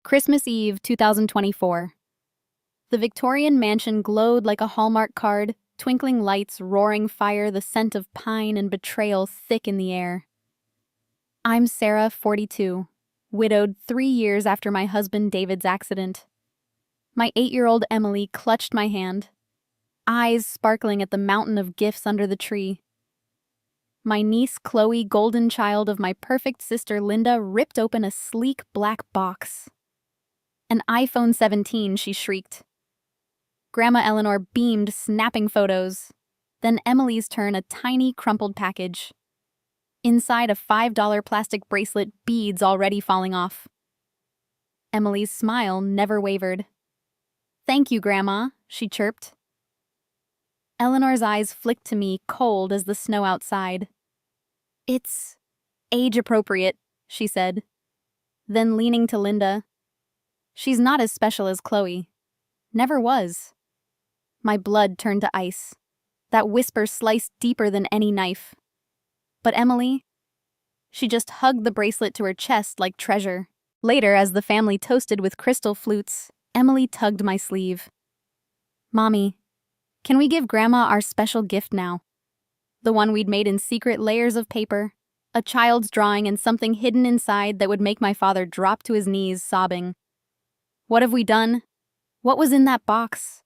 Christmas Eve, 2024. The Victorian mansion glowed like a Hallmark card, twinkling lights, roaring fire, the scent of pine and betrayal thick in the air. I'm Sarah, 42, widowed 3 years after my husband David's accident. My 8-year-old Emily clutched my hand, eyes sparkling at the mountain of gifts under the tree. My niece Chloe, golden child of my perfect sister Linda, ripped open a sleek black box. An iPhone 17, she shrieked. Grandma Eleanor beamed, snapping photos. Then Emily's turn, a tiny, crumpled package. Inside, a $5 plastic bracelet, beads already falling off. Emily's smile never wavered. "Thank you, Grandma," she chirped. Eleanor's eyes flicked to me, cold as the snow outside. "It's age-appropriate," she said. Then leaning to Linda, "She's not as special as Chloe. Never was." My blood turned to ice. That whisper sliced deeper than any knife. But Emily? She just hugged the bracelet to her chest like treasure. Later, as the family toasted with crystal flutes, Emily tugged my sleeve. "Mommy, can we give Grandma our special gift now? The one we'd made in secret, layers of paper, a child's drawing and something hidden inside that would make my father drop to his knees, sobbing. What have we done? What was in that box?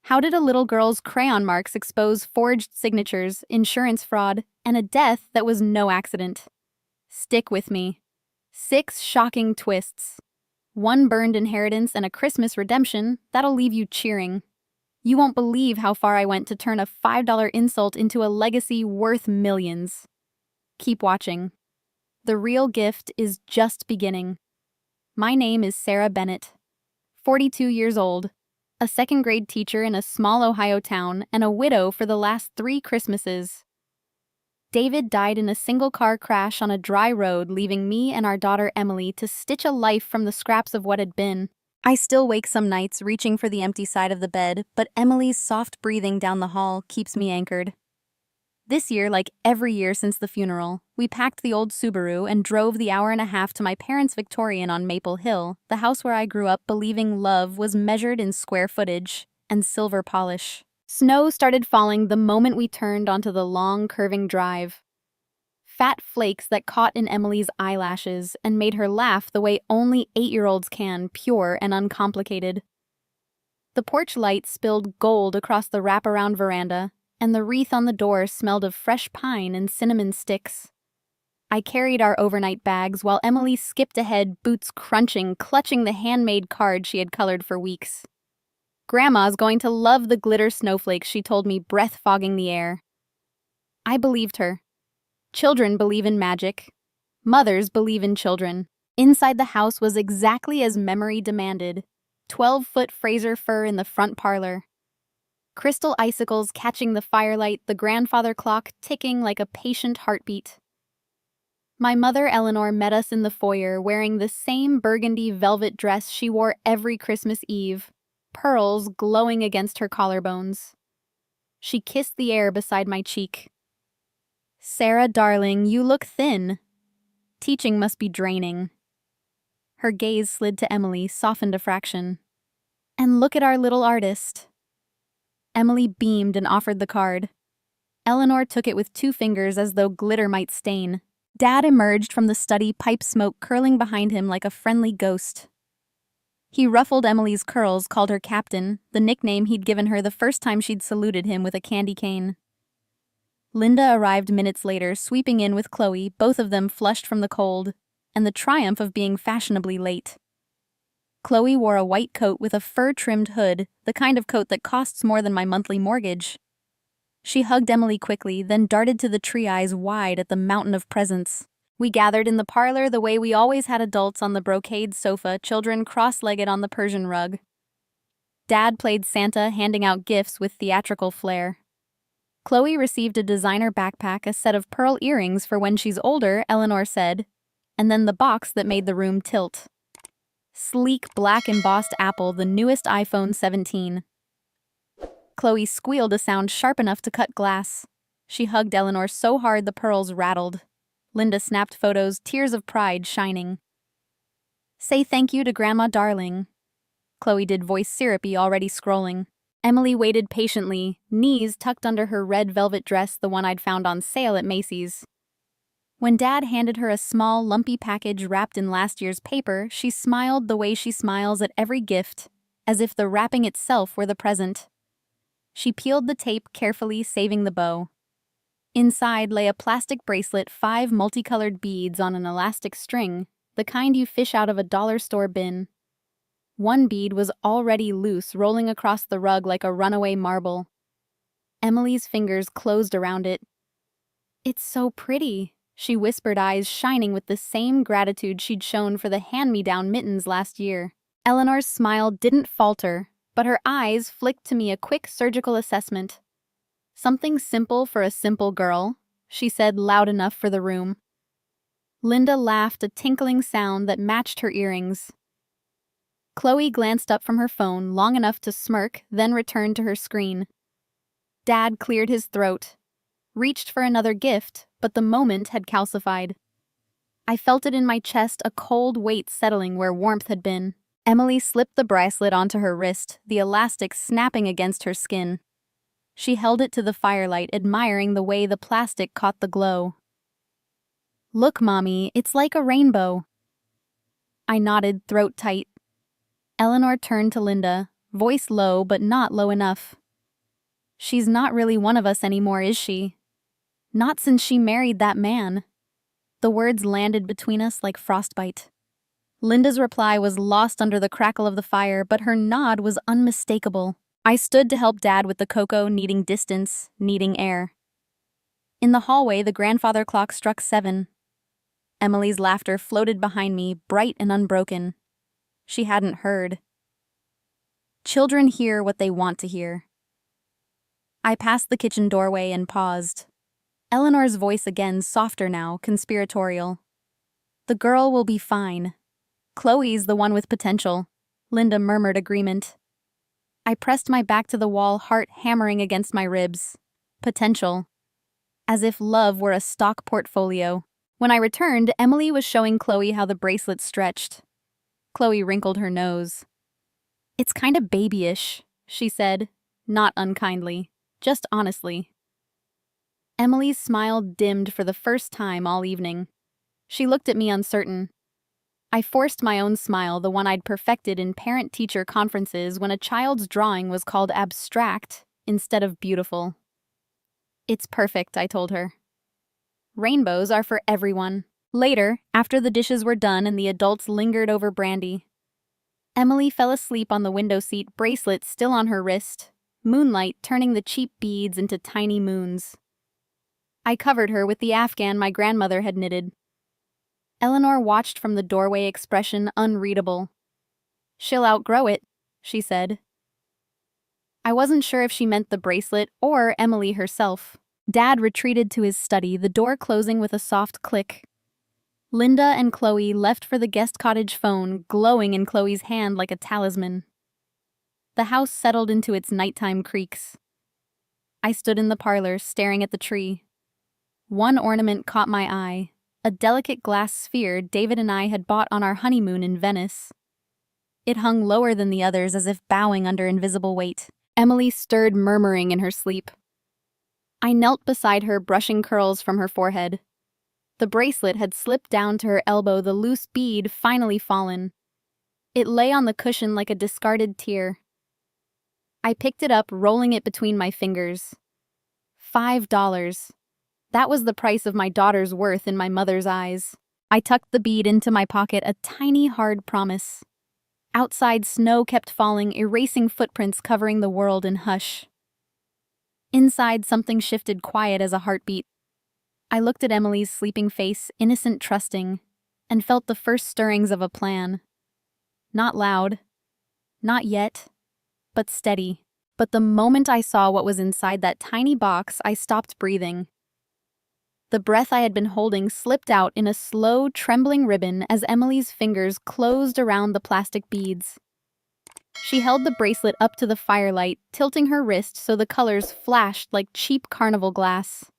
How did a little girl's crayon marks expose forged signatures, insurance fraud, and a death that was no accident? Stick with me. 6 shocking twists. 1 burned inheritance and a Christmas redemption that'll leave you cheering. You won't believe how far I went to turn a $5 insult into a legacy worth millions. Keep watching. The real gift is just beginning. My name is Sarah Bennett, 42 years old, a second-grade teacher in a small Ohio town, and a widow for the last 3 Christmases. David died in a single-car crash on a dry road, leaving me and our daughter Emily to stitch a life from the scraps of what had been. I still wake some nights reaching for the empty side of the bed, but Emily's soft breathing down the hall keeps me anchored. This year, like every year since the funeral, we packed the old Subaru and drove the hour and a half to my parents' Victorian on Maple Hill, the house where I grew up believing love was measured in square footage and silver polish. Snow started falling the moment we turned onto the long, curving drive. Fat flakes that caught in Emily's eyelashes and made her laugh the way only 8-year-olds can, pure and uncomplicated. The porch light spilled gold across the wraparound veranda, and the wreath on the door smelled of fresh pine and cinnamon sticks. I carried our overnight bags while Emily skipped ahead, boots crunching, clutching the handmade card she had colored for weeks. "Grandma's going to love the glitter snowflakes," she told me, breath fogging the air. I believed her. Children believe in magic. Mothers believe in children. Inside the house was exactly as memory demanded. 12-foot Fraser fir in the front parlor. Crystal icicles catching the firelight, the grandfather clock ticking like a patient heartbeat. My mother Eleanor met us in the foyer wearing the same burgundy velvet dress she wore every Christmas Eve, pearls glowing against her collarbones. She kissed the air beside my cheek. "Sarah, darling, you look thin. Teaching must be draining." Her gaze slid to Emily, softened a fraction. "And look at our little artist." Emily beamed and offered the card. Eleanor took it with 2 fingers as though glitter might stain. Dad emerged from the study, pipe smoke curling behind him like a friendly ghost. He ruffled Emily's curls, called her Captain, the nickname he'd given her the first time she'd saluted him with a candy cane. Linda arrived minutes later, sweeping in with Chloe, both of them flushed from the cold, and the triumph of being fashionably late. Chloe wore a white coat with a fur-trimmed hood, the kind of coat that costs more than my monthly mortgage. She hugged Emily quickly, then darted to the tree, eyes wide at the mountain of presents. We gathered in the parlor the way we always had, adults on the brocade sofa, children cross-legged on the Persian rug. Dad played Santa, handing out gifts with theatrical flair. Chloe received a designer backpack, a set of pearl earrings for when she's older, Eleanor said, and then the box that made the room tilt. Sleek, black embossed apple, the newest iPhone 17. Chloe squealed a sound sharp enough to cut glass. She hugged Eleanor so hard the pearls rattled. Linda snapped photos, tears of pride shining. Say thank you to Grandma Darling. Chloe did, voice syrupy, already scrolling. Emily waited patiently, knees tucked under her red velvet dress, the one I'd found on sale at Macy's. When Dad handed her a small, lumpy package wrapped in last year's paper, she smiled the way she smiles at every gift, as if the wrapping itself were the present. She peeled the tape carefully, saving the bow. Inside lay a plastic bracelet, 5 multicolored beads on an elastic string, the kind you fish out of a dollar store bin. One bead was already loose, rolling across the rug like a runaway marble. Emily's fingers closed around it. "It's so pretty," she whispered, eyes shining with the same gratitude she'd shown for the hand-me-down mittens last year. Eleanor's smile didn't falter, but her eyes flicked to me a quick surgical assessment. "Something simple for a simple girl," she said, loud enough for the room. Linda laughed, a tinkling sound that matched her earrings. Chloe glanced up from her phone long enough to smirk, then returned to her screen. Dad cleared his throat, reached for another gift, but the moment had calcified. I felt it in my chest, a cold weight settling where warmth had been. Emily slipped the bracelet onto her wrist, the elastic snapping against her skin. She held it to the firelight, admiring the way the plastic caught the glow. "Look, Mommy, it's like a rainbow." I nodded, throat tight. Eleanor turned to Linda, voice low but not low enough. "She's not really one of us anymore, is she? Not since she married that man." The words landed between us like frostbite. Linda's reply was lost under the crackle of the fire, but her nod was unmistakable. I stood to help Dad with the cocoa, needing distance, needing air. In the hallway, the grandfather clock struck 7. Emily's laughter floated behind me, bright and unbroken. She hadn't heard. Children hear what they want to hear. I passed the kitchen doorway and paused. Eleanor's voice again, softer now, conspiratorial. "The girl will be fine. Chloe's the one with potential." Linda murmured agreement. I pressed my back to the wall, heart hammering against my ribs. Potential. As if love were a stock portfolio. When I returned, Emily was showing Chloe how the bracelet stretched. Chloe wrinkled her nose. "It's kind of babyish," she said, not unkindly, just honestly. Emily's smile dimmed for the first time all evening. She looked at me uncertain. I forced my own smile, the one I'd perfected in parent-teacher conferences when a child's drawing was called abstract instead of beautiful. "It's perfect," I told her. "Rainbows are for everyone." Later, after the dishes were done and the adults lingered over brandy, Emily fell asleep on the window seat, bracelet still on her wrist, moonlight turning the cheap beads into tiny moons. I covered her with the afghan my grandmother had knitted. Eleanor watched from the doorway, expression unreadable. "She'll outgrow it," she said. I wasn't sure if she meant the bracelet or Emily herself. Dad retreated to his study, the door closing with a soft click. Linda and Chloe left for the guest cottage phone, glowing in Chloe's hand like a talisman. The house settled into its nighttime creaks. I stood in the parlor, staring at the tree. One ornament caught my eye, a delicate glass sphere David and I had bought on our honeymoon in Venice. It hung lower than the others, as if bowing under invisible weight. Emily stirred, murmuring in her sleep. I knelt beside her, brushing curls from her forehead. The bracelet had slipped down to her elbow, the loose bead finally fallen. It lay on the cushion like a discarded tear. I picked it up, rolling it between my fingers. $5. That was the price of my daughter's worth in my mother's eyes. I tucked the bead into my pocket, a tiny, hard promise. Outside, snow kept falling, erasing footprints covering the world in hush. Inside, something shifted, quiet as a heartbeat. I looked at Emily's sleeping face, innocent, trusting, and felt the first stirrings of a plan. Not loud, not yet, but steady. But the moment I saw what was inside that tiny box, I stopped breathing. The breath I had been holding slipped out in a slow, trembling ribbon as Emily's fingers closed around the plastic beads. She held the bracelet up to the firelight, tilting her wrist so the colors flashed like cheap carnival glass.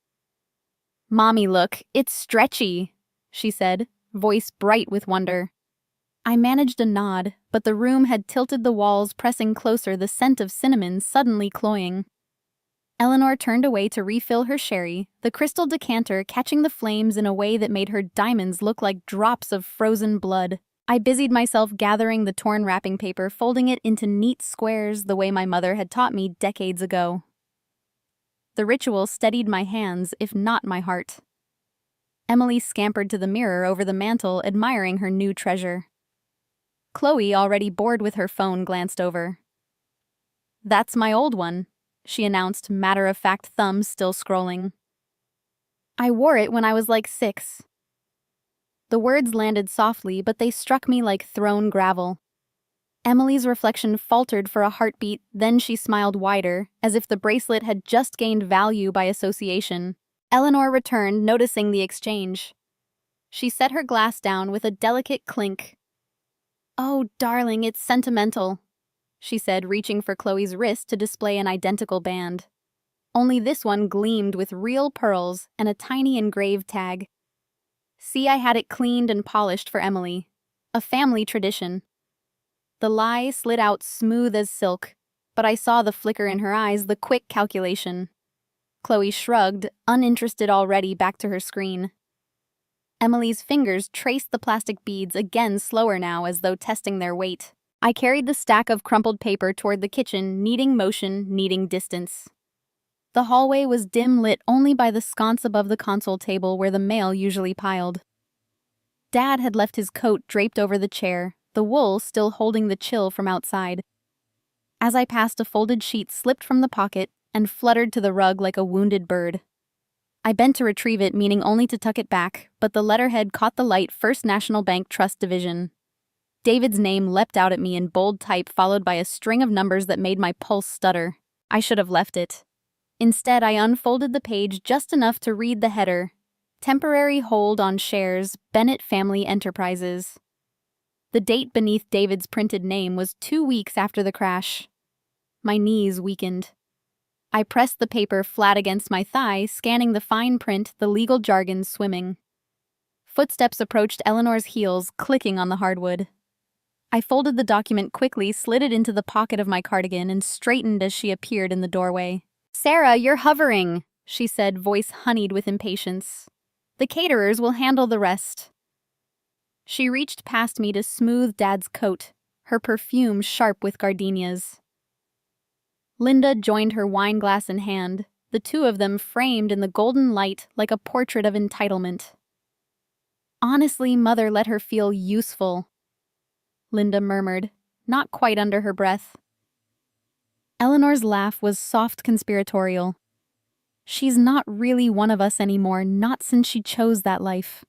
"Mommy, look, it's stretchy," she said, voice bright with wonder. I managed a nod, but the room had tilted the walls, pressing closer, the scent of cinnamon suddenly cloying. Eleanor turned away to refill her sherry, the crystal decanter catching the flames in a way that made her diamonds look like drops of frozen blood. I busied myself gathering the torn wrapping paper, folding it into neat squares the way my mother had taught me decades ago. The ritual steadied my hands, if not my heart. Emily scampered to the mirror over the mantel, admiring her new treasure. Chloe, already bored with her phone, glanced over. "That's my old one," she announced, matter-of-fact thumbs still scrolling. "I wore it when I was like 6. The words landed softly, but they struck me like thrown gravel. Emily's reflection faltered for a heartbeat, then she smiled wider, as if the bracelet had just gained value by association. Eleanor returned, noticing the exchange. She set her glass down with a delicate clink. "Oh, darling, it's sentimental," she said, reaching for Chloe's wrist to display an identical band. Only this one gleamed with real pearls and a tiny engraved tag. "See, I had it cleaned and polished for Emily. A family tradition." The lie slid out smooth as silk, but I saw the flicker in her eyes, the quick calculation. Chloe shrugged, uninterested already, back to her screen. Emily's fingers traced the plastic beads, again slower now, as though testing their weight. I carried the stack of crumpled paper toward the kitchen, needing motion, needing distance. The hallway was dim lit only by the sconce above the console table where the mail usually piled. Dad had left his coat draped over the chair, the wool still holding the chill from outside. As I passed, a folded sheet slipped from the pocket and fluttered to the rug like a wounded bird. I bent to retrieve it, meaning only to tuck it back, but the letterhead caught the light: First National Bank Trust Division. David's name leapt out at me in bold type, followed by a string of numbers that made my pulse stutter. I should have left it. Instead, I unfolded the page just enough to read the header: Temporary hold on shares, Bennett Family Enterprises. The date beneath David's printed name was 2 weeks after the crash. My knees weakened. I pressed the paper flat against my thigh, scanning the fine print, the legal jargon swimming. Footsteps approached Eleanor's heels, clicking on the hardwood. I folded the document quickly, slid it into the pocket of my cardigan, and straightened as she appeared in the doorway. "Sarah, you're hovering," she said, voice honeyed with impatience. "The caterers will handle the rest." She reached past me to smooth Dad's coat, her perfume sharp with gardenias. Linda joined her wine glass in hand, the two of them framed in the golden light like a portrait of entitlement. "Honestly, Mother let her feel useful," Linda murmured, not quite under her breath. Eleanor's laugh was soft conspiratorial. "She's not really one of us anymore, not since she chose that life."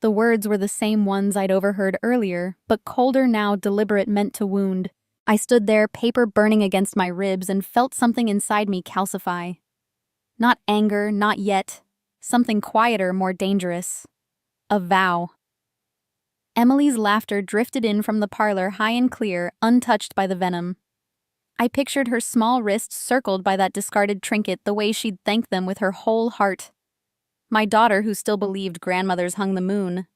The words were the same ones I'd overheard earlier, but colder now, deliberate, meant to wound. I stood there, paper burning against my ribs, and felt something inside me calcify. Not anger, not yet. Something quieter, more dangerous. A vow. Emily's laughter drifted in from the parlor, high and clear, untouched by the venom. I pictured her small wrist circled by that discarded trinket, the way she'd thank them with her whole heart. My daughter, who still believed grandmothers hung the moon.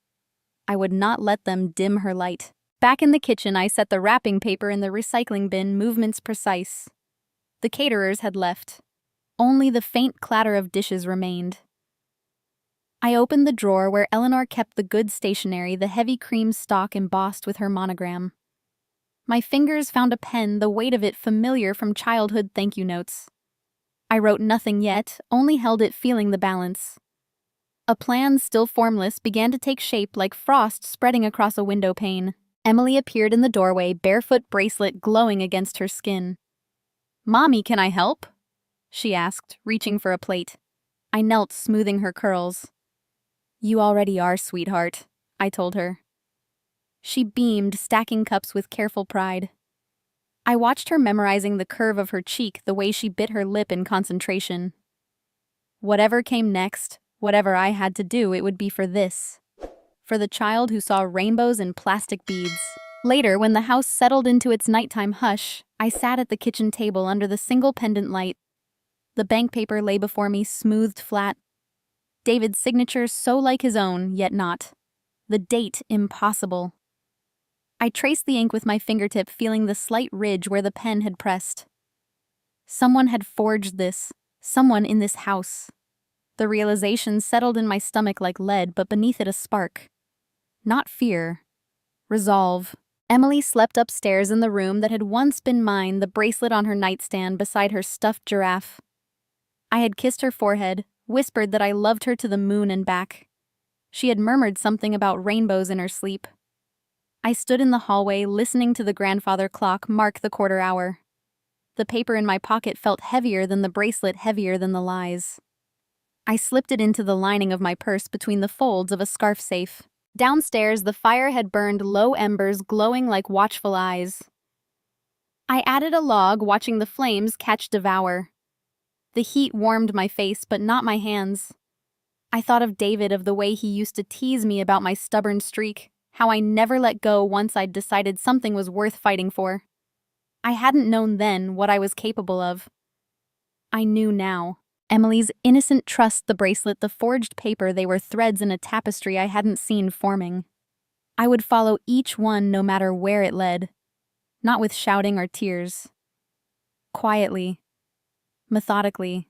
I would not let them dim her light. Back in the kitchen, I set the wrapping paper in the recycling bin, movements precise. The caterers had left. Only the faint clatter of dishes remained. I opened the drawer where Eleanor kept the good stationery, the heavy cream stock embossed with her monogram. My fingers found a pen, the weight of it familiar from childhood thank you notes. I wrote nothing yet, only held it, feeling the balance. A plan, still formless, began to take shape like frost spreading across a window pane. Emily appeared in the doorway, barefoot, bracelet glowing against her skin. "Mommy, can I help?" she asked, reaching for a plate. I knelt, smoothing her curls. "You already are, sweetheart," I told her. She beamed, stacking cups with careful pride. I watched her memorizing the curve of her cheek, the way she bit her lip in concentration. Whatever came next, whatever I had to do, it would be for this. For the child who saw rainbows in plastic beads. Later, when the house settled into its nighttime hush, I sat at the kitchen table under the single pendant light. The bank paper lay before me, smoothed flat. David's signature so like his own, yet not. The date impossible. I traced the ink with my fingertip, feeling the slight ridge where the pen had pressed. Someone had forged this. Someone in this house. The realization settled in my stomach like lead, but beneath it a spark. Not fear. Resolve. Emily slept upstairs in the room that had once been mine, the bracelet on her nightstand beside her stuffed giraffe. I had kissed her forehead, whispered that I loved her to the moon and back. She had murmured something about rainbows in her sleep. I stood in the hallway, listening to the grandfather clock mark the quarter hour. The paper in my pocket felt heavier than the bracelet, heavier than the lies. I slipped it into the lining of my purse between the folds of a scarf safe. Downstairs, the fire had burned low embers glowing like watchful eyes. I added a log, watching the flames devour. The heat warmed my face, but not my hands. I thought of David, of the way he used to tease me about my stubborn streak, how I never let go once I'd decided something was worth fighting for. I hadn't known then what I was capable of. I knew now. Emily's innocent trust, the bracelet, the forged paper, they were threads in a tapestry I hadn't seen forming. I would follow each one no matter where it led. Not with shouting or tears. Quietly. Methodically.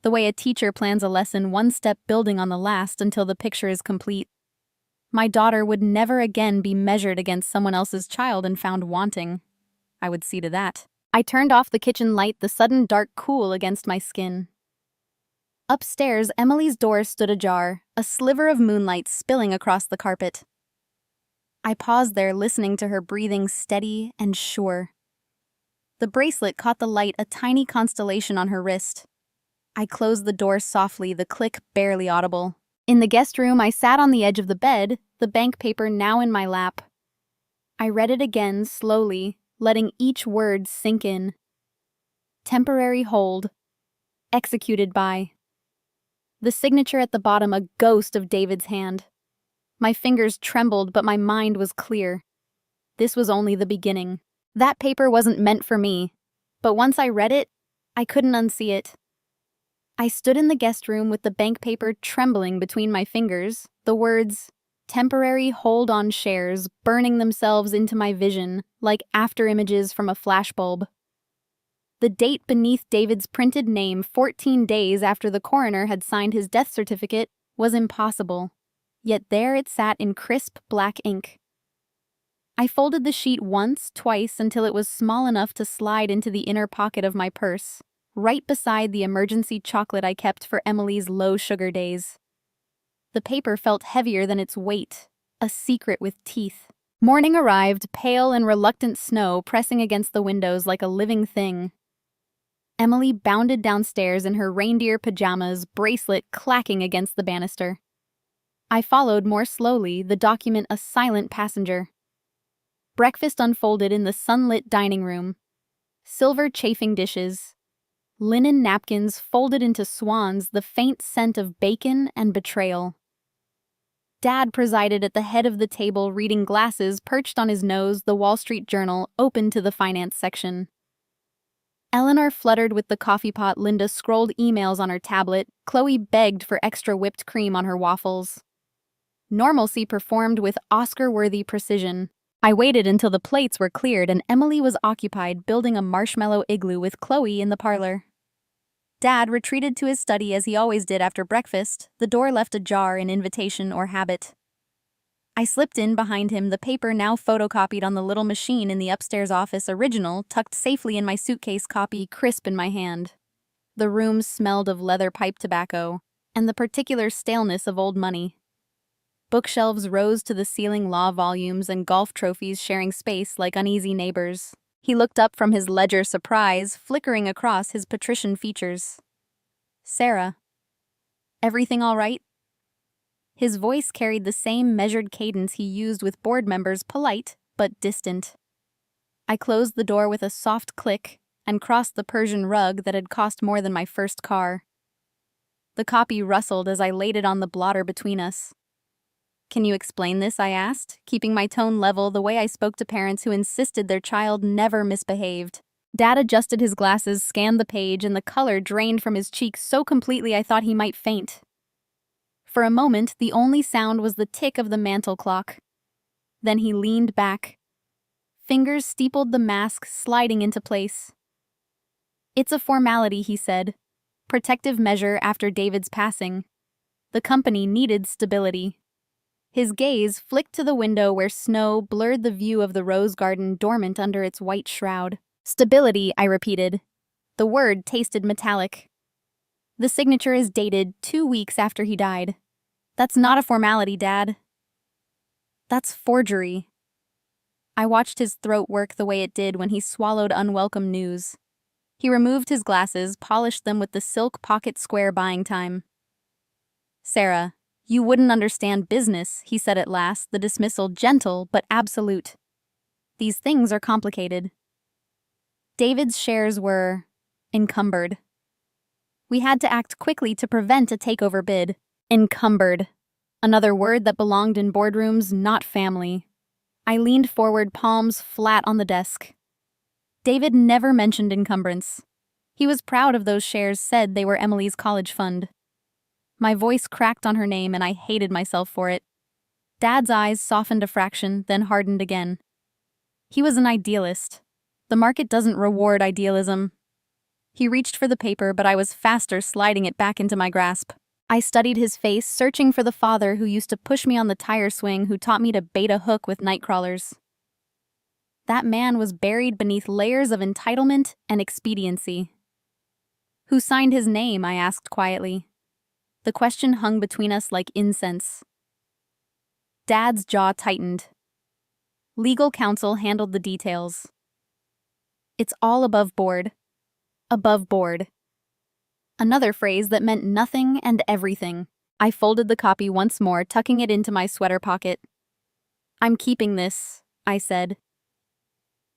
The way a teacher plans a lesson, one step building on the last until the picture is complete. My daughter would never again be measured against someone else's child and found wanting. I would see to that. I turned off the kitchen light, the sudden dark cool against my skin. Upstairs, Emily's door stood ajar, a sliver of moonlight spilling across the carpet. I paused there, listening to her breathing steady and sure. The bracelet caught the light, a tiny constellation on her wrist. I closed the door softly, the click barely audible. In the guest room, I sat on the edge of the bed, the bank paper now in my lap. I read it again, slowly, letting each word sink in. Temporary hold. Executed by. The signature at the bottom, a ghost of David's hand. My fingers trembled, but my mind was clear. This was only the beginning. That paper wasn't meant for me, but once I read it, I couldn't unsee it. I stood in the guest room with the bank paper trembling between my fingers, the words, temporary hold on shares, burning themselves into my vision like afterimages from a flashbulb. The date beneath David's printed name, 14 days after the coroner had signed his death certificate, was impossible. Yet there it sat in crisp black ink. I folded the sheet once, twice, until it was small enough to slide into the inner pocket of my purse, right beside the emergency chocolate I kept for Emily's low-sugar days. The paper felt heavier than its weight, a secret with teeth. Morning arrived, pale and reluctant snow pressing against the windows like a living thing. Emily bounded downstairs in her reindeer pajamas, bracelet clacking against the banister. I followed more slowly, the document a silent passenger. Breakfast unfolded in the sunlit dining room. Silver chafing dishes. Linen napkins folded into swans, the faint scent of bacon and betrayal. Dad presided at the head of the table, reading glasses perched on his nose, the Wall Street Journal open to the finance section. Eleanor fluttered with the coffee pot, Linda scrolled emails on her tablet, Chloe begged for extra whipped cream on her waffles. Normalcy performed with Oscar-worthy precision. I waited until the plates were cleared and Emily was occupied building a marshmallow igloo with Chloe in the parlor. Dad retreated to his study as he always did after breakfast, the door left ajar in invitation or habit. I slipped in behind him, the paper now photocopied on the little machine in the upstairs office, original, tucked safely in my suitcase, copy crisp in my hand. The room smelled of leather pipe tobacco, and the particular staleness of old money. Bookshelves rose to the ceiling, law volumes and golf trophies sharing space like uneasy neighbors. He looked up from his ledger, surprise flickering across his patrician features. Sarah. Everything all right? His voice carried the same measured cadence he used with board members, polite but distant. I closed the door with a soft click and crossed the Persian rug that had cost more than my first car. The copy rustled as I laid it on the blotter between us. Can you explain this? I asked, keeping my tone level the way I spoke to parents who insisted their child never misbehaved. Dad adjusted his glasses, scanned the page, and the color drained from his cheeks so completely I thought he might faint. For a moment, the only sound was the tick of the mantel clock. Then he leaned back, Fingers steepled the mask, sliding into place. "It's a formality," he said. "Protective measure after David's passing. The company needed stability." His gaze flicked to the window where snow blurred the view of the rose garden dormant under its white shroud. "Stability," I repeated. The word tasted metallic. "The signature is dated 2 weeks after he died." "That's not a formality, Dad." "That's forgery." I watched his throat work the way it did when he swallowed unwelcome news. He removed his glasses, polished them with the silk pocket square buying time. "Sarah, you wouldn't understand business," he said at last, the dismissal gentle but absolute. "These things are complicated." David's shares were encumbered. We had to act quickly to prevent a takeover bid. Encumbered. Another word that belonged in boardrooms, not family. I leaned forward, palms flat on the desk. David never mentioned encumbrance. He was proud of those shares, said they were Emily's college fund. My voice cracked on her name and I hated myself for it. Dad's eyes softened a fraction, then hardened again. He was an idealist. The market doesn't reward idealism. He reached for the paper, but I was faster, sliding it back into my grasp. I studied his face, searching for the father who used to push me on the tire swing, who taught me to bait a hook with night crawlers. That man was buried beneath layers of entitlement and expediency. "Who signed his name?" I asked quietly. The question hung between us like incense. Dad's jaw tightened. Legal counsel handled the details. "It's all above board." Above board. Another phrase that meant nothing and everything. I folded the copy once more, tucking it into my sweater pocket. "I'm keeping this," I said.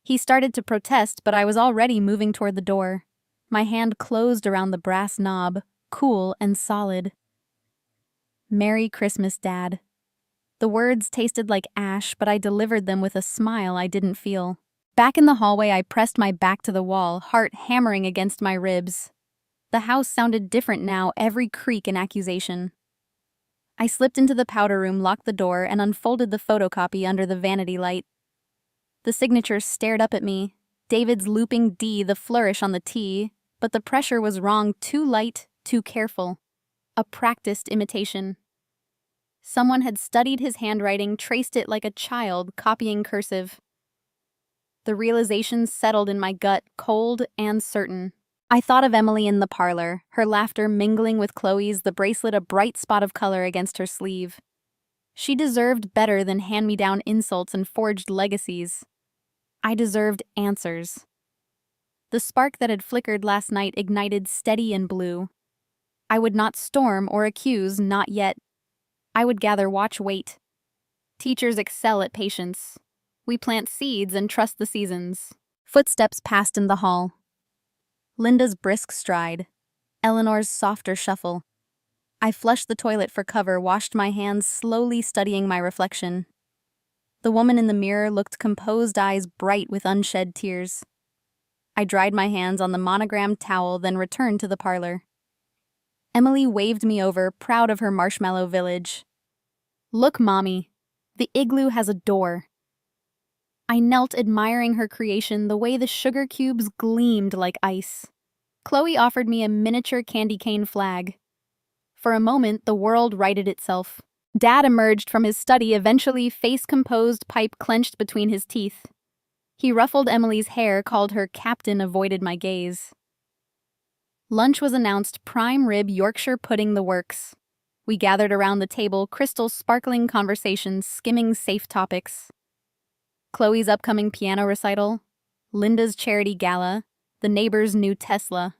He started to protest, but I was already moving toward the door. My hand closed around the brass knob, cool and solid. "Merry Christmas, Dad." The words tasted like ash, but I delivered them with a smile I didn't feel. Back in the hallway, I pressed my back to the wall, heart hammering against my ribs. The house sounded different now, every creak an accusation. I slipped into the powder room, locked the door, and unfolded the photocopy under the vanity light. The signature stared up at me, David's looping D, the flourish on the T, but the pressure was wrong, too light, too careful. A practiced imitation. Someone had studied his handwriting, traced it like a child, copying cursive. The realization settled in my gut, cold and certain. I thought of Emily in the parlor, her laughter mingling with Chloe's, the bracelet a bright spot of color against her sleeve. She deserved better than hand-me-down insults and forged legacies. I deserved answers. The spark that had flickered last night ignited steady and blue. I would not storm or accuse, not yet. I would gather, watch, wait. Teachers excel at patience. We plant seeds and trust the seasons. Footsteps passed in the hall. Linda's brisk stride. Eleanor's softer shuffle. I flushed the toilet for cover, washed my hands, slowly studying my reflection. The woman in the mirror looked composed, eyes bright with unshed tears. I dried my hands on the monogrammed towel, then returned to the parlor. Emily waved me over, proud of her marshmallow village. "Look, Mommy. The igloo has a door." I knelt, admiring her creation, the way the sugar cubes gleamed like ice. Chloe offered me a miniature candy cane flag. For a moment, the world righted itself. Dad emerged from his study, eventually face-composed, pipe clenched between his teeth. He ruffled Emily's hair, called her captain, avoided my gaze. Lunch was announced, prime rib, Yorkshire pudding, the works. We gathered around the table, crystal sparkling conversations, skimming safe topics. Chloe's upcoming piano recital, Linda's charity gala, the neighbor's new Tesla.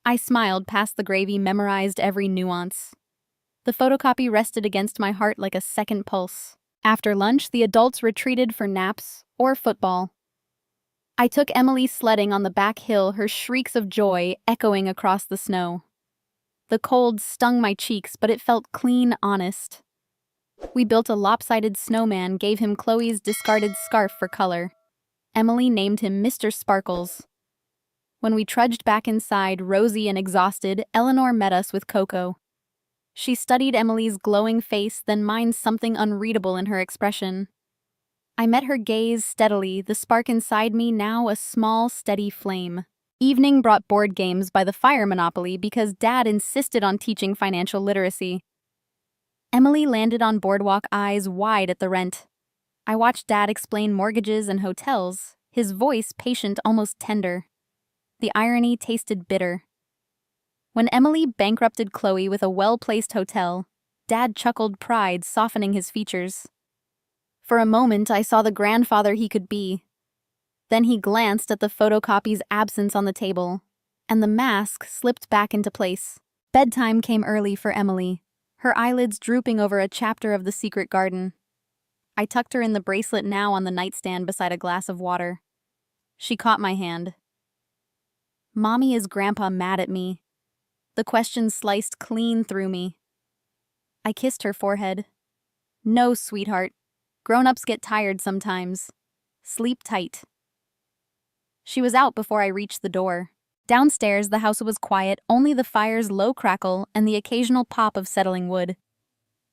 I smiled past the gravy, memorized every nuance. The photocopy rested against my heart like a second pulse. After lunch, the adults retreated for naps or football. I took Emily sledding on the back hill, her shrieks of joy echoing across the snow. The cold stung my cheeks, but it felt clean, honest. We built a lopsided snowman, gave him Chloe's discarded scarf for color. Emily named him Mr. Sparkles. When we trudged back inside, rosy and exhausted, Eleanor met us with cocoa. She studied Emily's glowing face, then mined something unreadable in her expression. I met her gaze steadily, the spark inside me now a small, steady flame. Evening brought board games by the fire monopoly because Dad insisted on teaching financial literacy. Emily landed on boardwalk, eyes wide at the rent. I watched Dad explain mortgages and hotels, his voice patient, almost tender. The irony tasted bitter. When Emily bankrupted Chloe with a well-placed hotel, Dad chuckled, pride softening his features. For a moment, I saw the grandfather he could be. Then he glanced at the photocopy's absence on the table, and the mask slipped back into place. Bedtime came early for Emily, her eyelids drooping over a chapter of The Secret Garden. I tucked her in the bracelet now on the nightstand beside a glass of water. She caught my hand. "Mommy, is Grandpa mad at me?" The question sliced clean through me. I kissed her forehead. "No, sweetheart. Grown-ups get tired sometimes. Sleep tight." She was out before I reached the door. Downstairs, the house was quiet, only the fire's low crackle and the occasional pop of settling wood.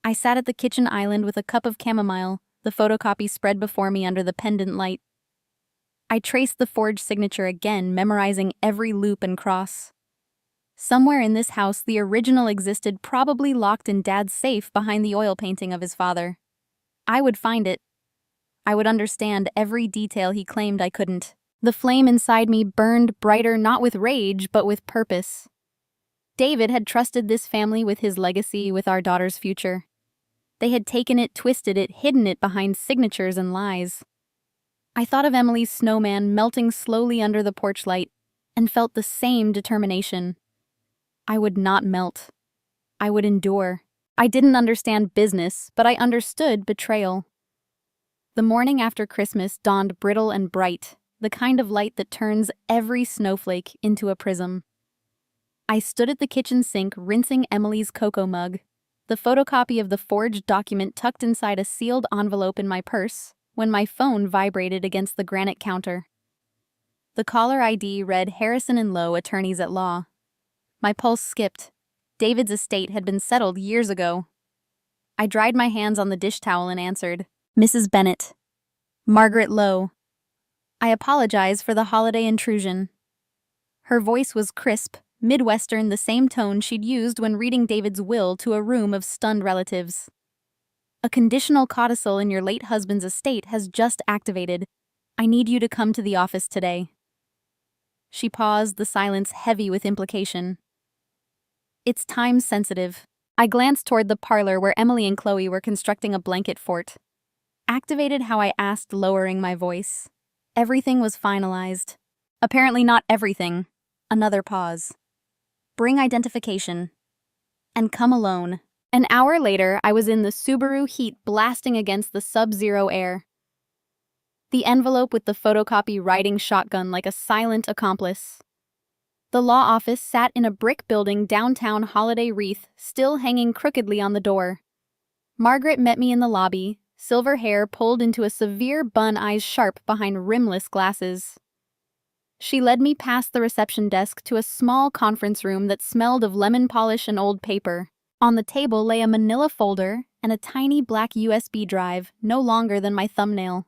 I sat at the kitchen island with a cup of chamomile, the photocopy spread before me under the pendant light. I traced the forged signature again, memorizing every loop and cross. Somewhere in this house, the original existed, probably locked in Dad's safe behind the oil painting of his father. I would find it. I would understand every detail he claimed I couldn't. The flame inside me burned brighter, not with rage, but with purpose. David had trusted this family with his legacy, with our daughter's future. They had taken it, twisted it, hidden it behind signatures and lies. I thought of Emily's snowman melting slowly under the porch light and felt the same determination. I would not melt. I would endure. I didn't understand business, but I understood betrayal. The morning after Christmas dawned brittle and bright, the kind of light that turns every snowflake into a prism. I stood at the kitchen sink, rinsing Emily's cocoa mug, the photocopy of the forged document tucked inside a sealed envelope in my purse, when my phone vibrated against the granite counter. The caller ID read Harrison and Lowe, attorneys at law. My pulse skipped. David's estate had been settled years ago. I dried my hands on the dish towel and answered, "Mrs. Bennett. Margaret Lowe. I apologize for the holiday intrusion." Her voice was crisp, Midwestern, the same tone she'd used when reading David's will to a room of stunned relatives. "A conditional codicil in your late husband's estate has just activated. I need you to come to the office today." She paused, the silence heavy with implication. "It's time sensitive." I glanced toward the parlor where Emily and Chloe were constructing a blanket fort. Activated how I asked, lowering my voice. Everything was finalized. Apparently not everything. Another pause. "Bring identification. And come alone." An hour later, I was in the Subaru, heat blasting against the sub-zero air. The envelope with the photocopy riding shotgun like a silent accomplice. The law office sat in a brick building downtown, holiday wreath still hanging crookedly on the door. Margaret met me in the lobby, silver hair pulled into a severe bun, eyes sharp behind rimless glasses. She led me past the reception desk to a small conference room that smelled of lemon polish and old paper. On the table lay a manila folder and a tiny black USB drive, no longer than my thumbnail.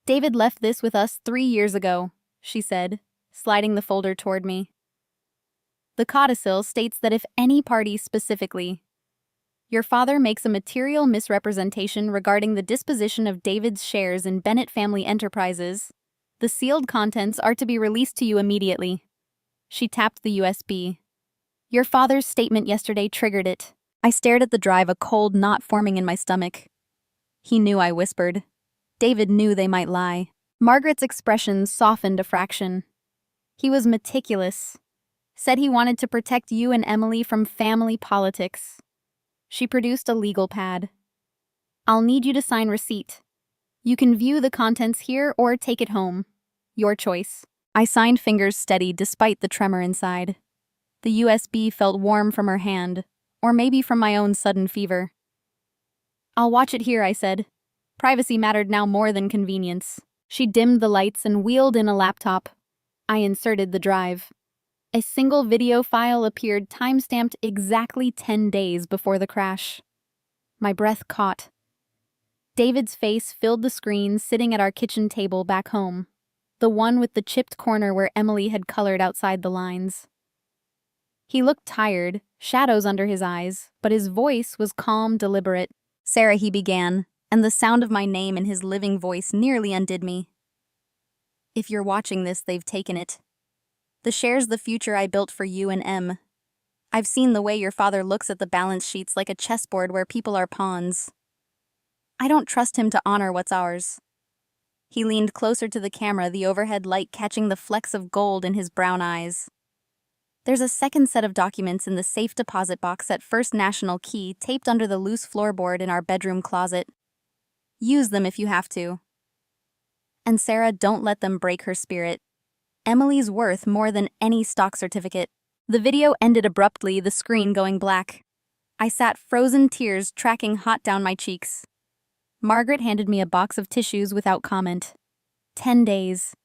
"David left this with us 3 years ago," she said, sliding the folder toward me. "The codicil states that if any party specifically, your father makes a material misrepresentation regarding the disposition of David's shares in Bennett Family Enterprises, the sealed contents are to be released to you immediately." She tapped the USB. "Your father's statement yesterday triggered it." I stared at the drive, a cold knot forming in my stomach. He knew, I whispered. David knew they might lie. Margaret's expression softened a fraction. "He was meticulous. Said he wanted to protect you and Emily from family politics." She produced a legal pad. "I'll need you to sign receipt. You can view the contents here or take it home. Your choice." I signed, fingers steady despite the tremor inside. The USB felt warm from her hand, or maybe from my own sudden fever. "I'll watch it here," I said. Privacy mattered now more than convenience. She dimmed the lights and wheeled in a laptop. I inserted the drive. A single video file appeared, time-stamped exactly 10 days before the crash. My breath caught. David's face filled the screen sitting at our kitchen table back home, the one with the chipped corner where Emily had colored outside the lines. He looked tired, shadows under his eyes, but his voice was calm, deliberate. "Sarah," he began, and the sound of my name in his living voice nearly undid me. "If you're watching this, they've taken it. The share's the future I built for you and Em. I've seen the way your father looks at the balance sheets like a chessboard where people are pawns. I don't trust him to honor what's ours." He leaned closer to the camera, the overhead light catching the flecks of gold in his brown eyes. "There's a second set of documents in the safe deposit box at First National Key taped under the loose floorboard in our bedroom closet. Use them if you have to. And Sarah, don't let them break her spirit. Emily's worth more than any stock certificate." The video ended abruptly, the screen going black. I sat frozen, tears tracking hot down my cheeks. Margaret handed me a box of tissues without comment. 10 days.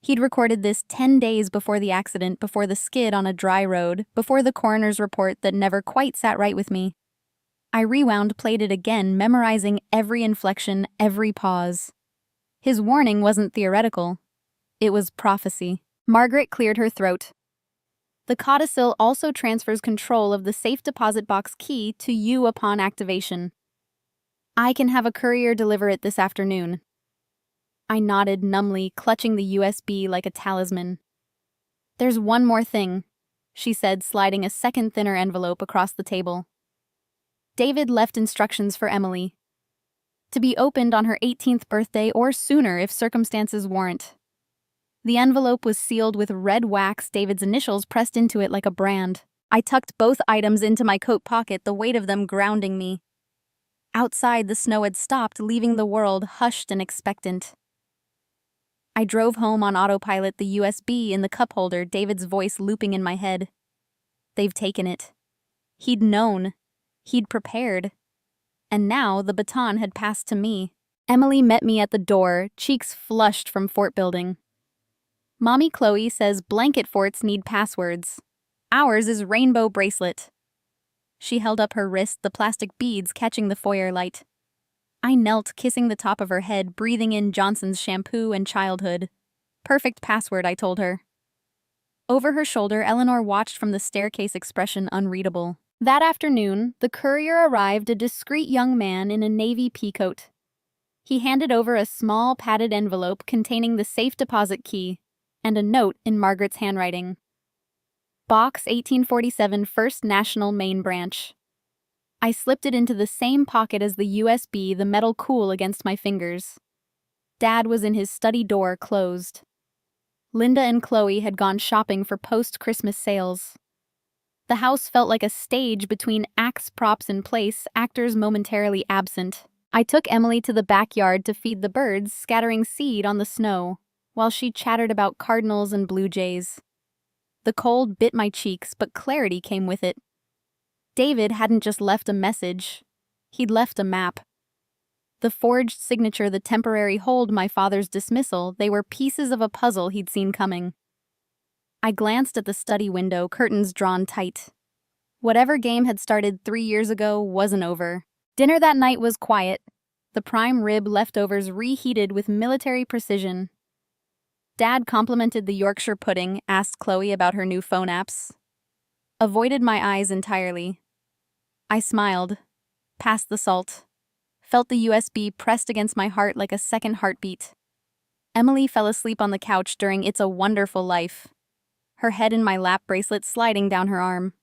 He'd recorded this 10 days before the accident, before the skid on a dry road, before the coroner's report that never quite sat right with me. I rewound, played it again, memorizing every inflection, every pause. His warning wasn't theoretical. It was prophecy. Margaret cleared her throat. "The codicil also transfers control of the safe deposit box key to you upon activation. I can have a courier deliver it this afternoon." I nodded numbly, clutching the USB like a talisman. "There's one more thing," she said, sliding a second thinner envelope across the table. David left instructions for Emily. To be opened on her 18th birthday or sooner if circumstances warrant. The envelope was sealed with red wax, David's initials pressed into it like a brand. I tucked both items into my coat pocket, the weight of them grounding me. Outside, the snow had stopped, leaving the world hushed and expectant. I drove home on autopilot, the USB in the cup holder, David's voice looping in my head. They've taken it. He'd known. He'd prepared. And now the baton had passed to me. Emily met me at the door, cheeks flushed from fort building. "Mommy Chloe says blanket forts need passwords. Ours is Rainbow Bracelet." She held up her wrist, the plastic beads catching the foyer light. I knelt, kissing the top of her head, breathing in Johnson's shampoo and childhood. "Perfect password," I told her. Over her shoulder, Eleanor watched from the staircase, expression unreadable. That afternoon, the courier arrived, a discreet young man in a navy peacoat. He handed over a small padded envelope containing the safe deposit key and a note in Margaret's handwriting. "Box 1847, First National Main Branch." I slipped it into the same pocket as the USB, the metal cool against my fingers. Dad was in his study, door closed. Linda and Chloe had gone shopping for post-Christmas sales. The house felt like a stage between acts, props in place, actors momentarily absent. I took Emily to the backyard to feed the birds, scattering seed on the snow, while she chattered about cardinals and blue jays. The cold bit my cheeks, but clarity came with it. David hadn't just left a message. He'd left a map. The forged signature, the temporary hold, my father's dismissal, they were pieces of a puzzle he'd seen coming. I glanced at the study window, curtains drawn tight. Whatever game had started 3 years ago wasn't over. Dinner that night was quiet. The prime rib leftovers reheated with military precision. Dad complimented the Yorkshire pudding, asked Chloe about her new phone apps. Avoided my eyes entirely. I smiled, passed the salt, felt the USB pressed against my heart like a second heartbeat. Emily fell asleep on the couch during It's a Wonderful Life, her head in my lap, bracelet sliding down her arm.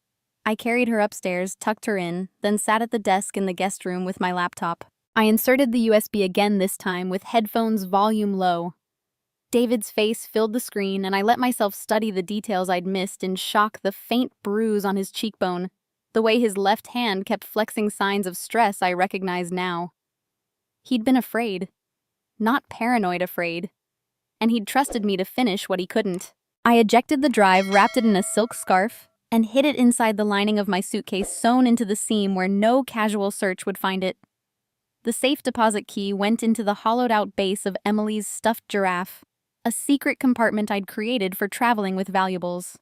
I carried her upstairs, tucked her in, then sat at the desk in the guest room with my laptop. I inserted the USB again, this time with headphones volume low. David's face filled the screen, and I let myself study the details I'd missed in shock, the faint bruise on his cheekbone. The way his left hand kept flexing signs of stress I recognized now. He'd been afraid. Not paranoid afraid. And he'd trusted me to finish what he couldn't. I ejected the drive, wrapped it in a silk scarf, and hid it inside the lining of my suitcase, sewn into the seam where no casual search would find it. The safe deposit key went into the hollowed-out base of Emily's stuffed giraffe, a secret compartment I'd created for traveling with valuables.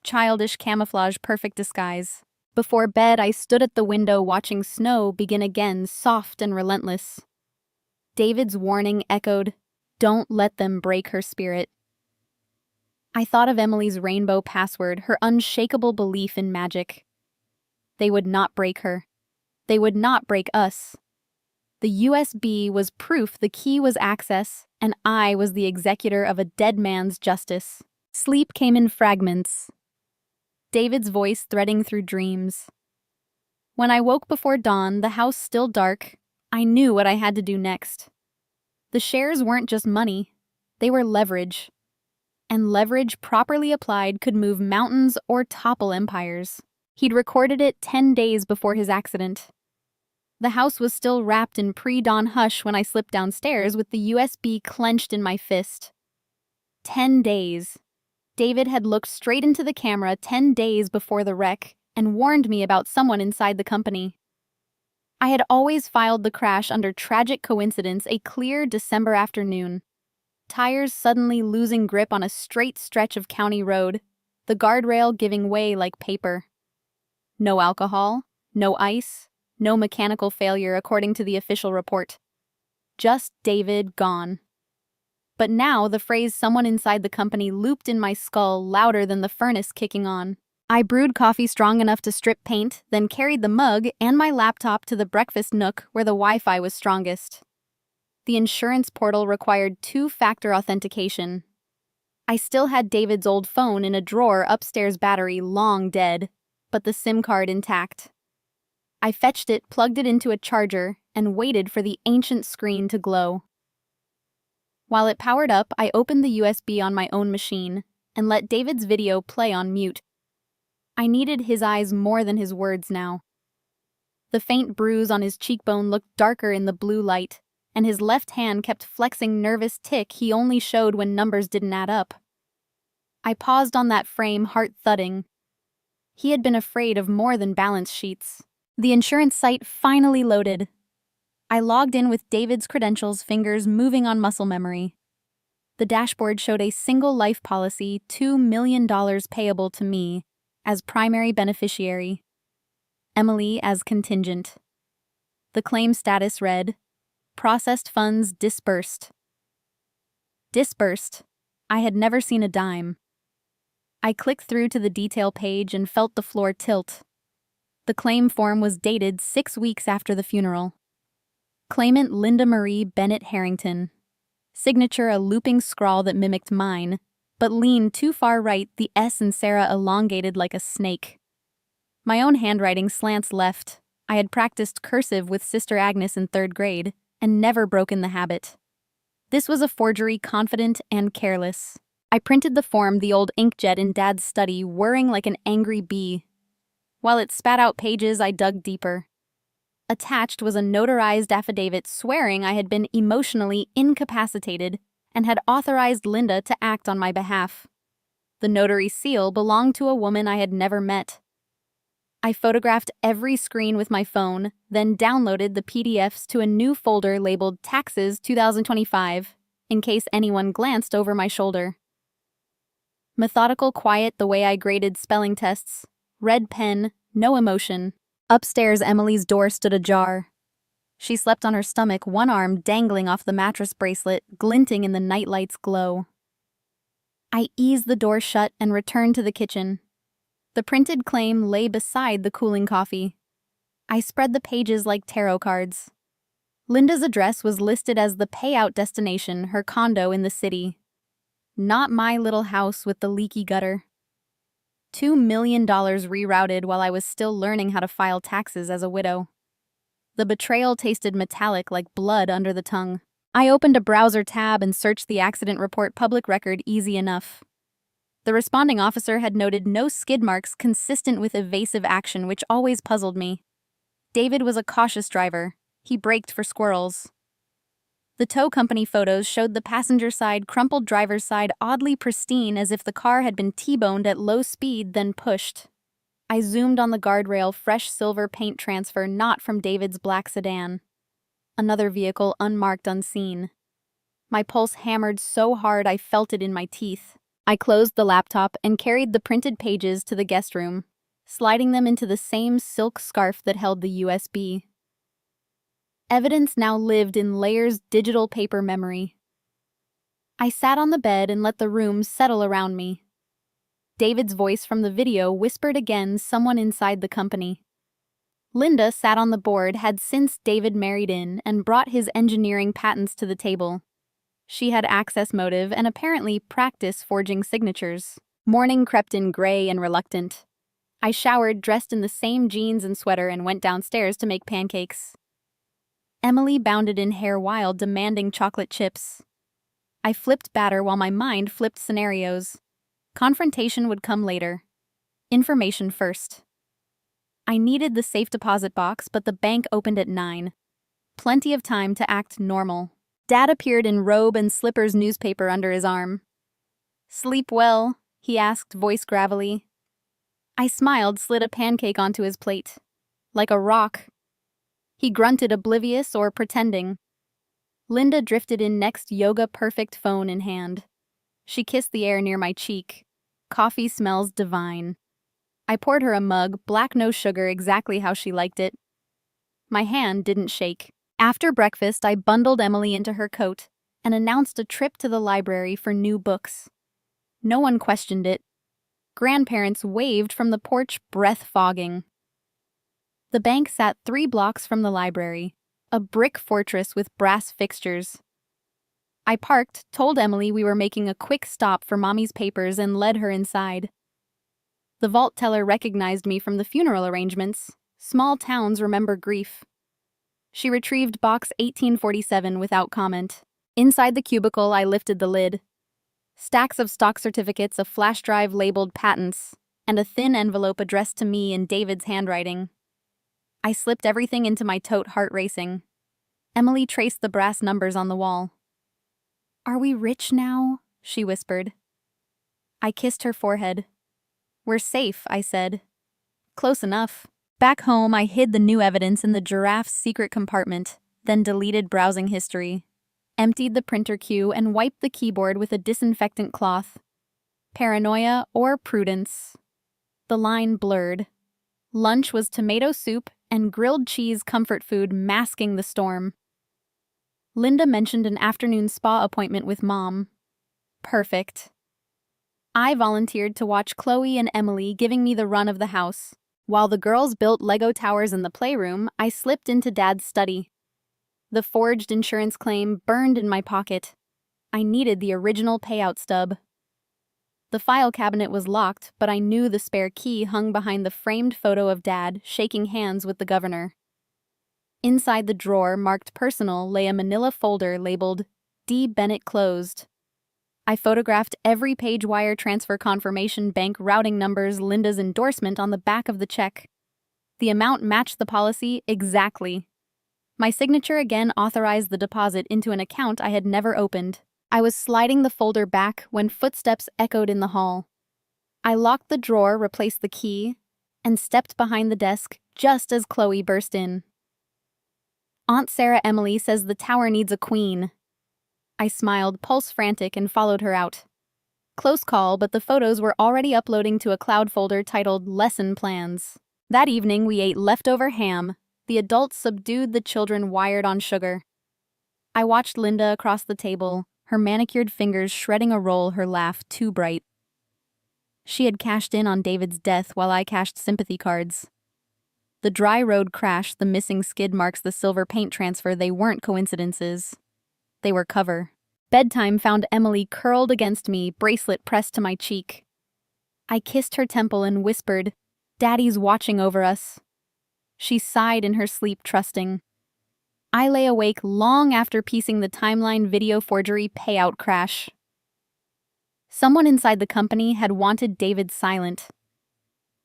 Childish camouflage, perfect disguise. Before bed, I stood at the window watching snow begin again, soft and relentless. David's warning echoed, "Don't let them break her spirit." I thought of Emily's rainbow password, her unshakable belief in magic. They would not break her. They would not break us. The USB was proof the key was access, and I was the executor of a dead man's justice. Sleep came in fragments. David's voice threading through dreams. When I woke before dawn, the house still dark, I knew what I had to do next. The shares weren't just money, they were leverage. And leverage properly applied could move mountains or topple empires. He'd recorded it 10 days before his accident. The house was still wrapped in pre-dawn hush when I slipped downstairs with the USB clenched in my fist. 10 days. David had looked straight into the camera 10 days before the wreck and warned me about someone inside the company. I had always filed the crash under tragic coincidence, a clear December afternoon. Tires suddenly losing grip on a straight stretch of county road, the guardrail giving way like paper. No alcohol, no ice, no mechanical failure according to the official report. Just David gone. But now the phrase "someone inside the company" looped in my skull louder than the furnace kicking on. I brewed coffee strong enough to strip paint, then carried the mug and my laptop to the breakfast nook where the Wi-Fi was strongest. The insurance portal required two-factor authentication. I still had David's old phone in a drawer upstairs, battery long dead, but the SIM card intact. I fetched it, plugged it into a charger, and waited for the ancient screen to glow. While it powered up, I opened the USB on my own machine and let David's video play on mute. I needed his eyes more than his words now. The faint bruise on his cheekbone looked darker in the blue light, and his left hand kept flexing nervous tick he only showed when numbers didn't add up. I paused on that frame, heart thudding. He had been afraid of more than balance sheets. The insurance site finally loaded. I logged in with David's credentials, fingers moving on muscle memory. The dashboard showed a single life policy, $2 million payable to me as primary beneficiary, Emily as contingent. The claim status read, "Processed funds disbursed." Disbursed. I had never seen a dime. I clicked through to the detail page and felt the floor tilt. The claim form was dated 6 weeks after the funeral. Claimant Linda Marie Bennett Harrington. Signature a looping scrawl that mimicked mine, but leaned too far right, the S in Sarah elongated like a snake. My own handwriting slants left. I had practiced cursive with Sister Agnes in 3rd grade and never broken the habit. This was a forgery, confident and careless. I printed the form, the old inkjet in Dad's study, whirring like an angry bee. While it spat out pages, I dug deeper. Attached was a notarized affidavit swearing I had been emotionally incapacitated and had authorized Linda to act on my behalf. The notary seal belonged to a woman I had never met. I photographed every screen with my phone, then downloaded the PDFs to a new folder labeled Taxes 2025, in case anyone glanced over my shoulder. Methodical, quiet, the way I graded spelling tests. Red pen, no emotion. Upstairs, Emily's door stood ajar. She slept on her stomach, one arm dangling off the mattress bracelet, glinting in the nightlight's glow. I eased the door shut and returned to the kitchen. The printed claim lay beside the cooling coffee. I spread the pages like tarot cards. Linda's address was listed as the payout destination, her condo in the city. Not my little house with the leaky gutter. $2 million rerouted while I was still learning how to file taxes as a widow. The betrayal tasted metallic like blood under the tongue. I opened a browser tab and searched the accident report, public record, easy enough. The responding officer had noted no skid marks consistent with evasive action, which always puzzled me. David was a cautious driver. He braked for squirrels. The tow company photos showed the passenger side, crumpled driver's side, oddly pristine, as if the car had been T-boned at low speed, then pushed. I zoomed on the guardrail, fresh silver paint transfer, not from David's black sedan. Another vehicle, unmarked, unseen. My pulse hammered so hard I felt it in my teeth. I closed the laptop and carried the printed pages to the guest room. sliding them into the same silk scarf that held the USB. Evidence now lived in Layer's digital paper memory. I sat on the bed and let the room settle around me. David's voice from the video whispered again someone inside the company. Linda sat on the board, had since David married in, and brought his engineering patents to the table. She had access motive and apparently practice forging signatures. Morning crept in gray and reluctant. I showered, dressed in the same jeans and sweater, and went downstairs to make pancakes. Emily bounded in, hair wild, demanding chocolate chips. I flipped batter while my mind flipped scenarios. Confrontation would come later. Information first. I needed the safe deposit box, but the bank opened at 9. Plenty of time to act normal. Dad appeared in robe and slippers, newspaper under his arm. "Sleep well?" he asked, voice gravelly. I smiled, slid a pancake onto his plate. Like a rock. He grunted, oblivious or pretending. Linda drifted in next, yoga perfect, phone in hand. She kissed the air near my cheek. Coffee smells divine. I poured her a mug, black, no sugar, exactly how she liked it. My hand didn't shake. After breakfast, I bundled Emily into her coat and announced a trip to the library for new books. No one questioned it. Grandparents waved from the porch, breath fogging. The bank sat 3 blocks from the library, a brick fortress with brass fixtures. I parked, told Emily we were making a quick stop for Mommy's papers, and led her inside. The vault teller recognized me from the funeral arrangements. Small towns remember grief. She retrieved box 1847 without comment. Inside the cubicle, I lifted the lid. Stacks of stock certificates, a flash drive labeled patents, and a thin envelope addressed to me in David's handwriting. I slipped everything into my tote, heart racing. Emily traced the brass numbers on the wall. "Are we rich now?" she whispered. I kissed her forehead. "We're safe," I said. "Close enough." Back home, I hid the new evidence in the giraffe's secret compartment, then deleted browsing history, emptied the printer queue, and wiped the keyboard with a disinfectant cloth. Paranoia or prudence? The line blurred. Lunch was tomato soup and grilled cheese, comfort food masking the storm. Linda mentioned an afternoon spa appointment with Mom. Perfect. I volunteered to watch Chloe and Emily giving me the run of the house. While the girls built Lego towers in the playroom, I slipped into Dad's study. The forged insurance claim burned in my pocket. I needed the original payout stub. The file cabinet was locked, but I knew the spare key hung behind the framed photo of Dad shaking hands with the governor. Inside the drawer, marked personal, lay a manila folder labeled D. Bennett Closed. I photographed every page, wire transfer confirmation, bank routing numbers, Linda's endorsement on the back of the check. The amount matched the policy exactly. My signature again authorized the deposit into an account I had never opened. I was sliding the folder back when footsteps echoed in the hall. I locked the drawer, replaced the key, and stepped behind the desk just as Chloe burst in. "Aunt Sarah, Emily says the tower needs a queen." I smiled, pulse frantic, and followed her out. Close call, but the photos were already uploading to a cloud folder titled Lesson Plans. That evening, we ate leftover ham. The adults subdued the children, wired on sugar. I watched Linda across the table, her manicured fingers shredding a roll, her laugh too bright. She had cashed in on David's death while I cashed sympathy cards. The dry road crash, the missing skid marks, the silver paint transfer, they weren't coincidences. They were cover. Bedtime found Emily curled against me, bracelet pressed to my cheek. I kissed her temple and whispered, "Daddy's watching over us." She sighed in her sleep, trusting. I lay awake long after piecing the timeline video forgery payout crash. Someone inside the company had wanted David silent.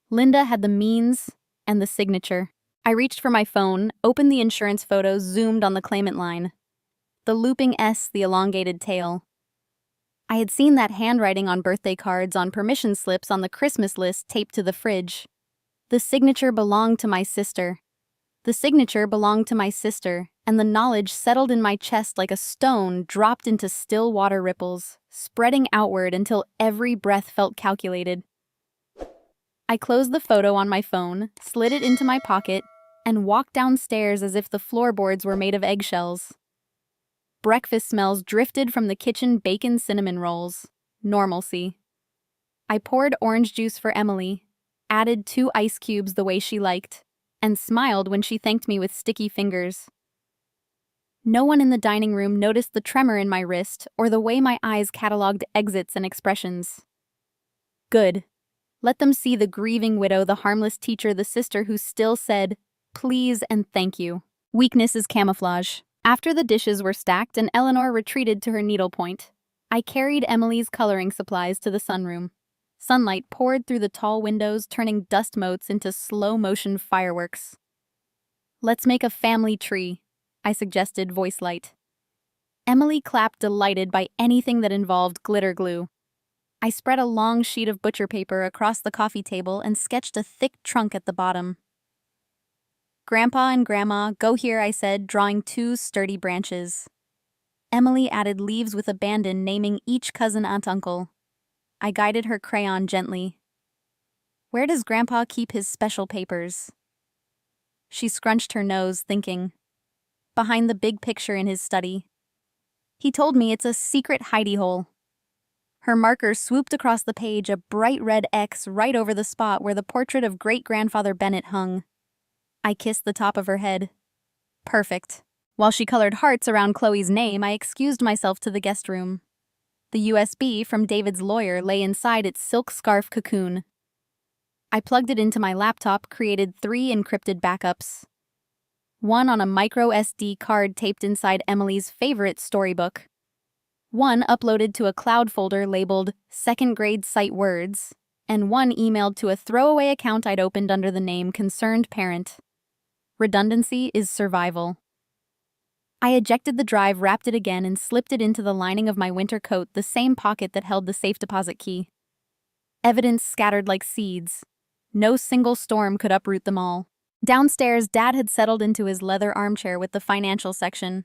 Linda had the means and the signature. I reached for my phone, opened the insurance photos, zoomed on the claimant line. The looping S, the elongated tail. I had seen that handwriting on birthday cards, on permission slips, on the Christmas list taped to the fridge. The signature belonged to my sister. The signature belonged to my sister, and the knowledge settled in my chest like a stone dropped into still water ripples, spreading outward until every breath felt calculated. I closed the photo on my phone, slid it into my pocket, and walked downstairs as if the floorboards were made of eggshells. Breakfast smells drifted from the kitchen bacon cinnamon rolls. Normalcy. I poured orange juice for Emily, added 2 ice cubes the way she liked, and smiled when she thanked me with sticky fingers. No one in the dining room noticed the tremor in my wrist or the way my eyes cataloged exits and expressions. Good. Let them see the grieving widow, the harmless teacher, the sister who still said, please and thank you. Weakness is camouflage. After the dishes were stacked and Eleanor retreated to her needlepoint, I carried Emily's coloring supplies to the sunroom. Sunlight poured through the tall windows, turning dust motes into slow-motion fireworks. Let's make a family tree, I suggested, voice light. Emily clapped, delighted by anything that involved glitter glue. I spread a long sheet of butcher paper across the coffee table and sketched a thick trunk at the bottom. Grandpa and Grandma, go here, I said, drawing 2 sturdy branches. Emily added leaves with abandon, naming each cousin, aunt, uncle. I guided her crayon gently. Where does Grandpa keep his special papers? She scrunched her nose, thinking. Behind the big picture in his study. He told me it's a secret hidey hole. Her marker swooped across the page, a bright red X right over the spot where the portrait of great-grandfather Bennett hung. I kissed the top of her head. Perfect. While she colored hearts around Chloe's name, I excused myself to the guest room. The USB from David's lawyer lay inside its silk scarf cocoon. I plugged it into my laptop, created 3 encrypted backups. One on a micro SD card taped inside Emily's favorite storybook. One uploaded to a cloud folder labeled second grade sight words, and one emailed to a throwaway account I'd opened under the name Concerned Parent. Redundancy is survival. I ejected the drive, wrapped it again, and slipped it into the lining of my winter coat, the same pocket that held the safe deposit key. Evidence scattered like seeds. No single storm could uproot them all. Downstairs, Dad had settled into his leather armchair with the financial section.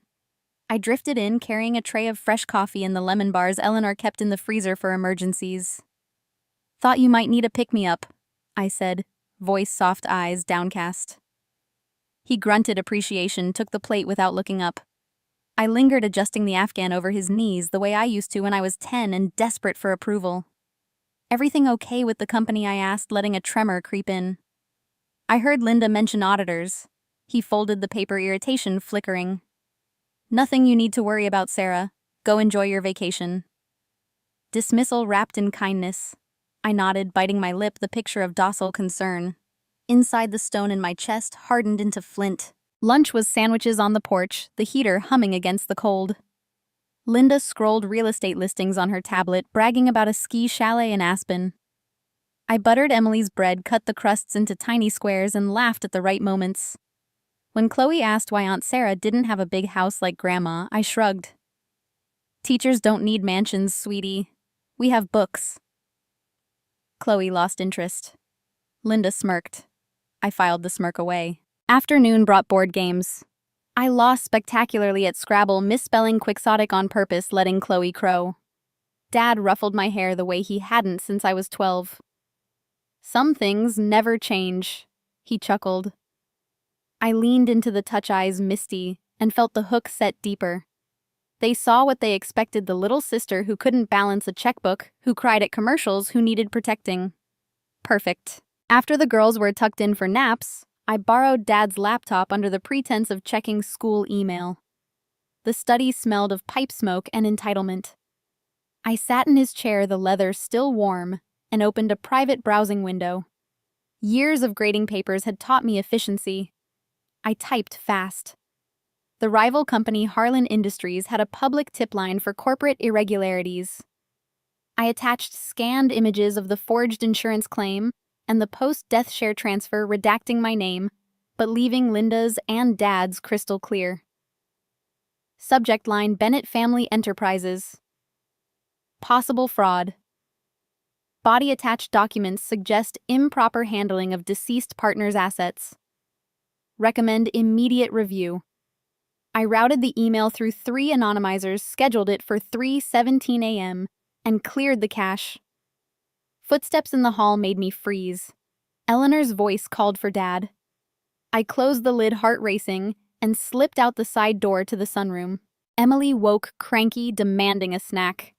I drifted in, carrying a tray of fresh coffee and the lemon bars Eleanor kept in the freezer for emergencies. Thought you might need a pick-me-up, I said, voice soft, eyes downcast. He grunted appreciation, took the plate without looking up. I lingered, adjusting the Afghan over his knees the way I used to when I was 10 and desperate for approval. Everything okay with the company, I asked, letting a tremor creep in. I heard Linda mention auditors. He folded the paper, irritation flickering. Nothing you need to worry about, Sarah. Go enjoy your vacation. Dismissal wrapped in kindness. I nodded, biting my lip, the picture of docile concern. Inside, the stone in my chest hardened into flint. Lunch was sandwiches on the porch, the heater humming against the cold. Linda scrolled real estate listings on her tablet, bragging about a ski chalet in Aspen. I buttered Emily's bread, cut the crusts into tiny squares, and laughed at the right moments. When Chloe asked why Aunt Sarah didn't have a big house like Grandma, I shrugged. Teachers don't need mansions, sweetie. We have books. Chloe lost interest. Linda smirked. I filed the smirk away. Afternoon brought board games. I lost spectacularly at Scrabble, misspelling quixotic on purpose, letting Chloe crow. Dad ruffled my hair the way he hadn't since I was 12. Some things never change, he chuckled. I leaned into the touch eyes, misty, and felt the hook set deeper. They saw what they expected, the little sister who couldn't balance a checkbook, who cried at commercials, who needed protecting. Perfect. After the girls were tucked in for naps, I borrowed Dad's laptop under the pretense of checking school email. The study smelled of pipe smoke and entitlement. I sat in his chair, the leather still warm, and opened a private browsing window. Years of grading papers had taught me efficiency. I typed fast. The rival company, Harlan Industries, had a public tip line for corporate irregularities. I attached scanned images of the forged insurance claim and the post-death share transfer, redacting my name, but leaving Linda's and Dad's crystal clear. Subject line: Bennett Family Enterprises. Possible fraud. Body-attached documents suggest improper handling of deceased partner's assets. Recommend immediate review. I routed the email through 3 anonymizers, scheduled it for 3:17 a.m., and cleared the cache. Footsteps in the hall made me freeze. Eleanor's voice called for Dad. I closed the lid, heart racing, and slipped out the side door to the sunroom. Emily woke cranky, demanding a snack.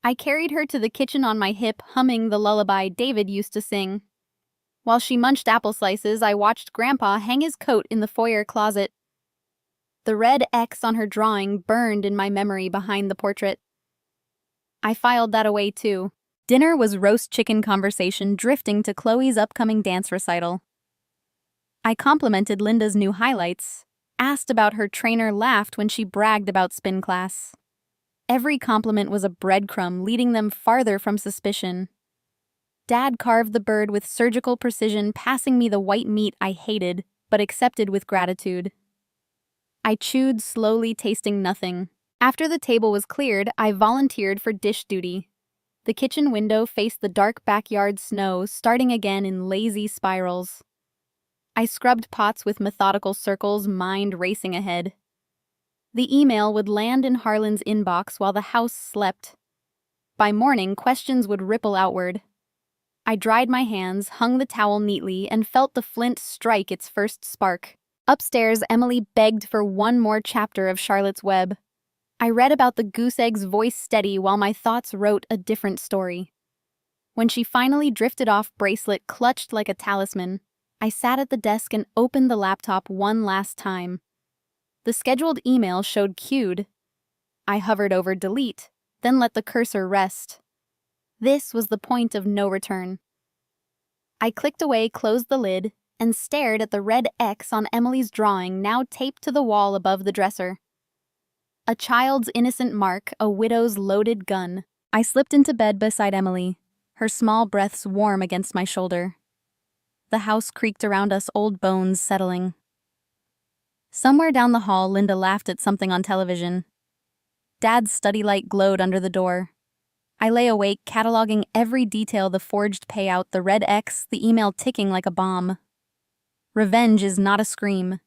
I carried her to the kitchen on my hip, humming the lullaby David used to sing. While she munched apple slices, I watched Grandpa hang his coat in the foyer closet. The red X on her drawing burned in my memory behind the portrait. I filed that away too. Dinner was roast chicken conversation drifting to Chloe's upcoming dance recital. I complimented Linda's new highlights, asked about her trainer, laughed when she bragged about spin class. Every compliment was a breadcrumb leading them farther from suspicion. Dad carved the bird with surgical precision, passing me the white meat I hated, but accepted with gratitude. I chewed slowly, tasting nothing. After the table was cleared, I volunteered for dish duty. The kitchen window faced the dark backyard snow, starting again in lazy spirals. I scrubbed pots with methodical circles, mind racing ahead. The email would land in Harlan's inbox while the house slept. By morning, questions would ripple outward. I dried my hands, hung the towel neatly, and felt the flint strike its first spark. Upstairs, Emily begged for one more chapter of Charlotte's Web. I read about the goose egg's voice steady while my thoughts wrote a different story. When she finally drifted off, Bracelet clutched like a talisman, I sat at the desk and opened the laptop one last time. The scheduled email showed queued. I hovered over delete, then let the cursor rest. This was the point of no return. I clicked away, closed the lid, and stared at the red X on Emily's drawing, now taped to the wall above the dresser. A child's innocent mark, a widow's loaded gun. I slipped into bed beside Emily, her small breaths warm against my shoulder. The house creaked around us, old bones settling. Somewhere down the hall, Linda laughed at something on television. Dad's study light glowed under the door. I lay awake, cataloging every detail, the forged payout, the red X, the email ticking like a bomb. Revenge is not a scream.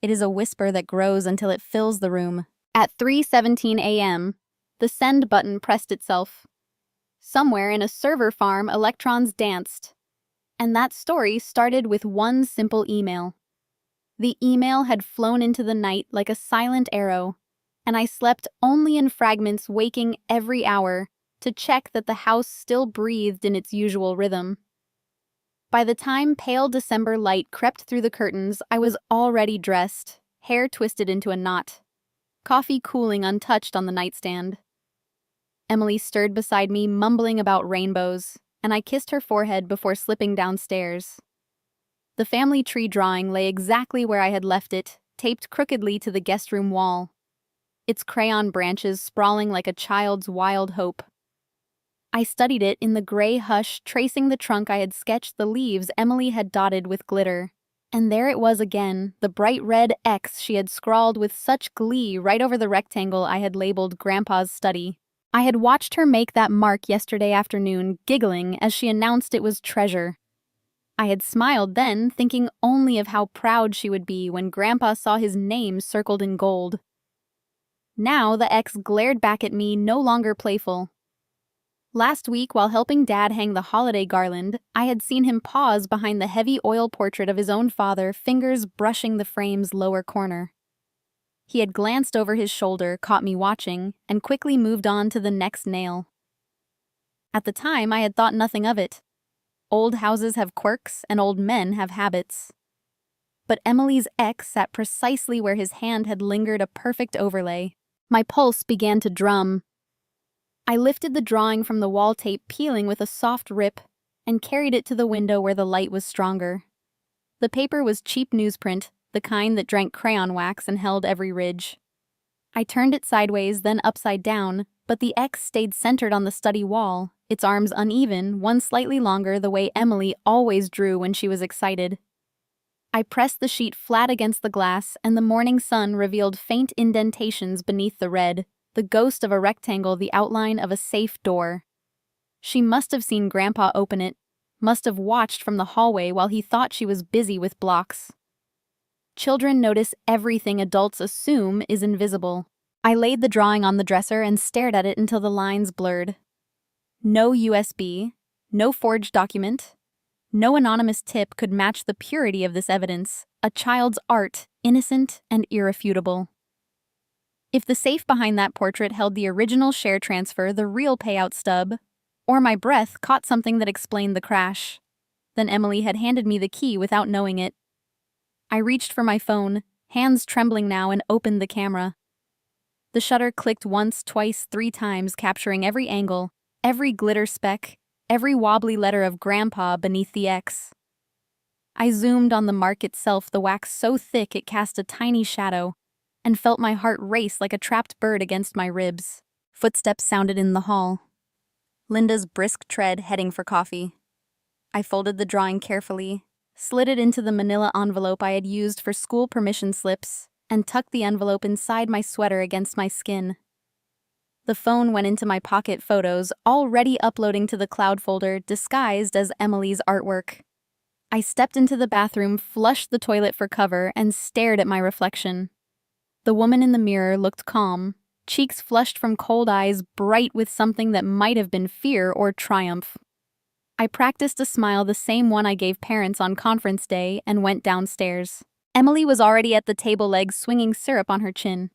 It is a whisper that grows until it fills the room. At 3:17 a.m., the send button pressed itself. Somewhere in a server farm, electrons danced. And that story started with one simple email. The email had flown into the night like a silent arrow, and I slept only in fragments, waking every hour to check that the house still breathed in its usual rhythm. By the time pale December light crept through the curtains, I was already dressed, hair twisted into a knot. Coffee cooling untouched on the nightstand. Emily stirred beside me, mumbling about rainbows, and I kissed her forehead before slipping downstairs. The family tree drawing lay exactly where I had left it, taped crookedly to the guest room wall, its crayon branches sprawling like a child's wild hope. I studied it in the gray hush, tracing the trunk I had sketched, the leaves Emily had dotted with glitter. And there it was again, the bright red X she had scrawled with such glee right over the rectangle I had labeled Grandpa's study. I had watched her make that mark yesterday afternoon, giggling as she announced it was treasure. I had smiled then, thinking only of how proud she would be when Grandpa saw his name circled in gold. Now the X glared back at me, no longer playful. Last week, while helping Dad hang the holiday garland, I had seen him pause behind the heavy oil portrait of his own father, fingers brushing the frame's lower corner. He had glanced over his shoulder, caught me watching, and quickly moved on to the next nail. At the time, I had thought nothing of it. Old houses have quirks, and old men have habits. But Emily's X sat precisely where his hand had lingered, a perfect overlay. My pulse began to drum. I lifted the drawing from the wall, tape peeling with a soft rip, and carried it to the window where the light was stronger. The paper was cheap newsprint, the kind that drank crayon wax and held every ridge. I turned it sideways, then upside down, but the X stayed centered on the study wall, its arms uneven, one slightly longer, the way Emily always drew when she was excited. I pressed the sheet flat against the glass, and the morning sun revealed faint indentations beneath the red, the ghost of a rectangle, the outline of a safe door. She must have seen Grandpa open it, must have watched from the hallway while he thought she was busy with blocks. Children notice everything adults assume is invisible. I laid the drawing on the dresser and stared at it until the lines blurred. No USB, no forged document, No anonymous tip could match the purity of this evidence, a child's art, innocent and irrefutable. If the safe behind that portrait held the original share transfer, the real payout stub, or my breath caught something that explained the crash, then Emily had handed me the key without knowing it. I reached for my phone, hands trembling now, and opened the camera. The shutter clicked once, twice, 3 times, capturing every angle, every glitter speck, every wobbly letter of Grandpa beneath the X. I zoomed on the mark itself, the wax so thick it cast a tiny shadow, and felt my heart race like a trapped bird against my ribs. Footsteps sounded in the hall. Linda's brisk tread heading for coffee. I folded the drawing carefully, slid it into the manila envelope I had used for school permission slips, and tucked the envelope inside my sweater against my skin. The phone went into my pocket, photos already uploading to the cloud folder, disguised as Emily's artwork. I stepped into the bathroom, flushed the toilet for cover, and stared at my reflection. The woman in the mirror looked calm, cheeks flushed from cold eyes, bright with something that might have been fear or triumph. I practiced a smile, the same one I gave parents on conference day, and went downstairs. Emily was already at the table legs, swinging syrup on her chin.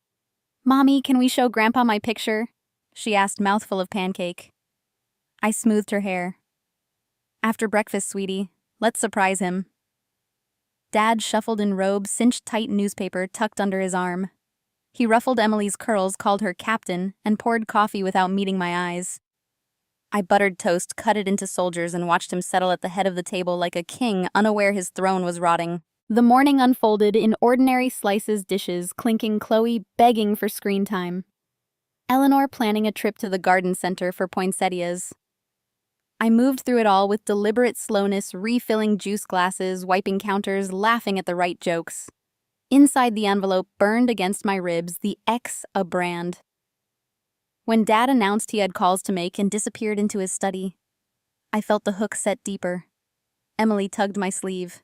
"Mommy, can we show Grandpa my picture?" she asked, mouthful of pancake. I smoothed her hair. "After breakfast, sweetie. Let's surprise him." Dad shuffled in robe, cinched tight newspaper tucked under his arm. He ruffled Emily's curls, called her captain, and poured coffee without meeting my eyes. I buttered toast, cut it into soldiers, and watched him settle at the head of the table like a king, unaware his throne was rotting. The morning unfolded in ordinary slices, dishes, clinking, Chloe begging for screen time. Eleanor planning a trip to the garden center for poinsettias. I moved through it all with deliberate slowness, refilling juice glasses, wiping counters, laughing at the right jokes. Inside the envelope, burned against my ribs, the X, a brand. When Dad announced he had calls to make and disappeared into his study, I felt the hook set deeper. Emily tugged my sleeve.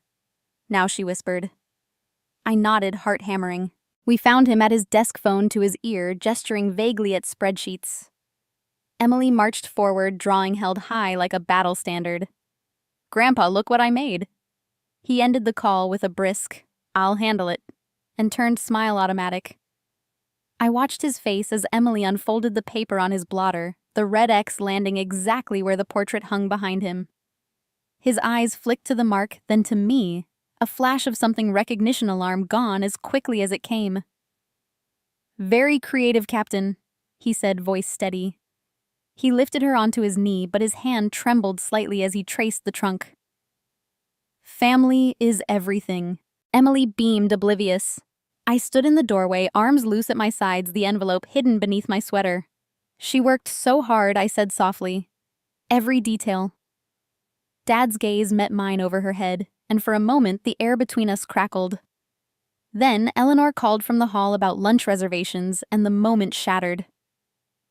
"Now," she whispered. I nodded, heart hammering. We found him at his desk, phone to his ear, gesturing vaguely at spreadsheets. Emily marched forward, drawing held high like a battle standard. "Grandpa, look what I made." He ended the call with a brisk, "I'll handle it," and turned smile automatic. I watched his face as Emily unfolded the paper on his blotter, the red X landing exactly where the portrait hung behind him. His eyes flicked to the mark, then to me, a flash of something, recognition alarm gone as quickly as it came. "Very creative, Captain," he said, voice steady. He lifted her onto his knee, but his hand trembled slightly as he traced the trunk. "Family is everything." Emily beamed, oblivious. I stood in the doorway, arms loose at my sides, the envelope hidden beneath my sweater. "She worked so hard," I said softly. "Every detail." Dad's gaze met mine over her head, and for a moment the air between us crackled. Then Eleanor called from the hall about lunch reservations, and the moment shattered.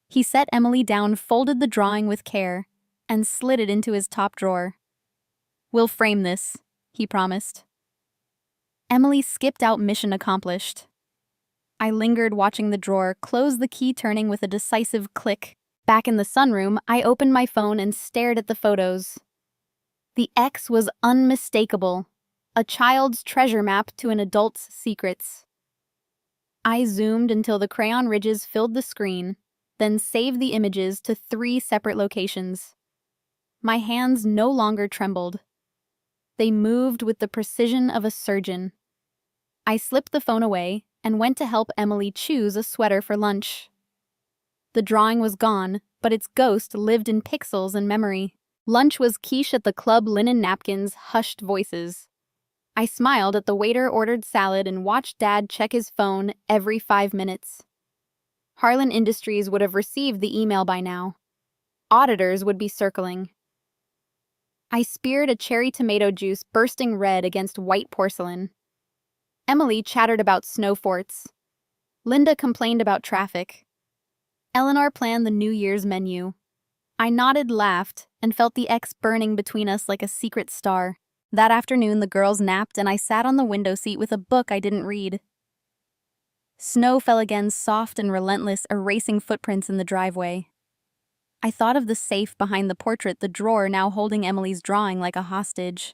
He set Emily down, folded the drawing with care, and slid it into his top drawer. "We'll frame this," he promised. Emily skipped out, mission accomplished. I lingered, watching the drawer, closed the key, turning with a decisive click. Back in the sunroom, I opened my phone and stared at the photos. The X was unmistakable, a child's treasure map to an adult's secrets. I zoomed until the crayon ridges filled the screen, then saved the images to 3 separate locations. My hands no longer trembled. They moved with the precision of a surgeon. I slipped the phone away and went to help Emily choose a sweater for lunch. The drawing was gone, but its ghost lived in pixels and memory. Lunch was quiche at the club, linen napkins, hushed voices. I smiled at the waiter, ordered salad, and watched Dad check his phone every 5 minutes. Harlan Industries would have received the email by now. Auditors would be circling. I speared a cherry tomato juice, bursting red against white porcelain. Emily chattered about snow forts. Linda complained about traffic. Eleanor planned the New Year's menu. I nodded, laughed, and felt the X burning between us like a secret star. That afternoon, the girls napped, and I sat on the window seat with a book I didn't read. Snow fell again, soft and relentless, erasing footprints in the driveway. I thought of the safe behind the portrait, the drawer now holding Emily's drawing like a hostage.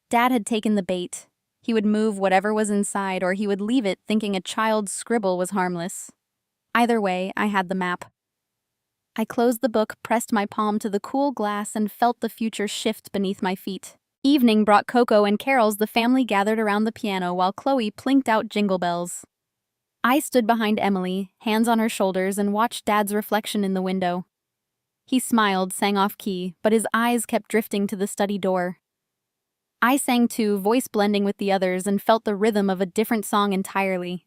Dad had taken the bait. He would move whatever was inside, or he would leave it thinking a child's scribble was harmless. Either way, I had the map. I closed the book, pressed my palm to the cool glass, and felt the future shift beneath my feet. Evening brought cocoa and carols. The family gathered around the piano while Chloe plinked out jingle bells. I stood behind Emily, hands on her shoulders, and watched Dad's reflection in the window. He smiled, sang off key, but his eyes kept drifting to the study door. I sang too, voice blending with the others, and felt the rhythm of a different song entirely.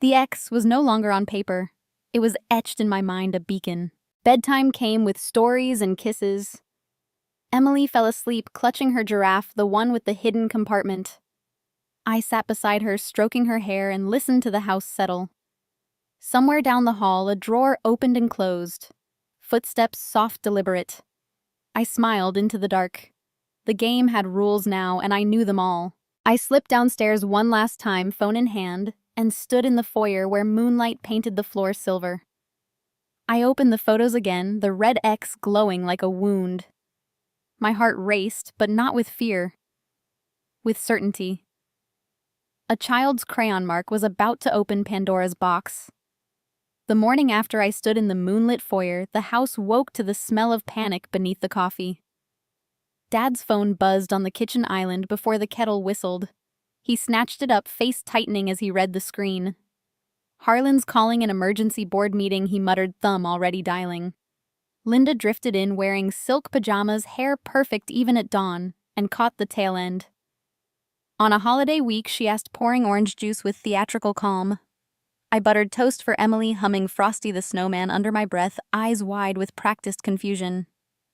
The X was no longer on paper. It was etched in my mind, a beacon. Bedtime came with stories and kisses. Emily fell asleep, clutching her giraffe, the one with the hidden compartment. I sat beside her, stroking her hair, and listened to the house settle. Somewhere down the hall, a drawer opened and closed. Footsteps soft, deliberate. I smiled into the dark. The game had rules now, and I knew them all. I slipped downstairs one last time, phone in hand, and stood in the foyer where moonlight painted the floor silver. I opened the photos again, the red X glowing like a wound. My heart raced, but not with fear. With certainty. A child's crayon mark was about to open Pandora's box. The morning after I stood in the moonlit foyer, the house woke to the smell of panic beneath the coffee. Dad's phone buzzed on the kitchen island before the kettle whistled. He snatched it up, face tightening as he read the screen. Harlan's calling an emergency board meeting, he muttered, thumb already dialing. Linda drifted in wearing silk pajamas, hair perfect even at dawn, and caught the tail end. On a holiday week, she asked, pouring orange juice with theatrical calm. I buttered toast for Emily, humming Frosty the Snowman under my breath, eyes wide with practiced confusion.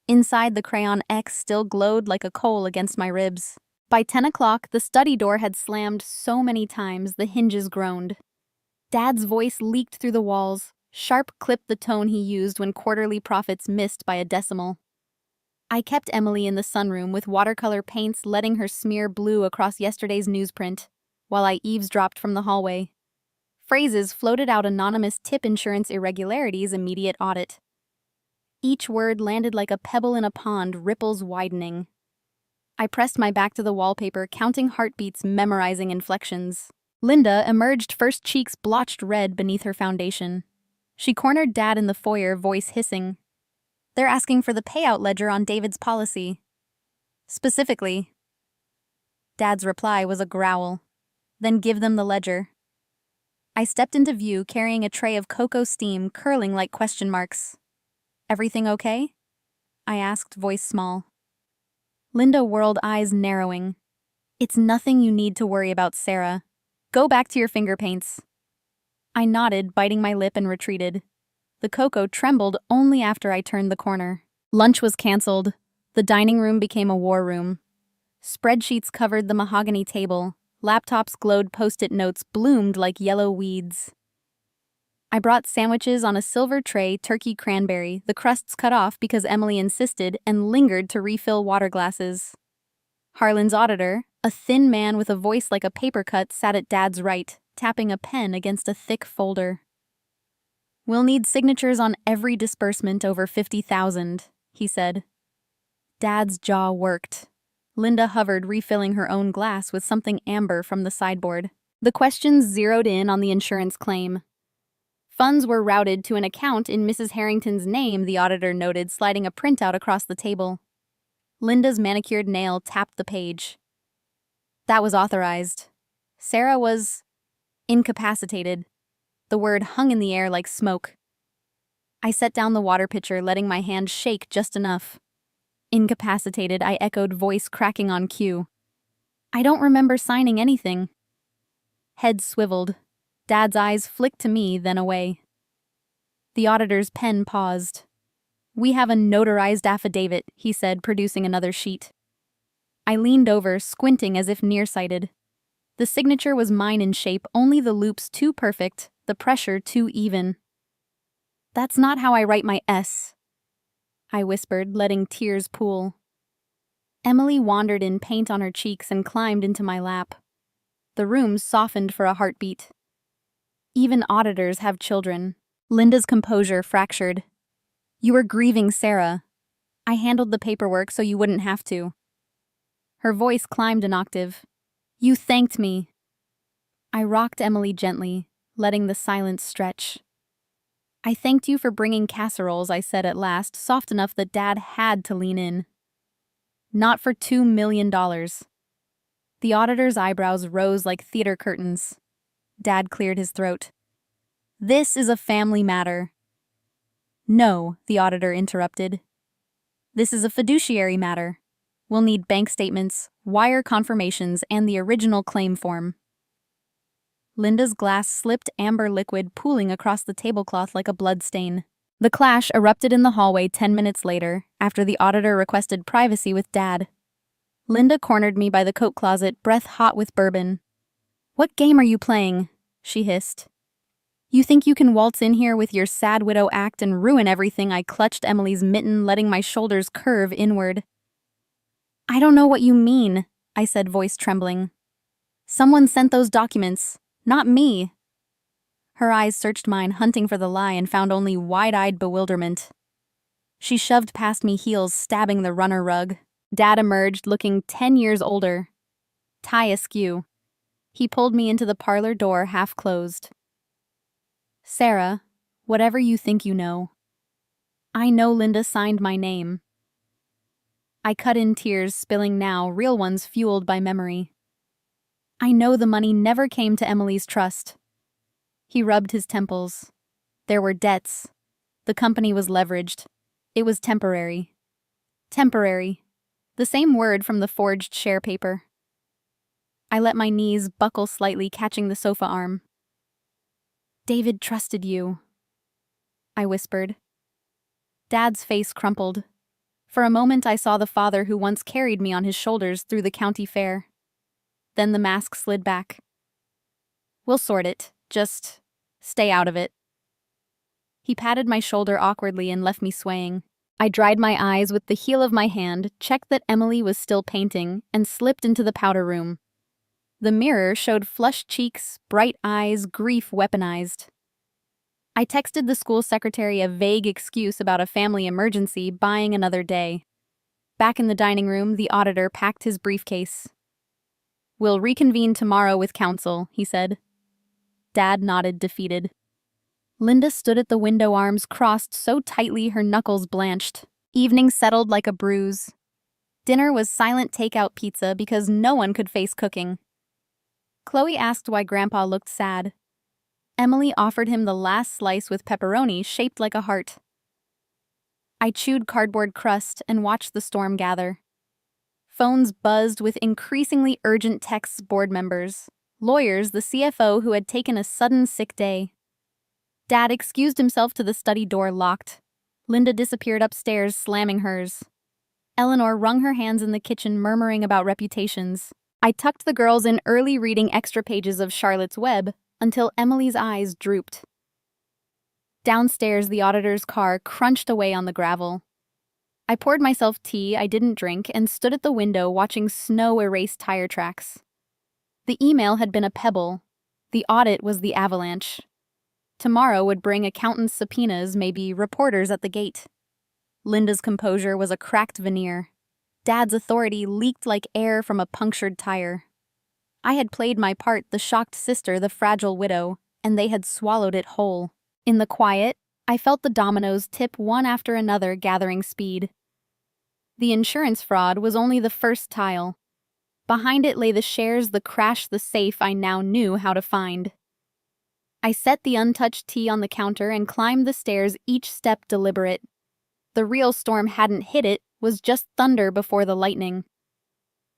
Inside, the crayon X still glowed like a coal against my ribs. By 10 o'clock, the study door had slammed so many times the hinges groaned. Dad's voice leaked through the walls, sharp clipped the tone he used when quarterly profits missed by a decimal. I kept Emily in the sunroom with watercolor paints, letting her smear blue across yesterday's newsprint, while I eavesdropped from the hallway. Phrases floated out: anonymous tip, insurance irregularities, immediate audit. Each word landed like a pebble in a pond, ripples widening. I pressed my back to the wallpaper, counting heartbeats, memorizing inflections. Linda emerged first, cheeks blotched red beneath her foundation. She cornered Dad in the foyer, voice hissing. They're asking for the payout ledger on David's policy. Specifically. Dad's reply was a growl. Then give them the ledger. I stepped into view, carrying a tray of cocoa steam, curling like question marks. Everything okay? I asked, voice small. Linda whirled, eyes narrowing. It's nothing you need to worry about, Sarah. Go back to your finger paints. I nodded, biting my lip, and retreated. The cocoa trembled only after I turned the corner. Lunch was canceled. The dining room became a war room. Spreadsheets covered the mahogany table. Laptops glowed, post-it notes bloomed like yellow weeds. I brought sandwiches on a silver tray, turkey cranberry, the crusts cut off because Emily insisted, and lingered to refill water glasses. Harlan's auditor, a thin man with a voice like a paper cut, sat at Dad's right, tapping a pen against a thick folder. We'll need signatures on every disbursement over 50,000, he said. Dad's jaw worked. Linda hovered, refilling her own glass with something amber from the sideboard. The questions zeroed in on the insurance claim. Funds were routed to an account in Mrs. Harrington's name, the auditor noted, sliding a printout across the table. Linda's manicured nail tapped the page. That was authorized. Sarah was incapacitated. The word hung in the air like smoke. I set down the water pitcher, letting my hand shake just enough. Incapacitated, I echoed, voice cracking on cue. I don't remember signing anything. Head swiveled. Dad's eyes flicked to me, then away. The auditor's pen paused. We have a notarized affidavit, he said, producing another sheet. I leaned over, squinting as if nearsighted. The signature was mine in shape, only the loops too perfect, the pressure too even. That's not how I write my S, I whispered, letting tears pool. Emily wandered in, paint on her cheeks, and climbed into my lap. The room softened for a heartbeat. Even auditors have children. Linda's composure fractured. You were grieving Sarah. I handled the paperwork so you wouldn't have to. Her voice climbed an octave. You thanked me. I rocked Emily gently, letting the silence stretch. I thanked you for bringing casseroles, I said at last, soft enough that Dad had to lean in. Not for $2 million. The auditor's eyebrows rose like theater curtains. Dad cleared his throat. This is a family matter. No, the auditor interrupted. This is a fiduciary matter. We'll need bank statements, wire confirmations, and the original claim form. Linda's glass slipped amber liquid pooling across the tablecloth like a bloodstain. The clash erupted in the hallway 10 minutes later, after the auditor requested privacy with Dad. Linda cornered me by the coat closet, breath hot with bourbon. What game are you playing? She hissed. You think you can waltz in here with your sad widow act and ruin everything? I clutched Emily's mitten, letting my shoulders curve inward. I don't know what you mean, I said, voice trembling. Someone sent those documents, not me. Her eyes searched mine, hunting for the lie, and found only wide-eyed bewilderment. She shoved past me, heels stabbing the runner rug. Dad emerged, looking 10 years older. Tie askew. He pulled me into the parlor door, half closed. Sarah, whatever you think you know. I know Linda signed my name. I cut in tears, spilling now, real ones fueled by memory. I know the money never came to Emily's trust. He rubbed his temples. There were debts. The company was leveraged. It was temporary. Temporary. The same word from the forged share paper. I let my knees buckle slightly, catching the sofa arm. David trusted you, I whispered. Dad's face crumpled. For a moment I saw the father who once carried me on his shoulders through the county fair. Then the mask slid back. We'll sort it. Just stay out of it. He patted my shoulder awkwardly and left me swaying. I dried my eyes with the heel of my hand, checked that Emily was still painting, and slipped into the powder room. The mirror showed flushed cheeks, bright eyes, grief weaponized. I texted the school secretary a vague excuse about a family emergency, buying another day. Back in the dining room, the auditor packed his briefcase. We'll reconvene tomorrow with counsel, he said. Dad nodded, defeated. Linda stood at the window, arms crossed so tightly her knuckles blanched. Evening settled like a bruise. Dinner was silent takeout pizza because no one could face cooking. Chloe asked why Grandpa looked sad. Emily offered him the last slice with pepperoni shaped like a heart. I chewed cardboard crust and watched the storm gather. Phones buzzed with increasingly urgent texts, board members, lawyers, the CFO who had taken a sudden sick day. Dad excused himself to the study door, locked. Linda disappeared upstairs, slamming hers. Eleanor wrung her hands in the kitchen, murmuring about reputations. I tucked the girls in early, reading extra pages of Charlotte's Web until Emily's eyes drooped. Downstairs, the auditor's car crunched away on the gravel. I poured myself tea I didn't drink and stood at the window watching snow erase tire tracks. The email had been a pebble. The audit was the avalanche. Tomorrow would bring accountants' subpoenas, maybe reporters at the gate. Linda's composure was a cracked veneer. Dad's authority leaked like air from a punctured tire. I had played my part, the shocked sister, the fragile widow, and they had swallowed it whole. In the quiet, I felt the dominoes tip one after another, gathering speed. The insurance fraud was only the first tile. Behind it lay the shares, the crash, the safe I now knew how to find. I set the untouched tea on the counter and climbed the stairs, each step deliberate. The real storm hadn't hit it, was just thunder before the lightning.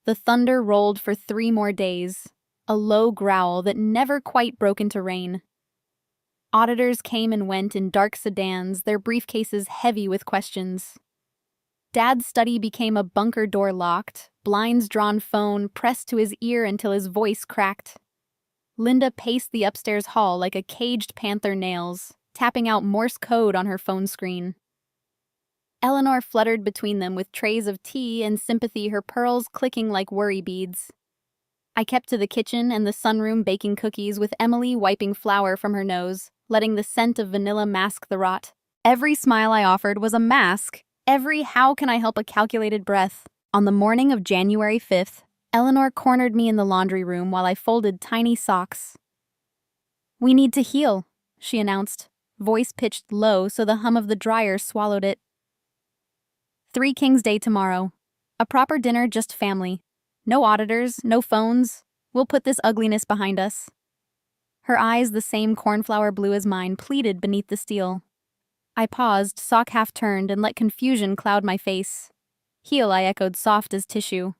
The thunder rolled for 3 more days, a low growl that never quite broke into rain. Auditors came and went in dark sedans, their briefcases heavy with questions. Dad's study became a bunker door, locked, blinds drawn, phone pressed to his ear until his voice cracked. Linda paced the upstairs hall like a caged panther, nails, tapping out Morse code on her phone screen. Eleanor fluttered between them with trays of tea and sympathy, her pearls clicking like worry beads. I kept to the kitchen and the sunroom, baking cookies with Emily wiping flour from her nose, letting the scent of vanilla mask the rot. Every smile I offered was a mask. Every how can I help a calculated breath. On the morning of January 5th, Eleanor cornered me in the laundry room while I folded tiny socks. "We need to heal," she announced, voice pitched low so the hum of the dryer swallowed it. Three Kings Day tomorrow. A proper dinner, just family. No auditors, no phones. We'll put this ugliness behind us. Her eyes, the same cornflower blue as mine, pleaded beneath the steel. I paused, sock half turned, and let confusion cloud my face. Heal, I echoed, soft as tissue.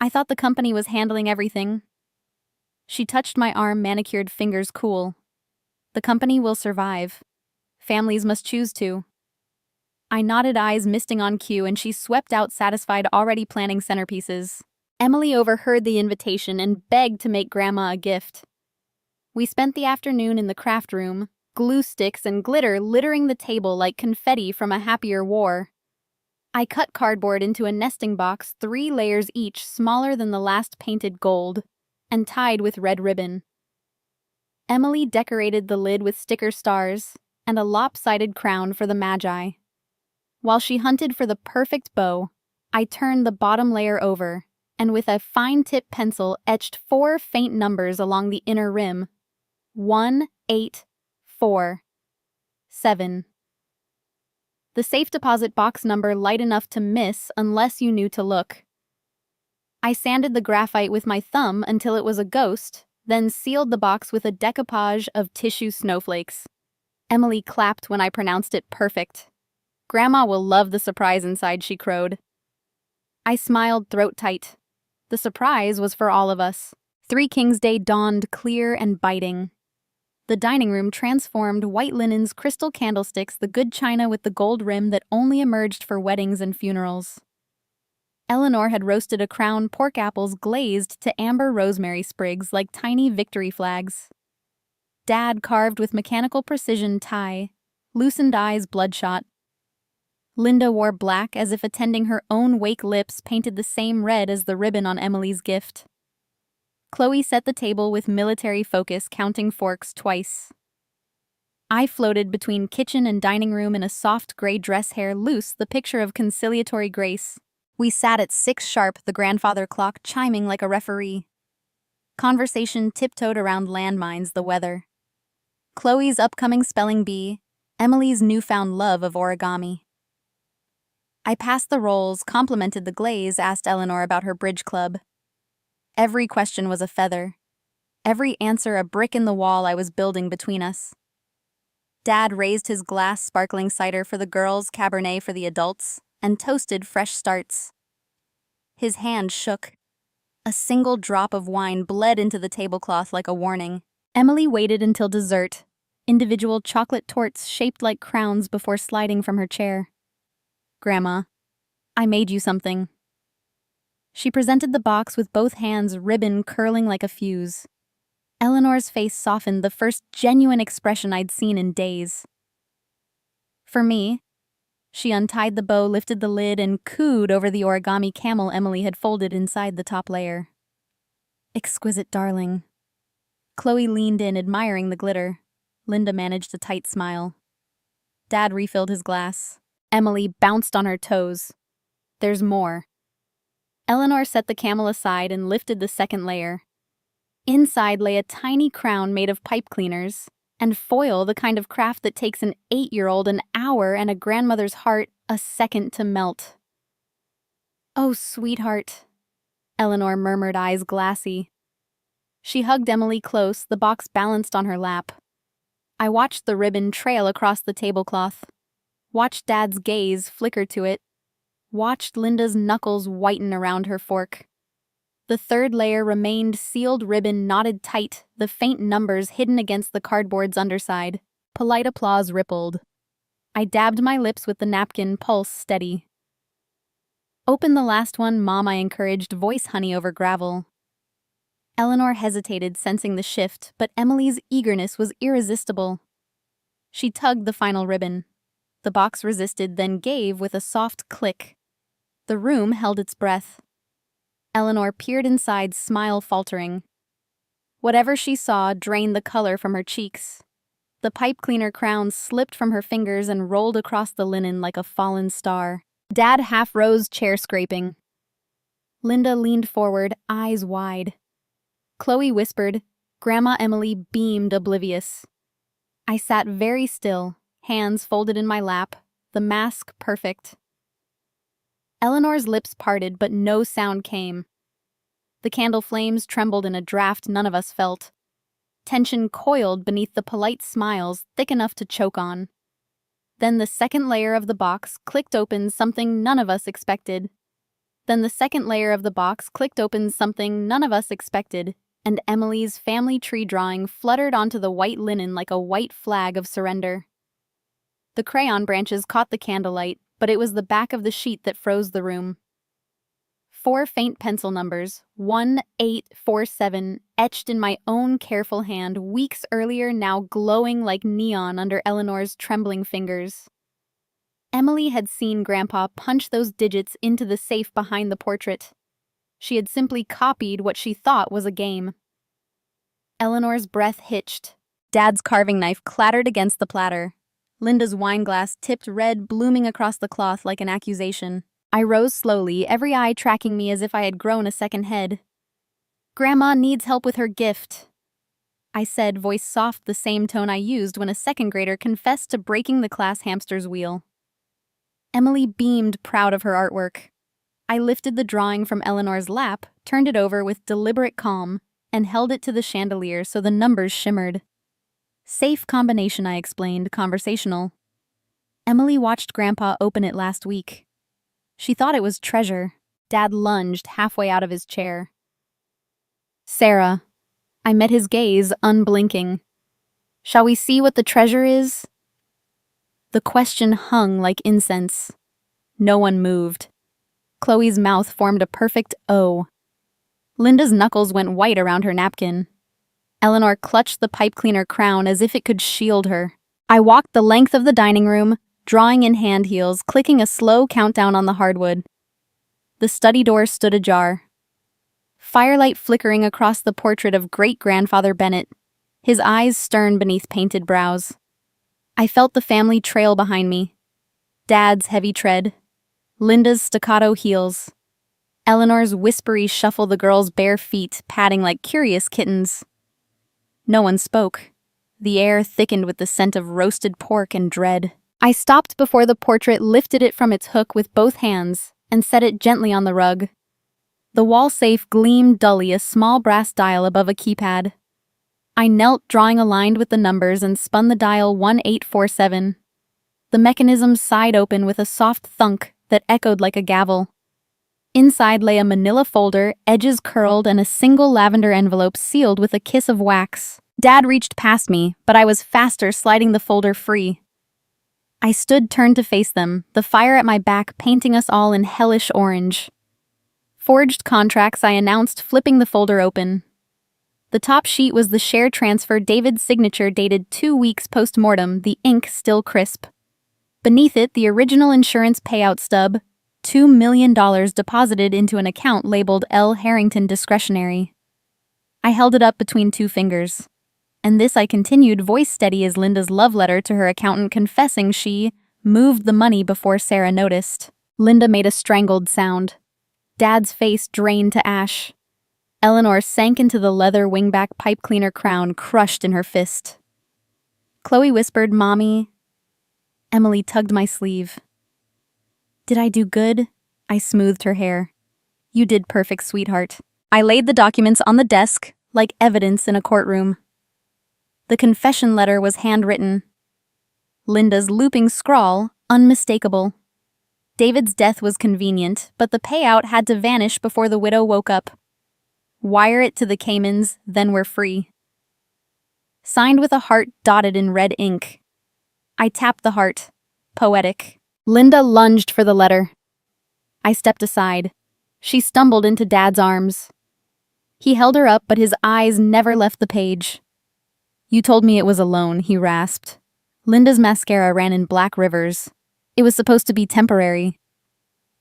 I thought the company was handling everything. She touched my arm, manicured fingers cool. The company will survive. Families must choose to. I nodded, eyes misting on cue, and she swept out, satisfied, already planning centerpieces. Emily overheard the invitation and begged to make Grandma a gift. We spent the afternoon in the craft room, glue sticks and glitter littering the table like confetti from a happier war. I cut cardboard into a nesting box 3 layers each, smaller than the last painted gold, and tied with red ribbon. Emily decorated the lid with sticker stars and a lopsided crown for the Magi. While she hunted for the perfect bow, I turned the bottom layer over and with a fine-tip pencil etched 4 faint numbers along the inner rim. 1, 8, 4, 7. The safe deposit box number light enough to miss unless you knew to look. I sanded the graphite with my thumb until it was a ghost, then sealed the box with a decoupage of tissue snowflakes. Emily clapped when I pronounced it perfect. "Grandma will love the surprise inside," she crowed. I smiled, throat tight. The surprise was for all of us. Three Kings Day dawned clear and biting. The dining room transformed, white linens, crystal candlesticks, the good china with the gold rim that only emerged for weddings and funerals. Eleanor had roasted a crown, pork apples glazed to amber rosemary sprigs like tiny victory flags. Dad carved with mechanical precision tie, loosened eyes bloodshot. Linda wore black as if attending her own wake, lips painted the same red as the ribbon on Emily's gift. Chloe set the table with military focus, counting forks twice. I floated between kitchen and dining room in a soft gray dress, hair loose, the picture of conciliatory grace. We sat at 6 sharp, the grandfather clock chiming like a referee. Conversation tiptoed around landmines, the weather. Chloe's upcoming spelling bee, Emily's newfound love of origami. I passed the rolls, complimented the glaze, asked Eleanor about her bridge club. Every question was a feather. Every answer a brick in the wall I was building between us. Dad raised his glass, sparkling cider for the girls, Cabernet for the adults, and toasted fresh starts. His hand shook. A single drop of wine bled into the tablecloth like a warning. Emily waited until dessert, individual chocolate torts shaped like crowns before sliding from her chair. "Grandma, I made you something." She presented the box with both hands, ribbon curling like a fuse. Eleanor's face softened, the first genuine expression I'd seen in days. "For me." She untied the bow, lifted the lid, and cooed over the origami camel Emily had folded inside the top layer. "Exquisite, darling." Chloe leaned in, admiring the glitter. Linda managed a tight smile. Dad refilled his glass. Emily bounced on her toes. "There's more." Eleanor set the camel aside and lifted the second layer. Inside lay a tiny crown made of pipe cleaners, and foil, the kind of craft that takes an 8-year-old an hour and a grandmother's heart a second to melt. "Oh, sweetheart," Eleanor murmured, eyes glassy. She hugged Emily close, the box balanced on her lap. I watched the ribbon trail across the tablecloth, watched Dad's gaze flicker to it, watched Linda's knuckles whiten around her fork. The third layer remained, sealed ribbon knotted tight, the faint numbers hidden against the cardboard's underside. Polite applause rippled. I dabbed my lips with the napkin, pulse steady. "Open the last one, Mom," I encouraged, voice honey over gravel. Eleanor hesitated, sensing the shift, but Emily's eagerness was irresistible. She tugged the final ribbon. The box resisted, then gave with a soft click. The room held its breath. Eleanor peered inside, smile faltering. Whatever she saw drained the color from her cheeks. The pipe cleaner crown slipped from her fingers and rolled across the linen like a fallen star. Dad half rose, chair scraping. Linda leaned forward, eyes wide. Chloe whispered. Grandma Emily beamed, oblivious. I sat very still, hands folded in my lap, the mask perfect. Eleanor's lips parted, but no sound came. The candle flames trembled in a draft none of us felt. Tension coiled beneath the polite smiles, thick enough to choke on. Then the second layer of the box clicked open, something none of us expected. And Emily's family tree drawing fluttered onto the white linen like a white flag of surrender. The crayon branches caught the candlelight, but it was the back of the sheet that froze the room. 4 faint pencil numbers, 1847, etched in my own careful hand weeks earlier, now glowing like neon under Eleanor's trembling fingers. Emily had seen Grandpa punch those digits into the safe behind the portrait. She had simply copied what she thought was a game. Eleanor's breath hitched. Dad's carving knife clattered against the platter. Linda's wineglass tipped red, blooming across the cloth like an accusation. I rose slowly, every eye tracking me as if I had grown a second head. Grandma needs help with her gift, I said, voice soft, the same tone I used when a second grader confessed to breaking the class hamster's wheel. Emily beamed, proud of her artwork. I lifted the drawing from Eleanor's lap, turned it over with deliberate calm, and held it to the chandelier so the numbers shimmered. Safe combination, I explained, conversational. Emily watched Grandpa open it last week. She thought it was treasure. Dad lunged halfway out of his chair. Sarah. I met his gaze, unblinking. Shall we see what the treasure is? The question hung like incense. No one moved. Chloe's mouth formed a perfect O. Linda's knuckles went white around her napkin. Eleanor clutched the pipe cleaner crown as if it could shield her. I walked the length of the dining room, drawing in hand heels, clicking a slow countdown on the hardwood. The study door stood ajar. Firelight flickering across the portrait of great-grandfather Bennett, his eyes stern beneath painted brows. I felt the family trail behind me. Dad's heavy tread. Linda's staccato heels. Eleanor's whispery shuffle, the girl's bare feet padding like curious kittens. No one spoke. The air thickened with the scent of roasted pork and dread. I stopped before the portrait, lifted it from its hook with both hands, and set it gently on the rug. The wall safe gleamed dully, a small brass dial above a keypad. I knelt, drawing aligned with the numbers, and spun the dial 1847. The mechanism sighed open with a soft thunk that echoed like a gavel. Inside lay a manila folder, edges curled, and a single lavender envelope sealed with a kiss of wax. Dad reached past me, but I was faster, sliding the folder free. I stood turned to face them, the fire at my back painting us all in hellish orange. Forged contracts, I announced, flipping the folder open. The top sheet was the share transfer, David's signature dated 2 weeks post-mortem, the ink still crisp. Beneath it, the original insurance payout stub, $2 million deposited into an account labeled L. Harrington Discretionary. I held it up between 2 fingers. And this I continued, voice steady as Linda's love letter to her accountant confessing she moved the money before Sarah noticed. Linda made a strangled sound. Dad's face drained to ash. Eleanor sank into the leather wingback pipe cleaner crown crushed in her fist. Chloe whispered, "Mommy." Emily tugged my sleeve. "Did I do good?" I smoothed her hair. "You did perfect, sweetheart." I laid the documents on the desk, like evidence in a courtroom. The confession letter was handwritten. Linda's looping scrawl, unmistakable. David's death was convenient, but the payout had to vanish before the widow woke up. Wire it to the Caymans, then we're free. Signed with a heart dotted in red ink. I tapped the heart. Poetic. Linda lunged for the letter. I stepped aside. She stumbled into Dad's arms. He held her up, but his eyes never left the page. "You told me it was a loan," he rasped. Linda's mascara ran in black rivers. It was supposed to be temporary.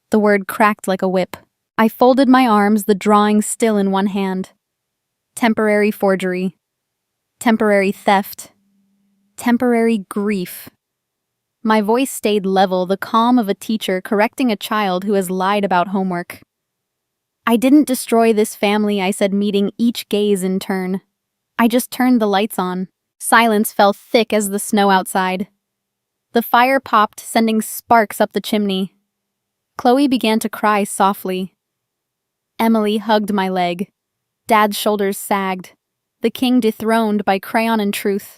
The word cracked like a whip. I folded my arms, the drawing still in one hand. Temporary forgery. Temporary theft. temporary grief. My voice stayed level, the calm of a teacher correcting a child who has lied about homework. I didn't destroy this family, I said, meeting each gaze in turn. I just turned the lights on. Silence fell thick as the snow outside. The fire popped, sending sparks up the chimney. Chloe began to cry softly. Emily hugged my leg. Dad's shoulders sagged. The king dethroned by crayon and truth.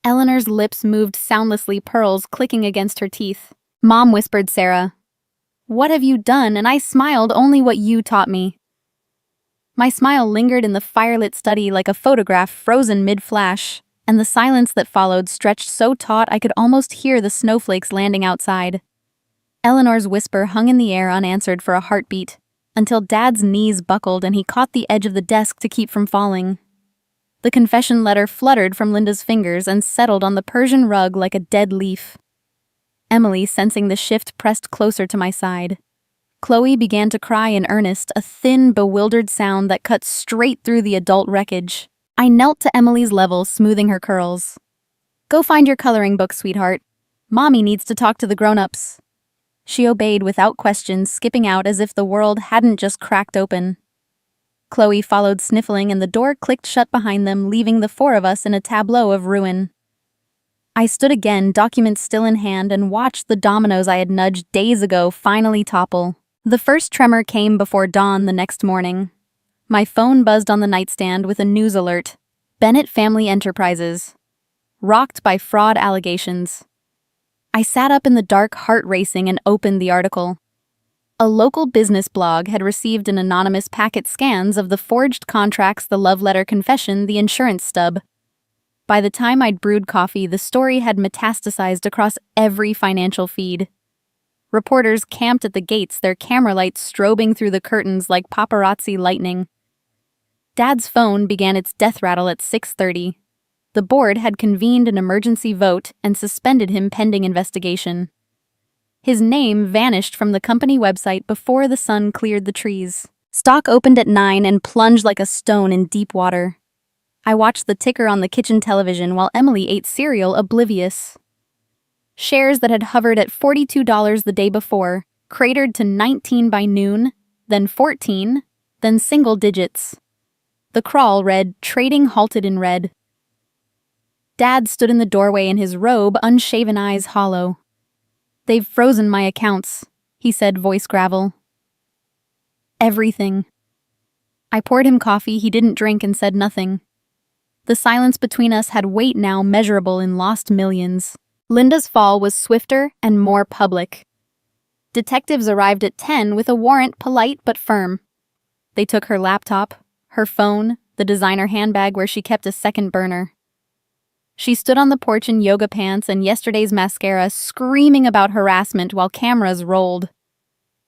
Eleanor's lips moved soundlessly, pearls clicking against her teeth. Mom whispered Sarah, "What have you done?" And I smiled, only what you taught me. My smile lingered in the firelit study like a photograph frozen mid-flash, and the silence that followed stretched so taut I could almost hear the snowflakes landing outside. Eleanor's whisper hung in the air unanswered for a heartbeat, until Dad's knees buckled and he caught the edge of the desk to keep from falling. The confession letter fluttered from Linda's fingers and settled on the Persian rug like a dead leaf. Emily, sensing the shift, pressed closer to my side. Chloe began to cry in earnest, a thin, bewildered sound that cut straight through the adult wreckage. I knelt to Emily's level, smoothing her curls. "Go find your coloring book, sweetheart. Mommy needs to talk to the grown-ups." She obeyed without question, skipping out as if the world hadn't just cracked open. Chloe followed, sniffling, and the door clicked shut behind them, leaving the four of us in a tableau of ruin. I stood again, documents still in hand, and watched the dominoes I had nudged days ago finally topple. The first tremor came before dawn the next morning. My phone buzzed on the nightstand with a news alert. Bennett Family Enterprises. Rocked by fraud allegations. I sat up in the dark, heart racing, and opened the article. A local business blog had received an anonymous packet scans of the forged contracts, the love letter confession, the insurance stub. By the time I'd brewed coffee, the story had metastasized across every financial feed. Reporters camped at the gates, their camera lights strobing through the curtains like paparazzi lightning. Dad's phone began its death rattle at 6:30. The board had convened an emergency vote and suspended him pending investigation. His name vanished from the company website before the sun cleared the trees. Stock opened at 9 and plunged like a stone in deep water. I watched the ticker on the kitchen television while Emily ate cereal, oblivious. Shares that had hovered at $42 the day before cratered to 19 by noon, then 14, then single digits. The crawl read, "Trading halted in red." Dad stood in the doorway in his robe, unshaven eyes hollow. "They've frozen my accounts," he said, voice gravel. "Everything." I poured him coffee he didn't drink and said nothing. The silence between us had weight now measurable in lost millions. Linda's fall was swifter and more public. Detectives arrived at 10 with a warrant, polite but firm. They took her laptop, her phone, the designer handbag where she kept a second burner. She stood on the porch in yoga pants and yesterday's mascara, screaming about harassment while cameras rolled.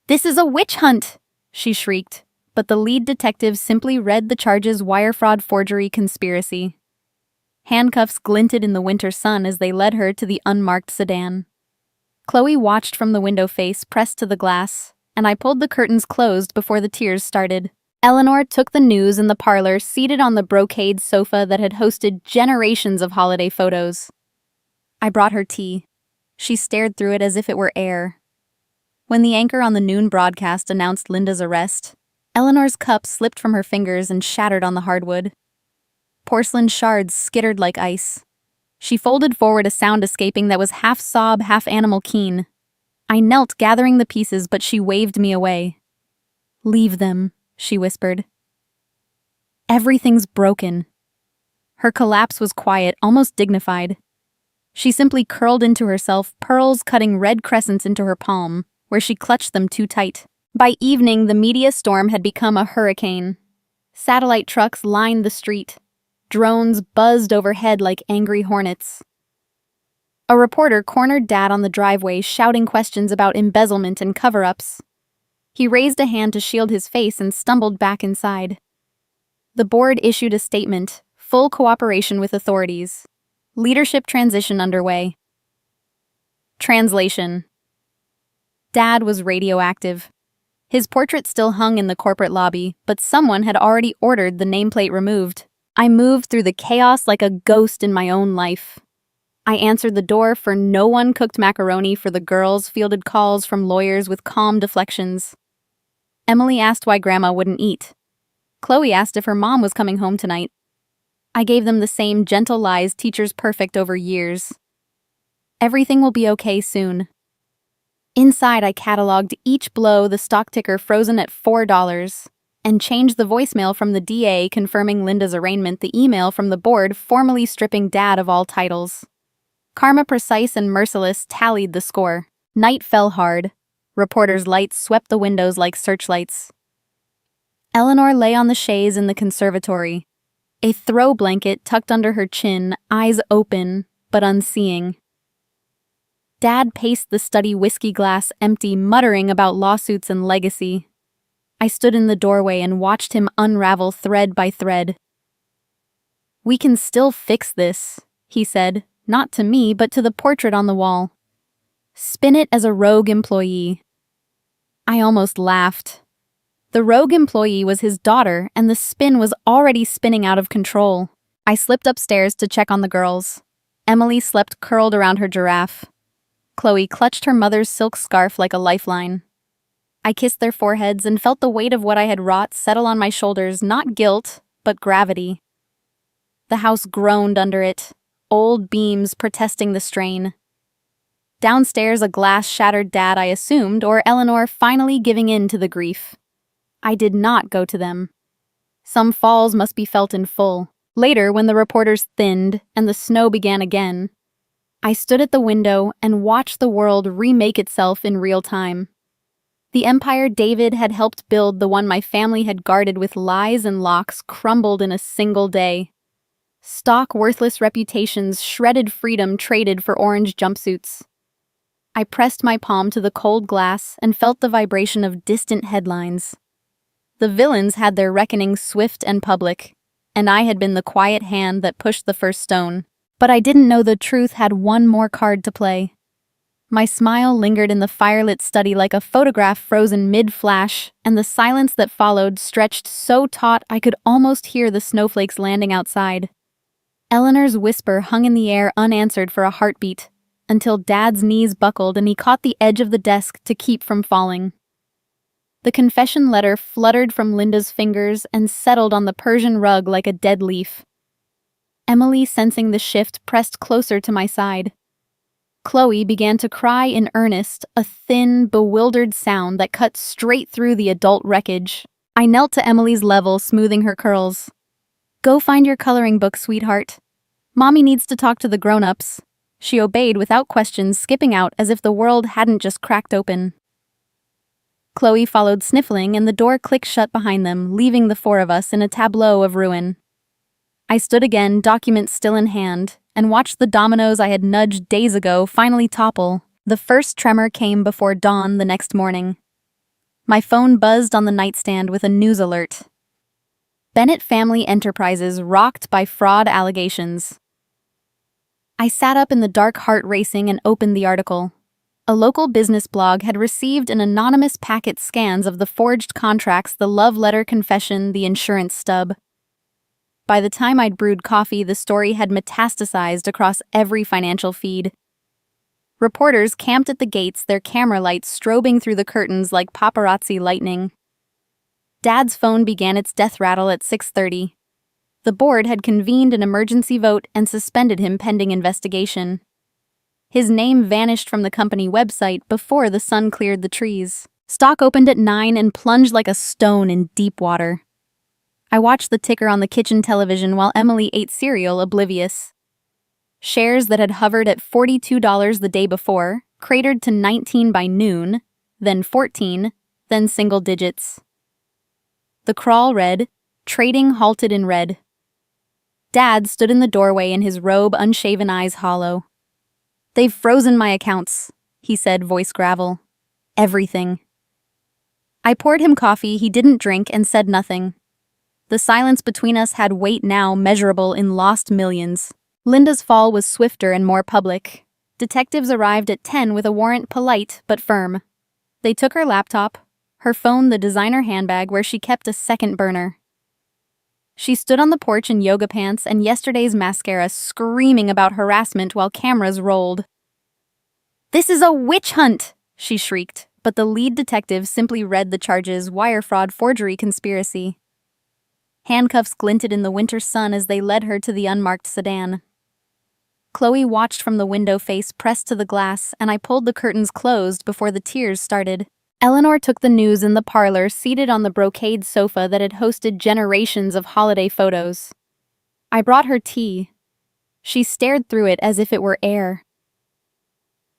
"This is a witch hunt!" she shrieked, but the lead detective simply read the charges: wire fraud, forgery, conspiracy. Handcuffs glinted in the winter sun as they led her to the unmarked sedan. Chloe watched from the window face pressed to the glass, and I pulled the curtains closed before the tears started. Eleanor took the news in the parlor, seated on the brocade sofa that had hosted generations of holiday photos. I brought her tea. She stared through it as if it were air. When the anchor on the noon broadcast announced Linda's arrest, Eleanor's cup slipped from her fingers and shattered on the hardwood. Porcelain shards skittered like ice. She folded forward, a sound escaping that was half sob, half animal keen. I knelt, gathering the pieces, but she waved me away. "Leave them," she whispered. "Everything's broken." Her collapse was quiet, almost dignified. She simply curled into herself, pearls cutting red crescents into her palm, where she clutched them too tight. By evening, the media storm had become a hurricane. Satellite trucks lined the street. Drones buzzed overhead like angry hornets. A reporter cornered Dad on the driveway, shouting questions about embezzlement and cover-ups. He raised a hand to shield his face and stumbled back inside. The board issued a statement, full cooperation with authorities. Leadership transition underway. Translation. Dad was radioactive. His portrait still hung in the corporate lobby, but someone had already ordered the nameplate removed. I moved through the chaos like a ghost in my own life. I answered the door for no one cooked macaroni for the girls, fielded calls from lawyers with calm deflections. Emily asked why Grandma wouldn't eat. Chloe asked if her mom was coming home tonight. I gave them the same gentle lies teachers perfect over years. Everything will be okay soon. Inside, I cataloged each blow, the stock ticker frozen at $4, and changed the voicemail from the DA confirming Linda's arraignment, the email from the board formally stripping Dad of all titles. Karma, precise and merciless, tallied the score. Night fell hard. Reporters' lights swept the windows like searchlights. Eleanor lay on the chaise in the conservatory, a throw blanket tucked under her chin, eyes open but unseeing. Dad paced the study, whiskey glass empty, muttering about lawsuits and legacy. I stood in the doorway and watched him unravel thread by thread. "We can still fix this," he said, not to me, but to the portrait on the wall. "Spin it as a rogue employee." I almost laughed. The rogue employee was his daughter, and the spin was already spinning out of control. I slipped upstairs to check on the girls. Emily slept curled around her giraffe. Chloe clutched her mother's silk scarf like a lifeline. I kissed their foreheads and felt the weight of what I had wrought settle on my shoulders, not guilt, but gravity. The house groaned under it, old beams protesting the strain. Downstairs, a glass shattered Dad, I assumed, or Eleanor finally giving in to the grief. I did not go to them. Some falls must be felt in full. Later, when the reporters thinned and the snow began again, I stood at the window and watched the world remake itself in real time. The empire David had helped build, the one my family had guarded with lies and locks, crumbled in a single day. Stock worthless reputations, shredded freedom traded for orange jumpsuits. I pressed my palm to the cold glass and felt the vibration of distant headlines. The villains had their reckoning swift and public, and I had been the quiet hand that pushed the first stone. But I didn't know the truth had one more card to play. My smile lingered in the firelit study like a photograph frozen mid-flash, and the silence that followed stretched so taut I could almost hear the snowflakes landing outside. Eleanor's whisper hung in the air unanswered for a heartbeat, until Dad's knees buckled and he caught the edge of the desk to keep from falling. The confession letter fluttered from Linda's fingers and settled on the Persian rug like a dead leaf. Emily, sensing the shift, pressed closer to my side. Chloe began to cry in earnest, a thin, bewildered sound that cut straight through the adult wreckage. I knelt to Emily's level, smoothing her curls. "Go find your coloring book, sweetheart. Mommy needs to talk to the grown-ups." She obeyed without questions, skipping out as if the world hadn't just cracked open. Chloe followed, sniffling, and the door clicked shut behind them, leaving the four of us in a tableau of ruin. I stood again, documents still in hand, and watched the dominoes I had nudged days ago finally topple. The first tremor came before dawn the next morning. My phone buzzed on the nightstand with a news alert. Bennett Family Enterprises rocked by fraud allegations. I sat up in the dark, heart racing, and opened the article. A local business blog had received an anonymous packet scans of the forged contracts, the love letter confession, the insurance stub. By the time I'd brewed coffee, the story had metastasized across every financial feed. Reporters camped at the gates, their camera lights strobing through the curtains like paparazzi lightning. Dad's phone began its death rattle at 6:30. The board had convened an emergency vote and suspended him pending investigation. His name vanished from the company website before the sun cleared the trees. Stock opened at 9 and plunged like a stone in deep water. I watched the ticker on the kitchen television while Emily ate cereal, oblivious. Shares that had hovered at $42 the day before cratered to 19 by noon, then 14, then single digits. The crawl read, "Trading halted in red." Dad stood in the doorway, in his robe, unshaven, eyes hollow. "They've frozen my accounts," he said, voice gravel. "Everything." I poured him coffee he didn't drink and said nothing. The silence between us had weight now measurable in lost millions. Linda's fall was swifter and more public. Detectives arrived at 10 with a warrant, polite but firm. They took her laptop, her phone, the designer handbag where she kept a second burner. She stood on the porch in yoga pants and yesterday's mascara, screaming about harassment while cameras rolled. "This is a witch hunt!" she shrieked, but the lead detective simply read the charges: wire fraud, forgery, conspiracy. Handcuffs glinted in the winter sun as they led her to the unmarked sedan. Chloe watched from the window, face pressed to the glass, and I pulled the curtains closed before the tears started. Eleanor took the news in the parlor, seated on the brocade sofa that had hosted generations of holiday photos. I brought her tea. She stared through it as if it were air.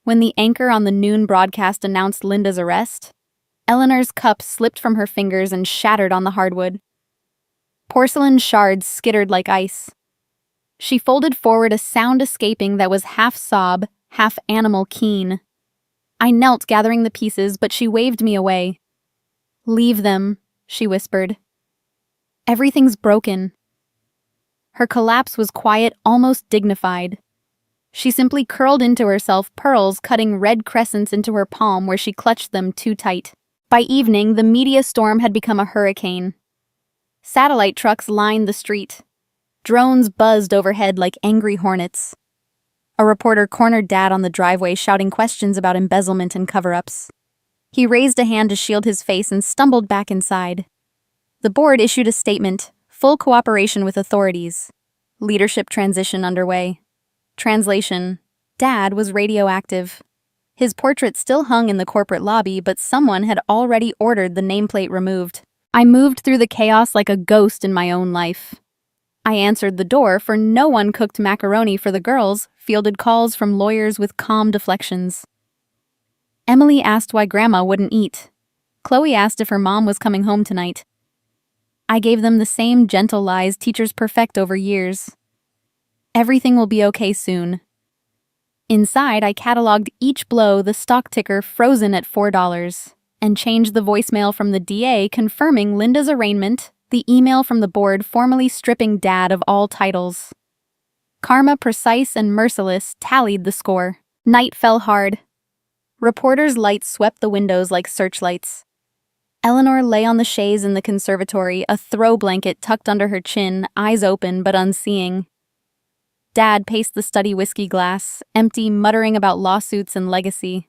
When the anchor on the noon broadcast announced Linda's arrest, Eleanor's cup slipped from her fingers and shattered on the hardwood. Porcelain shards skittered like ice. She folded forward, a sound escaping that was half sob, half animal keen. I knelt, gathering the pieces, but she waved me away. "Leave them," she whispered. "Everything's broken." Her collapse was quiet, almost dignified. She simply curled into herself, pearls cutting red crescents into her palm where she clutched them too tight. By evening, the media storm had become a hurricane. Satellite trucks lined the street. Drones buzzed overhead like angry hornets. A reporter cornered Dad on the driveway, shouting questions about embezzlement and cover-ups. He raised a hand to shield his face and stumbled back inside. The board issued a statement: full cooperation with authorities. Leadership transition underway. Translation: Dad was radioactive. His portrait still hung in the corporate lobby, but someone had already ordered the nameplate removed. I moved through the chaos like a ghost in my own life. I answered the door, for no one cooked macaroni for the girls, fielded calls from lawyers with calm deflections. Emily asked why Grandma wouldn't eat. Chloe asked if her mom was coming home tonight. I gave them the same gentle lies teachers perfect over years. Everything will be okay soon. Inside, I cataloged each blow, the stock ticker frozen at $4, and changed the voicemail from the DA confirming Linda's arraignment, the email from the board formally stripping Dad of all titles. Karma, precise and merciless, tallied the score. Night fell hard. Reporters' lights swept the windows like searchlights. Eleanor lay on the chaise in the conservatory, a throw blanket tucked under her chin, eyes open but unseeing. Dad paced the study whiskey glass, empty, muttering about lawsuits and legacy.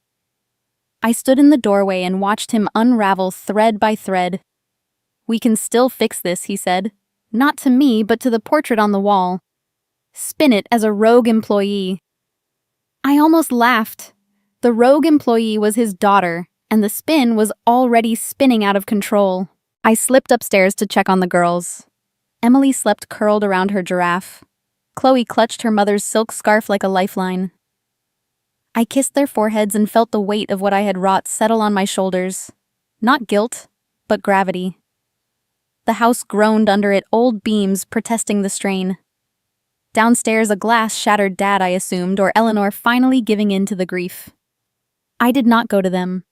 I stood in the doorway and watched him unravel thread by thread. "We can still fix this," he said. "Not to me, but to the portrait on the wall. Spin it as a rogue employee." I almost laughed. The rogue employee was his daughter, and the spin was already spinning out of control. I slipped upstairs to check on the girls. Emily slept curled around her giraffe. Chloe clutched her mother's silk scarf like a lifeline. I kissed their foreheads and felt the weight of what I had wrought settle on my shoulders. Not guilt, but gravity. The house groaned under it, old beams protesting the strain. Downstairs, a glass shattered Dad, I assumed, or Eleanor finally giving in to the grief. I did not go to them.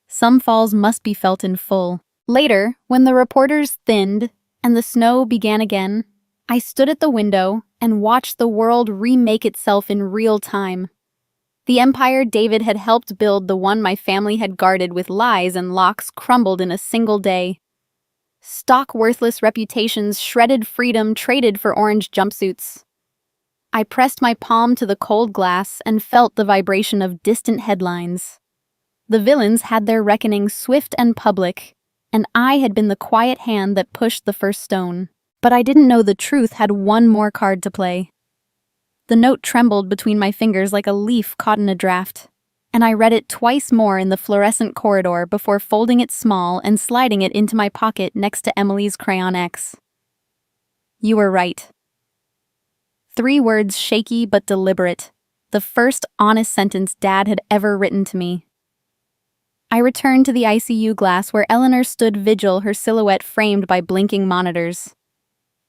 Some falls must be felt in full. Later, when the reporters thinned and the snow began again, I stood at the window and watched the world remake itself in real time. The empire David had helped build, the one my family had guarded with lies and locks, crumbled in a single day. Stock worthless reputations, shredded freedom traded for orange jumpsuits. I pressed my palm to the cold glass and felt the vibration of distant headlines. The villains had their reckoning, swift and public, and I had been the quiet hand that pushed the first stone. But I didn't know the truth had one more card to play. The note trembled between my fingers like a leaf caught in a draft, and I read it twice more in the fluorescent corridor before folding it small and sliding it into my pocket next to Emily's crayon X. "You were right." 3 words, shaky but deliberate, the first honest sentence Dad had ever written to me. I returned to the ICU glass where Eleanor stood vigil, her silhouette framed by blinking monitors.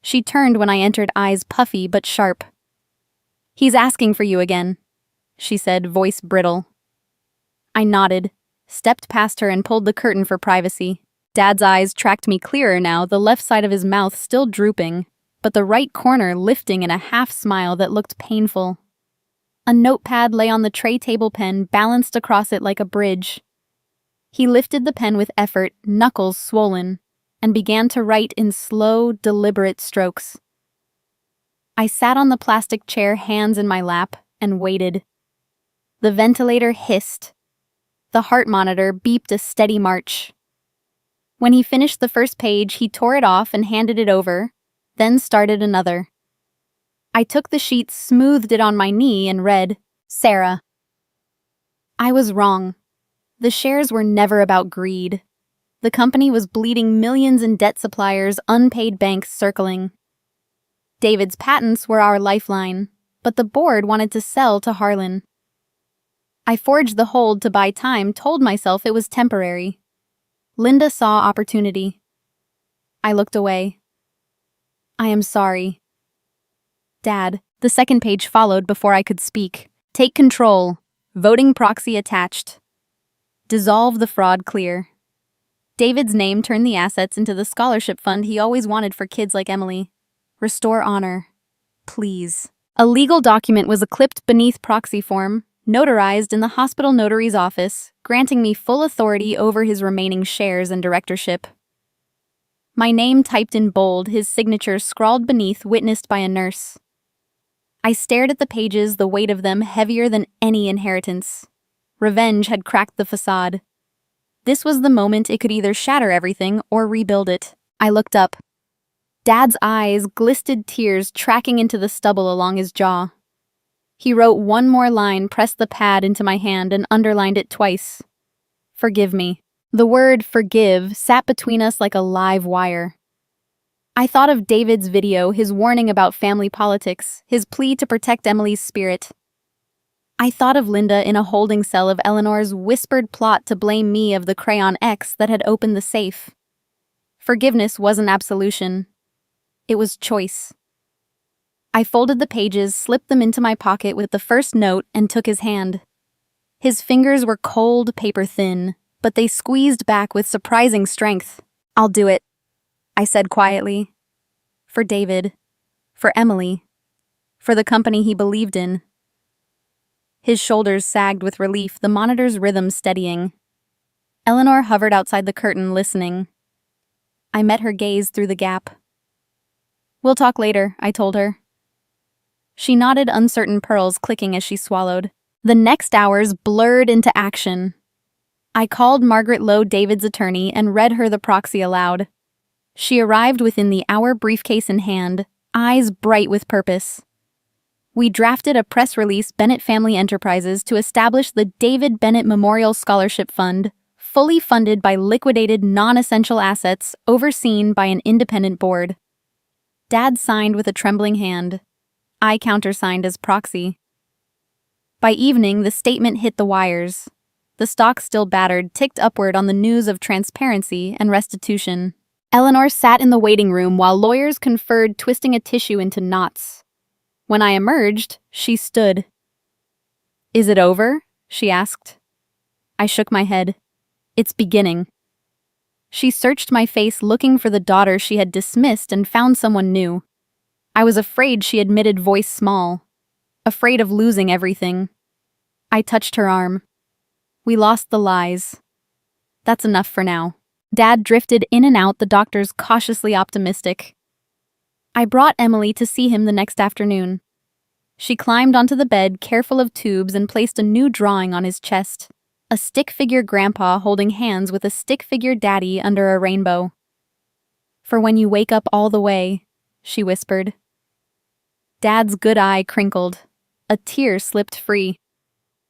She turned when I entered, eyes puffy but sharp. "He's asking for you again," she said, voice brittle. I nodded, stepped past her and pulled the curtain for privacy. Dad's eyes tracked me clearer now, the left side of his mouth still drooping, but the right corner lifting in a half-smile that looked painful. A notepad lay on the tray table, pen balanced across it like a bridge. He lifted the pen with effort, knuckles swollen, and began to write in slow, deliberate strokes. I sat on the plastic chair, hands in my lap, and waited. The ventilator hissed. The heart monitor beeped a steady march. When he finished the first page, he tore it off and handed it over, then started another. I took the sheet, smoothed it on my knee, and read, "Sarah." I was wrong. The shares were never about greed. The company was bleeding millions in debt, suppliers, unpaid banks circling. David's patents were our lifeline, but the board wanted to sell to Harlan. I forged the hold to buy time, told myself it was temporary. Linda saw opportunity. I looked away. "I am sorry." "Dad," the second page followed before I could speak. "Take control. Voting proxy attached. Dissolve the fraud clear." David's name turned the assets into the scholarship fund he always wanted for kids like Emily. Restore honor. Please. A legal document was clipped beneath proxy form, notarized in the hospital notary's office, granting me full authority over his remaining shares and directorship. My name typed in bold, his signature scrawled beneath, witnessed by a nurse. I stared at the pages, the weight of them heavier than any inheritance. Revenge had cracked the facade. This was the moment it could either shatter everything or rebuild it. I looked up. Dad's eyes glistened, tears tracking into the stubble along his jaw. He wrote one more line, pressed the pad into my hand, and underlined it twice. "Forgive me." The word "forgive" sat between us like a live wire. I thought of David's video, his warning about family politics, his plea to protect Emily's spirit. I thought of Linda in a holding cell, of Eleanor's whispered plot to blame me of the crayon X that had opened the safe. Forgiveness wasn't absolution. It was choice. I folded the pages, slipped them into my pocket with the first note, and took his hand. His fingers were cold, paper thin, but they squeezed back with surprising strength. "I'll do it," I said quietly. For David. For Emily. For the company he believed in. His shoulders sagged with relief, the monitor's rhythm steadying. Eleanor hovered outside the curtain, listening. I met her gaze through the gap. "We'll talk later," I told her. She nodded, uncertain pearls clicking as she swallowed. The next hours blurred into action. I called Margaret Lowe, David's attorney, and read her the proxy aloud. She arrived within the hour, briefcase in hand, eyes bright with purpose. We drafted a press release, Bennett Family Enterprises, to establish the David Bennett Memorial Scholarship Fund, fully funded by liquidated non-essential assets, overseen by an independent board. Dad signed with a trembling hand. I countersigned as proxy. By evening, the statement hit the wires. The stock, still battered, ticked upward on the news of transparency and restitution. Eleanor sat in the waiting room while lawyers conferred, twisting a tissue into knots. When I emerged, she stood. "Is it over?" she asked. I shook my head. "It's beginning." She searched my face, looking for the daughter she had dismissed, and found someone new. I was afraid, she admitted, voice small. Afraid of losing everything. I touched her arm. "We lost the lies. That's enough for now." Dad drifted in and out, the doctors cautiously optimistic. I brought Emily to see him the next afternoon. She climbed onto the bed, careful of tubes, and placed a new drawing on his chest. A stick figure grandpa holding hands with a stick figure daddy under a rainbow. "For when you wake up all the way," she whispered. Dad's good eye crinkled. A tear slipped free.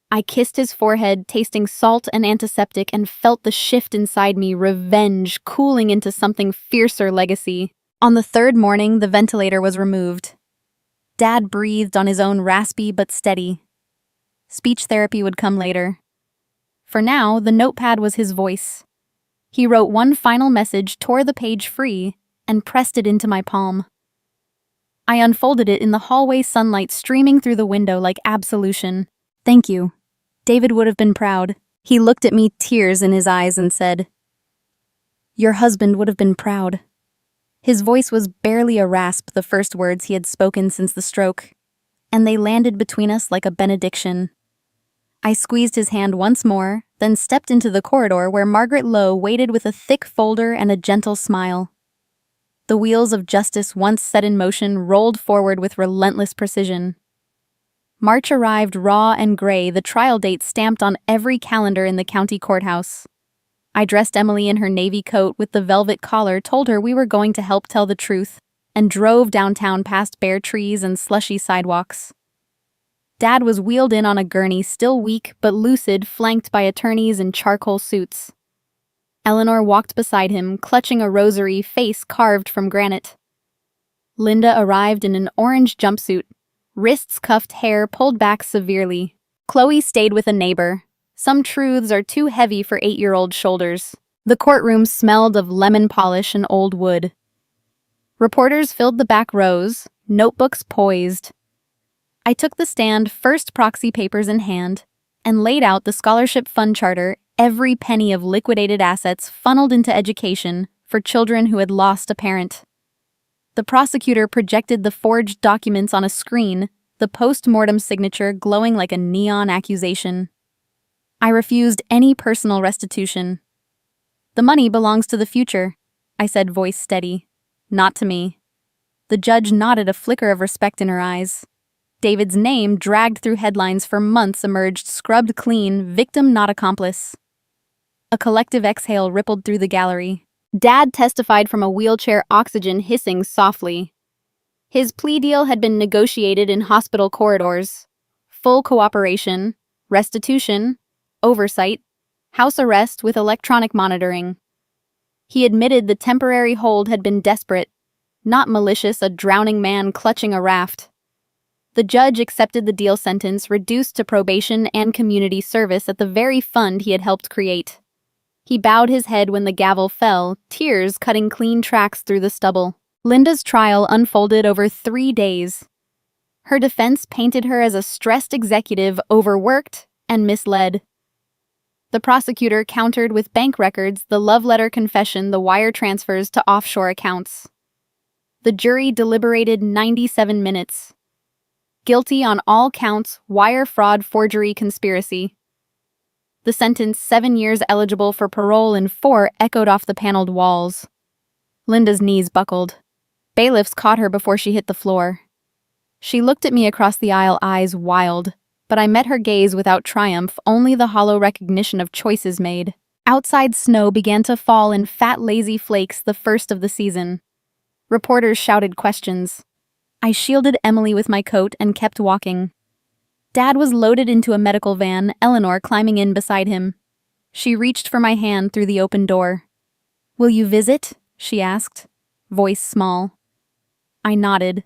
I kissed his forehead, tasting salt and antiseptic, and felt the shift inside me, revenge cooling into something fiercer, legacy. On the third morning, the ventilator was removed. Dad breathed on his own, raspy but steady. Speech therapy would come later. For now, the notepad was his voice. He wrote one final message, tore the page free, and pressed it into my palm. I unfolded it in the hallway, sunlight streaming through the window like absolution. "Thank you." David would have been proud. He looked at me, tears in his eyes, and said, "Your husband would have been proud." His voice was barely a rasp, the first words he had spoken since the stroke, and they landed between us like a benediction. I squeezed his hand once more, then stepped into the corridor where Margaret Lowe waited with a thick folder and a gentle smile. The wheels of justice once set in motion rolled forward with relentless precision. March arrived raw and gray, the trial date stamped on every calendar in the county courthouse. I dressed Emily in her navy coat with the velvet collar, told her we were going to help tell the truth, and drove downtown past bare trees and slushy sidewalks. Dad was wheeled in on a gurney, still weak but lucid, flanked by attorneys in charcoal suits. Eleanor walked beside him, clutching a rosary, face carved from granite. Linda arrived in an orange jumpsuit, wrists cuffed, hair pulled back severely. Chloe stayed with a neighbor. Some truths are too heavy for 8-year-old shoulders. The courtroom smelled of lemon polish and old wood. Reporters filled the back rows, notebooks poised. I took the stand, first proxy papers in hand, and laid out the scholarship fund charter, every penny of liquidated assets funneled into education for children who had lost a parent. The prosecutor projected the forged documents on a screen, the post-mortem signature glowing like a neon accusation. I refused any personal restitution. "The money belongs to the future," I said, voice steady. "Not to me." The judge nodded, a flicker of respect in her eyes. David's name, dragged through headlines for months, emerged scrubbed clean, victim not accomplice. A collective exhale rippled through the gallery. Dad testified from a wheelchair, oxygen hissing softly. His plea deal had been negotiated in hospital corridors. Full cooperation, restitution, oversight, house arrest with electronic monitoring. He admitted the temporary hold had been desperate, not malicious, a drowning man clutching a raft. The judge accepted the deal sentence, reduced to probation and community service at the very fund he had helped create. He bowed his head when the gavel fell, tears cutting clean tracks through the stubble. Linda's trial unfolded over 3 days. Her defense painted her as a stressed executive, overworked and misled. The prosecutor countered with bank records, the love letter confession, the wire transfers to offshore accounts. The jury deliberated 97 minutes. Guilty on all counts, wire fraud, forgery, conspiracy. The sentence, 7 years, eligible for parole in 4, echoed off the paneled walls. Linda's knees buckled. Bailiffs caught her before she hit the floor. She looked at me across the aisle, eyes wild, but I met her gaze without triumph, only the hollow recognition of choices made. Outside, snow began to fall in fat, lazy flakes, the first of the season. Reporters shouted questions. I shielded Emily with my coat and kept walking. Dad was loaded into a medical van, Eleanor climbing in beside him. She reached for my hand through the open door. "Will you visit?" she asked, voice small. I nodded.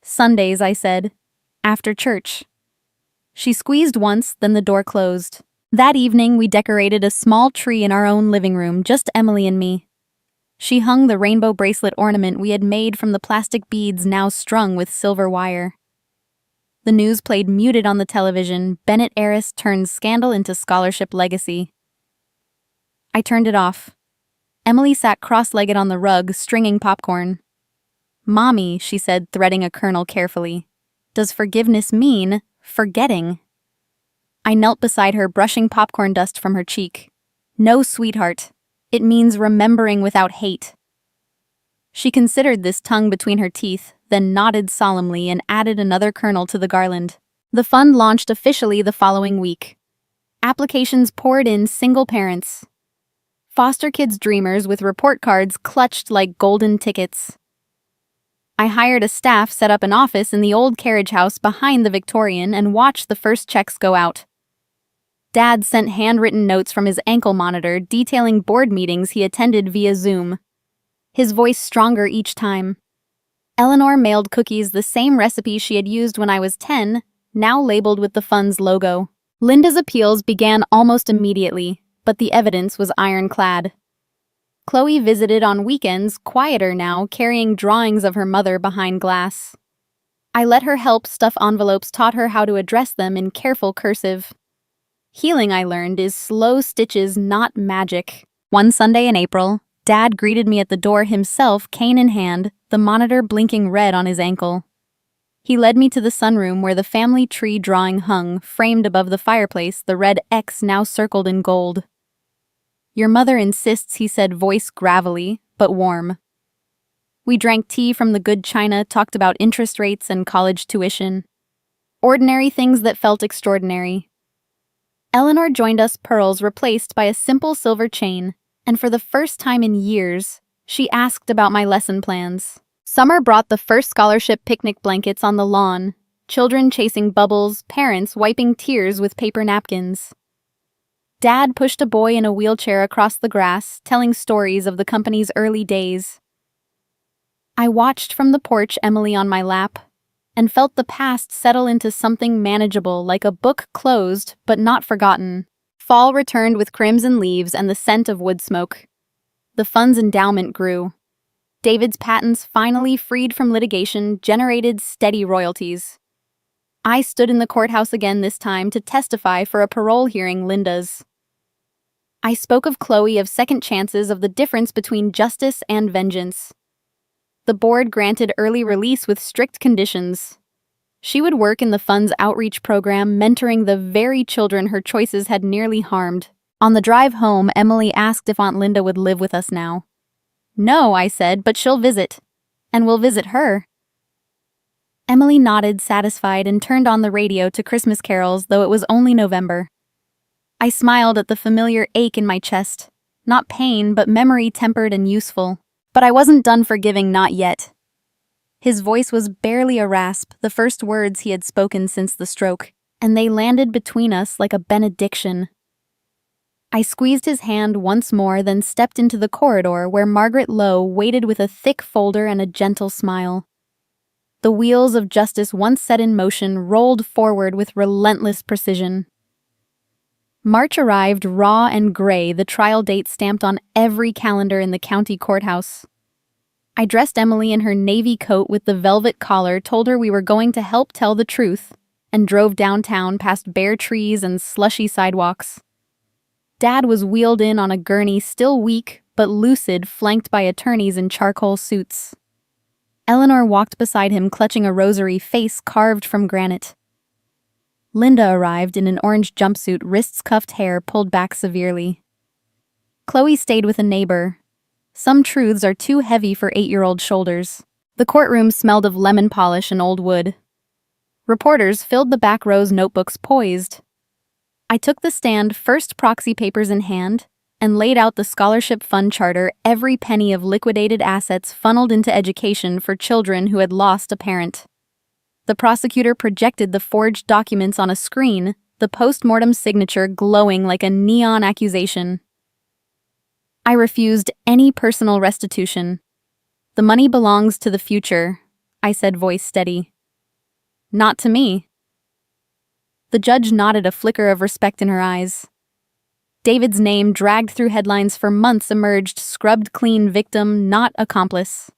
"Sundays," I said. "After church." She squeezed once, then the door closed. That evening, we decorated a small tree in our own living room, just Emily and me. She hung the rainbow bracelet ornament we had made from the plastic beads now strung with silver wire. The news played muted on the television. Bennett heiress turns scandal into scholarship legacy. I turned it off. Emily sat cross-legged on the rug, stringing popcorn. "Mommy," she said, threading a kernel carefully. "Does forgiveness mean forgetting?" I knelt beside her, brushing popcorn dust from her cheek. "No, sweetheart. It means remembering without hate." She considered this, tongue between her teeth, then nodded solemnly and added another kernel to the garland. The fund launched officially the following week. Applications poured in, single parents. Foster kids dreamers with report cards clutched like golden tickets. I hired a staff, set up an office in the old carriage house behind the Victorian, and watched the first checks go out. Dad sent handwritten notes from his ankle monitor detailing board meetings he attended via Zoom. His voice stronger each time. Eleanor mailed cookies, the same recipe she had used when I was 10, now labeled with the fund's logo. Linda's appeals began almost immediately, but the evidence was ironclad. Chloe visited on weekends, quieter now, carrying drawings of her mother behind glass. I let her help stuff envelopes, taught her how to address them in careful cursive. Healing, I learned, is slow stitches, not magic. One Sunday in April, Dad greeted me at the door himself, cane in hand, the monitor blinking red on his ankle. He led me to the sunroom where the family tree drawing hung, framed above the fireplace, the red X now circled in gold. "Your mother insists," he said, voice gravelly, but warm. We drank tea from the good china, talked about interest rates and college tuition. Ordinary things that felt extraordinary. Eleanor joined us, pearls replaced by a simple silver chain, and for the first time in years, she asked about my lesson plans. Summer brought the first scholarship picnic blankets on the lawn, children chasing bubbles, parents wiping tears with paper napkins. Dad pushed a boy in a wheelchair across the grass, telling stories of the company's early days. I watched from the porch, Emily on my lap, and felt the past settle into something manageable, like a book closed but not forgotten. Fall returned with crimson leaves and the scent of wood smoke. The fund's endowment grew. David's patents, finally freed from litigation, generated steady royalties. I stood in the courthouse again this time to testify for a parole hearing, Linda's. I spoke of Chloe, of second chances, of the difference between justice and vengeance. The board granted early release with strict conditions. She would work in the fund's outreach program, mentoring the very children her choices had nearly harmed. On the drive home, Emily asked if Aunt Linda would live with us now. "No," I said, "but she'll visit. And we'll visit her." Emily nodded, satisfied, and turned on the radio to Christmas carols, though it was only November. I smiled at the familiar ache in my chest. Not pain, but memory, tempered and useful. But I wasn't done forgiving, not yet. His voice was barely a rasp, the first words he had spoken since the stroke, and they landed between us like a benediction. I squeezed his hand once more, then stepped into the corridor where Margaret Lowe waited with a thick folder and a gentle smile. The wheels of justice, once set in motion, rolled forward with relentless precision. March arrived, raw and gray, the trial date stamped on every calendar in the county courthouse. I dressed Emily in her navy coat with the velvet collar, told her we were going to help tell the truth, and drove downtown past bare trees and slushy sidewalks. Dad was wheeled in on a gurney, still weak but lucid, flanked by attorneys in charcoal suits. Eleanor walked beside him, clutching a rosary, face carved from granite. Linda arrived in an orange jumpsuit, wrists cuffed, hair pulled back severely. Chloe stayed with a neighbor. Some truths are too heavy for 8-year-old shoulders. The courtroom smelled of lemon polish and old wood. Reporters filled the back rows, notebooks poised. I took the stand, first proxy papers in hand, and laid out the scholarship fund charter, every penny of liquidated assets funneled into education for children who had lost a parent. The prosecutor projected the forged documents on a screen, the post-mortem signature glowing like a neon accusation. I refused any personal restitution. "The money belongs to the future," I said, voice steady. "Not to me." The judge nodded, a flicker of respect in her eyes. David's name, dragged through headlines for months, emerged, scrubbed clean, victim, not accomplice.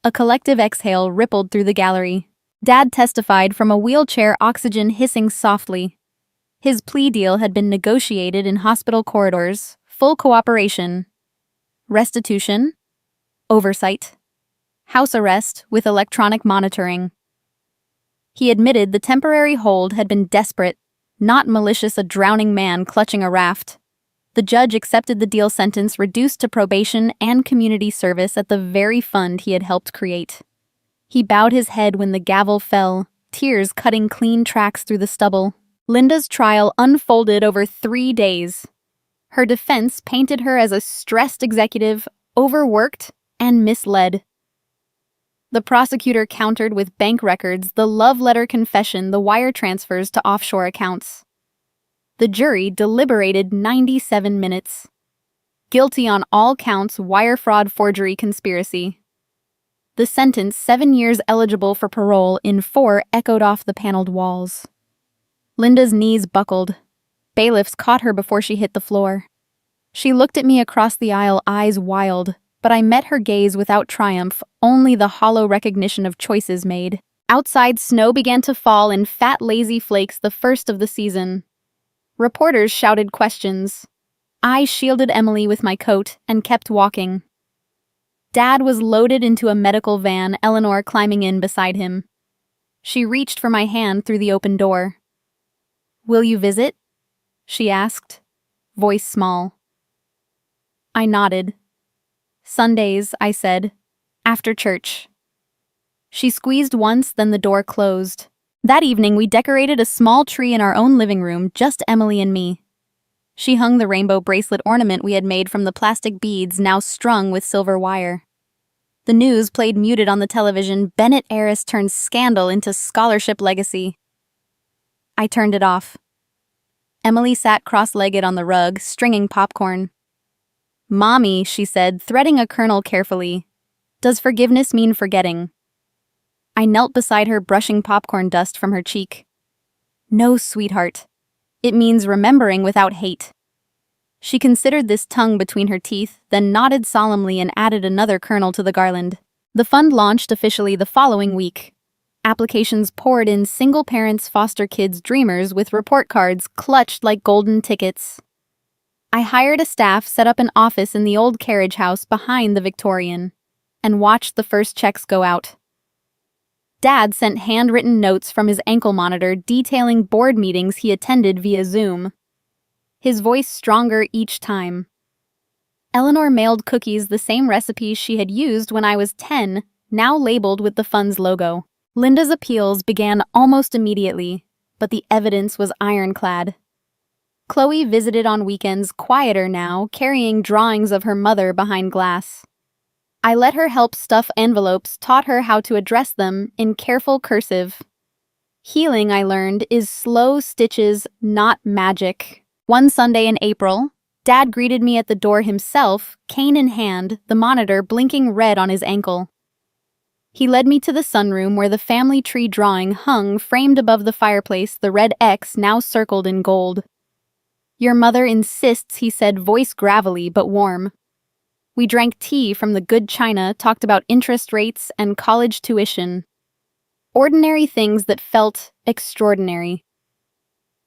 A collective exhale rippled through the gallery. Dad testified from a wheelchair, oxygen hissing softly. His plea deal had been negotiated in hospital corridors, full cooperation. Restitution, oversight, house arrest with electronic monitoring. He admitted the temporary hold had been desperate, not malicious, a drowning man clutching a raft. The judge accepted the deal sentence, reduced to probation and community service at the very fund he had helped create. He bowed his head when the gavel fell, tears cutting clean tracks through the stubble. Linda's trial unfolded over 3 days. Her defense painted her as a stressed executive, overworked, and misled. The prosecutor countered with bank records, the love letter confession, the wire transfers to offshore accounts. The jury deliberated 97 minutes. Guilty on all counts, wire fraud, forgery, conspiracy. The sentence, 7 years eligible for parole in 4, echoed off the paneled walls. Linda's knees buckled. Bailiffs caught her before she hit the floor. She looked at me across the aisle, eyes wild, but I met her gaze without triumph, only the hollow recognition of choices made. Outside, snow began to fall in fat, lazy flakes, the first of the season. Reporters shouted questions. I shielded Emily with my coat and kept walking. Dad was loaded into a medical van, Eleanor climbing in beside him. She reached for my hand through the open door. "Will you visit?" she asked, voice small. I nodded. "Sundays," I said, "after church." She squeezed once, then the door closed. That evening, we decorated a small tree in our own living room, just Emily and me. She hung the rainbow bracelet ornament we had made from the plastic beads now strung with silver wire. The news played muted on the television. Bennett heiress turns scandal into scholarship legacy. I turned it off. Emily sat cross-legged on the rug, stringing popcorn. "Mommy," she said, threading a kernel carefully. "Does forgiveness mean forgetting?" I knelt beside her, brushing popcorn dust from her cheek. "No, sweetheart. It means remembering without hate." She considered this tongue between her teeth, then nodded solemnly and added another kernel to the garland. The fund launched officially the following week. Applications poured in, single parents, foster kids, dreamers with report cards clutched like golden tickets. I hired a staff, set up an office in the old carriage house behind the Victorian, and watched the first checks go out. Dad sent handwritten notes from his ankle monitor detailing board meetings he attended via Zoom. His voice stronger each time. Eleanor mailed cookies, the same recipes she had used when I was 10, now labeled with the fund's logo. Linda's appeals began almost immediately, but the evidence was ironclad. Chloe visited on weekends, quieter now, carrying drawings of her mother behind glass. I let her help stuff envelopes, taught her how to address them in careful cursive. Healing, I learned, is slow stitches, not magic. One Sunday in April, Dad greeted me at the door himself, cane in hand, the monitor blinking red on his ankle. He led me to the sunroom where the family tree drawing hung framed above the fireplace, the red X now circled in gold. "Your mother insists," he said, voice gravelly but warm. We drank tea from the good china, talked about interest rates and college tuition. Ordinary things that felt extraordinary.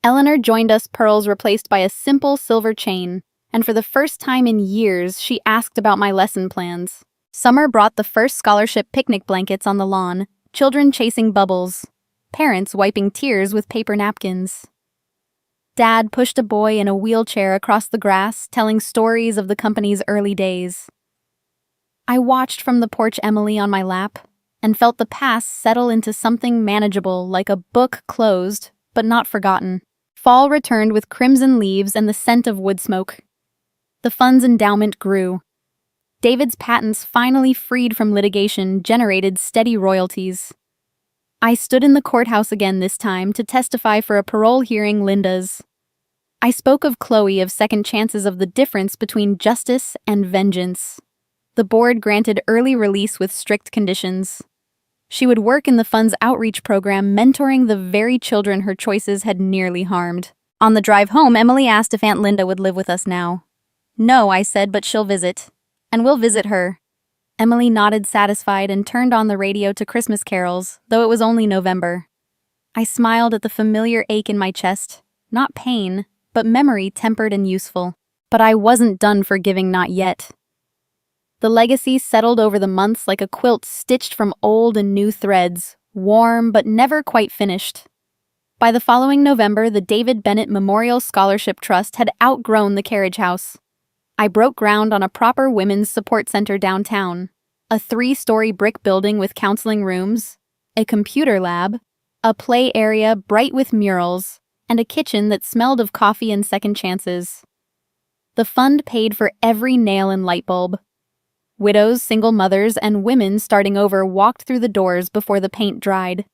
Eleanor joined us, pearls replaced by a simple silver chain, and for the first time in years, she asked about my lesson plans. Summer brought the first scholarship picnic blankets on the lawn, children chasing bubbles, parents wiping tears with paper napkins. Dad pushed a boy in a wheelchair across the grass, telling stories of the company's early days. I watched from the porch, Emily on my lap, and felt the past settle into something manageable, like a book closed, but not forgotten. Fall returned with crimson leaves and the scent of wood smoke. The fund's endowment grew. David's patents, finally freed from litigation, generated steady royalties. I stood in the courthouse again this time to testify for a parole hearing, Linda's. I spoke of Chloe, of second chances, of the difference between justice and vengeance. The board granted early release with strict conditions. She would work in the fund's outreach program, mentoring the very children her choices had nearly harmed. On the drive home, Emily asked if Aunt Linda would live with us now. "No," I said, "but she'll visit. And we'll visit her." Emily nodded, satisfied, and turned on the radio to Christmas carols, though it was only November. I smiled at the familiar ache in my chest. Not pain, but memory, tempered and useful. But I wasn't done forgiving, not yet. The legacy settled over the months like a quilt stitched from old and new threads, warm but never quite finished. By the following November, the David Bennett Memorial Scholarship Trust had outgrown the carriage house. I broke ground on a proper women's support center downtown, a 3-story brick building with counseling rooms, a computer lab, a play area bright with murals, and a kitchen that smelled of coffee and second chances. The fund paid for every nail and light bulb. Widows, single mothers, and women starting over walked through the doors before the paint dried.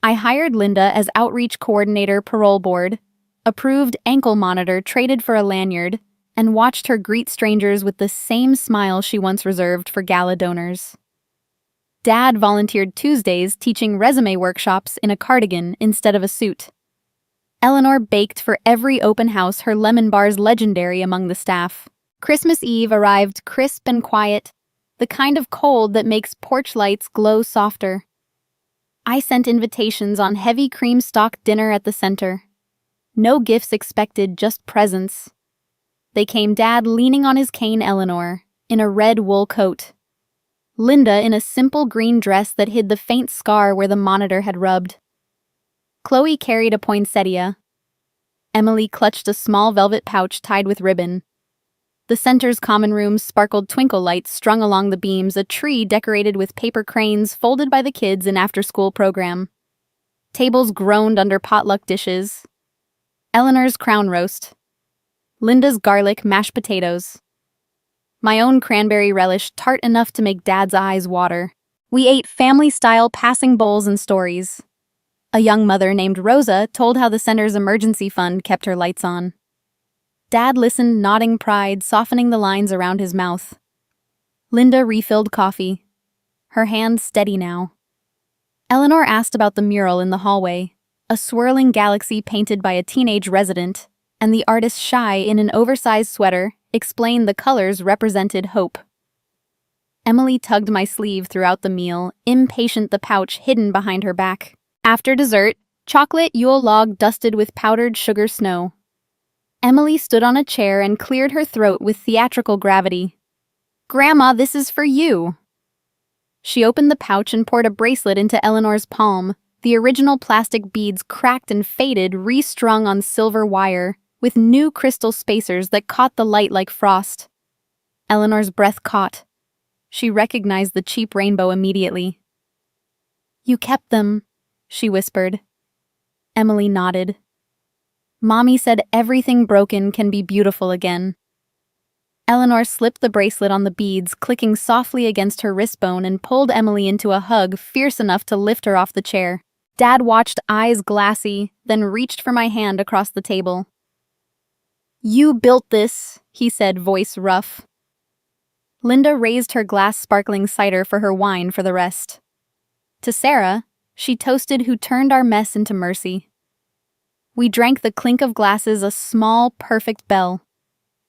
I hired Linda as outreach coordinator, parole board, approved ankle monitor traded for a lanyard, and watched her greet strangers with the same smile she once reserved for gala donors. Dad volunteered Tuesdays teaching resume workshops in a cardigan instead of a suit. Eleanor baked for every open house, her lemon bars legendary among the staff. Christmas Eve arrived crisp and quiet, the kind of cold that makes porch lights glow softer. I sent invitations on heavy cream stock dinner at the center. No gifts expected, just presents. They came, Dad leaning on his cane, Eleanor, in a red wool coat. Linda in a simple green dress that hid the faint scar where the monitor had rubbed. Chloe carried a poinsettia. Emily clutched a small velvet pouch tied with ribbon. The center's common room sparkled twinkle lights strung along the beams, a tree decorated with paper cranes folded by the kids in after-school program. Tables groaned under potluck dishes. Eleanor's crown roast. Linda's garlic mashed potatoes. My own cranberry relish, tart enough to make Dad's eyes water. We ate family-style passing bowls and stories. A young mother named Rosa told how the center's emergency fund kept her lights on. Dad listened, nodding pride, softening the lines around his mouth. Linda refilled coffee. Her hands steady now. Eleanor asked about the mural in the hallway, a swirling galaxy painted by a teenage resident, and the artist Shy in an oversized sweater explained the colors represented hope. Emily tugged my sleeve throughout the meal, impatient the pouch hidden behind her back. After dessert, chocolate Yule log dusted with powdered sugar snow. Emily stood on a chair and cleared her throat with theatrical gravity. "Grandma, this is for you." She opened the pouch and poured a bracelet into Eleanor's palm, the original plastic beads cracked and faded, restrung on silver wire, with new crystal spacers that caught the light like frost. Eleanor's breath caught. She recognized the cheap rainbow immediately. "You kept them," she whispered. Emily nodded. "Mommy said everything broken can be beautiful again." Eleanor slipped the bracelet on the beads, clicking softly against her wrist bone, and pulled Emily into a hug fierce enough to lift her off the chair. Dad watched, eyes glassy, then reached for my hand across the table. "You built this," he said, voice rough. Linda raised her glass sparkling cider for her wine for the rest. To Sarah, she toasted who turned our mess into mercy. We drank the clink of glasses, a small, perfect bell.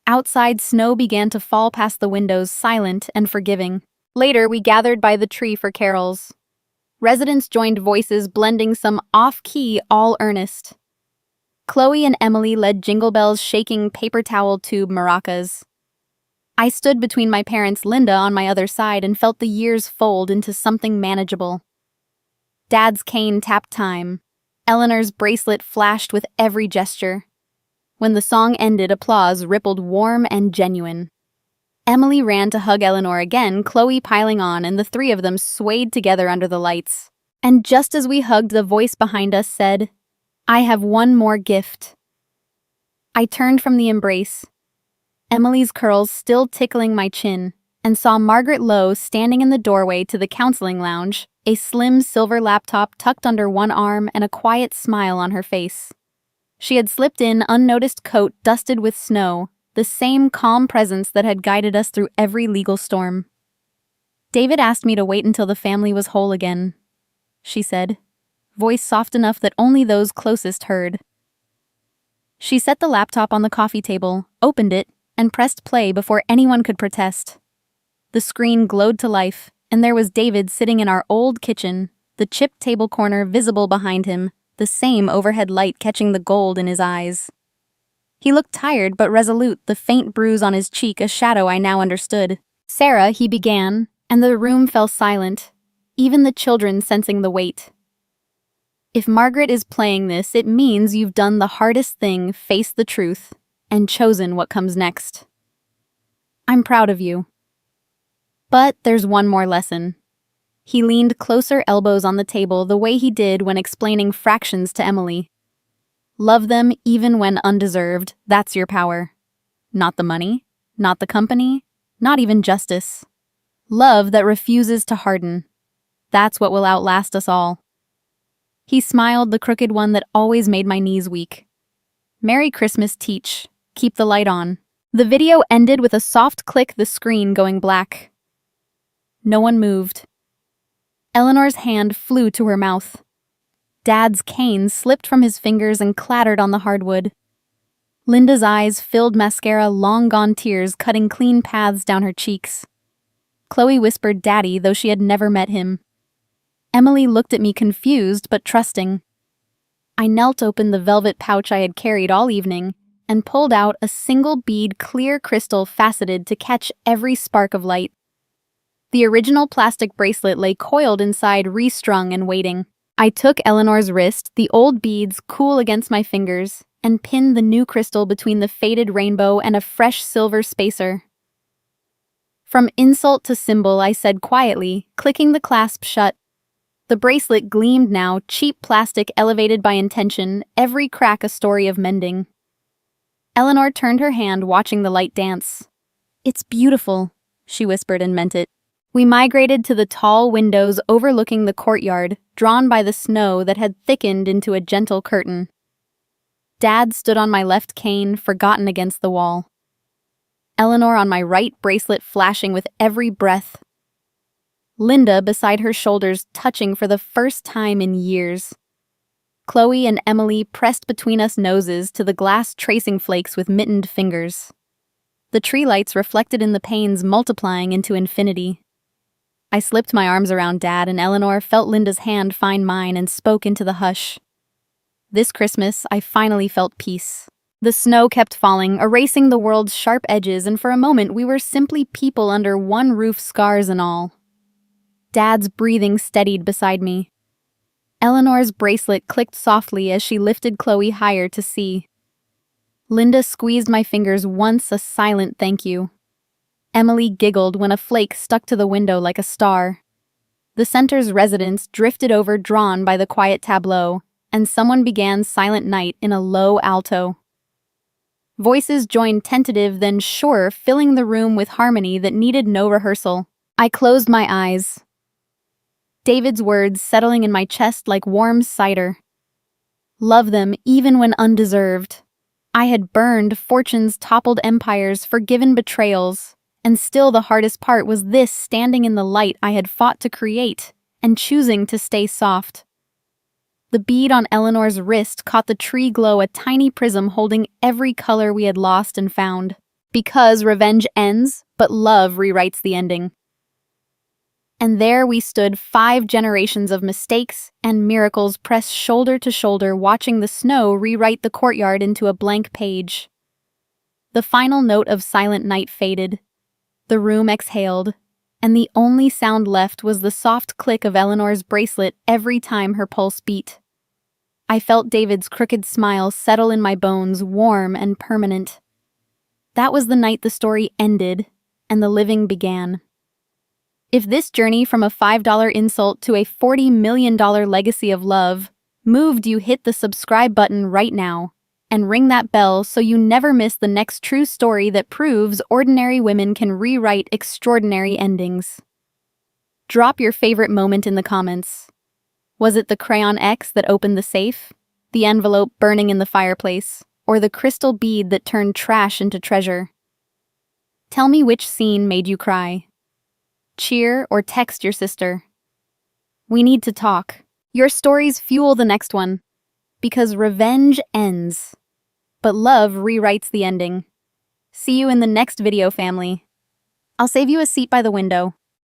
Outside, snow began to fall past the windows, silent and forgiving. Later, we gathered by the tree for carols. Residents joined voices, blending some off-key, all earnest. Chloe and Emily led Jingle Bells, shaking paper towel tube maracas. I stood between my parents, Linda on my other side, and felt the years fold into something manageable. Dad's cane tapped time. Eleanor's bracelet flashed with every gesture. When the song ended, applause rippled warm and genuine. Emily ran to hug Eleanor again, Chloe piling on, and the three of them swayed together under the lights. And just as we hugged, the voice behind us said, "I have one more gift." I turned from the embrace, Emily's curls still tickling my chin, and saw Margaret Lowe standing in the doorway to the counseling lounge, a slim silver laptop tucked under one arm and a quiet smile on her face. She had slipped in unnoticed coat dusted with snow, the same calm presence that had guided us through every legal storm. "David asked me to wait until the family was whole again," she said, voice soft enough that only those closest heard. She set the laptop on the coffee table, opened it, and pressed play before anyone could protest. The screen glowed to life, and there was David sitting in our old kitchen, the chipped table corner visible behind him, the same overhead light catching the gold in his eyes. He looked tired but resolute, the faint bruise on his cheek a shadow I now understood. "Sarah," he began, and the room fell silent, even the children sensing the weight. "If Margaret is playing this, it means you've done the hardest thing, faced the truth, and chosen what comes next. I'm proud of you. But there's one more lesson." He leaned closer, elbows on the table, the way he did when explaining fractions to Emily. "Love them even when undeserved, that's your power. Not the money, not the company, not even justice. Love that refuses to harden. That's what will outlast us all." He smiled, the crooked one that always made my knees weak. "Merry Christmas, Teach. Keep the light on." The video ended with a soft click, the screen going black. No one moved. Eleanor's hand flew to her mouth. Dad's cane slipped from his fingers and clattered on the hardwood. Linda's eyes filled mascara, long-gone tears cutting clean paths down her cheeks. Chloe whispered Daddy, though she had never met him. Emily looked at me confused but trusting. I knelt open the velvet pouch I had carried all evening and pulled out a single bead, clear crystal faceted to catch every spark of light. The original plastic bracelet lay coiled inside, restrung and waiting. I took Eleanor's wrist, the old beads cool against my fingers, and pinned the new crystal between the faded rainbow and a fresh silver spacer. From insult to symbol, I said quietly, clicking the clasp shut. The bracelet gleamed now, cheap plastic elevated by intention, every crack a story of mending. Eleanor turned her hand, watching the light dance. "It's beautiful," she whispered and meant it. We migrated to the tall windows overlooking the courtyard, drawn by the snow that had thickened into a gentle curtain. Dad stood on my left, cane forgotten against the wall. Eleanor on my right, bracelet flashing with every breath. Linda beside her shoulders, touching for the first time in years. Chloe and Emily pressed between us noses to the glass tracing flakes with mittened fingers. The tree lights reflected in the panes, multiplying into infinity. I slipped my arms around Dad, and Eleanor felt Linda's hand find mine and spoke into the hush. This Christmas, I finally felt peace. The snow kept falling, erasing the world's sharp edges, and for a moment we were simply people under one roof, scars and all. Dad's breathing steadied beside me. Eleanor's bracelet clicked softly as she lifted Chloe higher to see. Linda squeezed my fingers once, a silent thank you. Emily giggled when a flake stuck to the window like a star. The center's residents drifted over, drawn by the quiet tableau, and someone began Silent Night in a low alto. Voices joined, tentative then sure, filling the room with harmony that needed no rehearsal. I closed my eyes. David's words settling in my chest like warm cider. Love them even when undeserved. I had burned fortunes, toppled empires, forgiven betrayals, and still the hardest part was this, standing in the light I had fought to create and choosing to stay soft. The bead on Eleanor's wrist caught the tree glow, a tiny prism holding every color we had lost and found. Because revenge ends, but love rewrites the ending. And there we stood, 5 generations of mistakes and miracles pressed shoulder to shoulder, watching the snow rewrite the courtyard into a blank page. The final note of Silent Night faded. The room exhaled, and the only sound left was the soft click of Eleanor's bracelet every time her pulse beat. I felt David's crooked smile settle in my bones, warm and permanent. That was the night the story ended, and the living began. If this journey from a $5 insult to a $40 million legacy of love moved you, hit the subscribe button right now and ring that bell so you never miss the next true story that proves ordinary women can rewrite extraordinary endings. Drop your favorite moment in the comments. Was it the crayon X that opened the safe, the envelope burning in the fireplace, or the crystal bead that turned trash into treasure? Tell me which scene made you cry. Cheer or text your sister. We need to talk. Your stories fuel the next one. Because revenge ends, but love rewrites the ending. See you in the next video, family. I'll save you a seat by the window.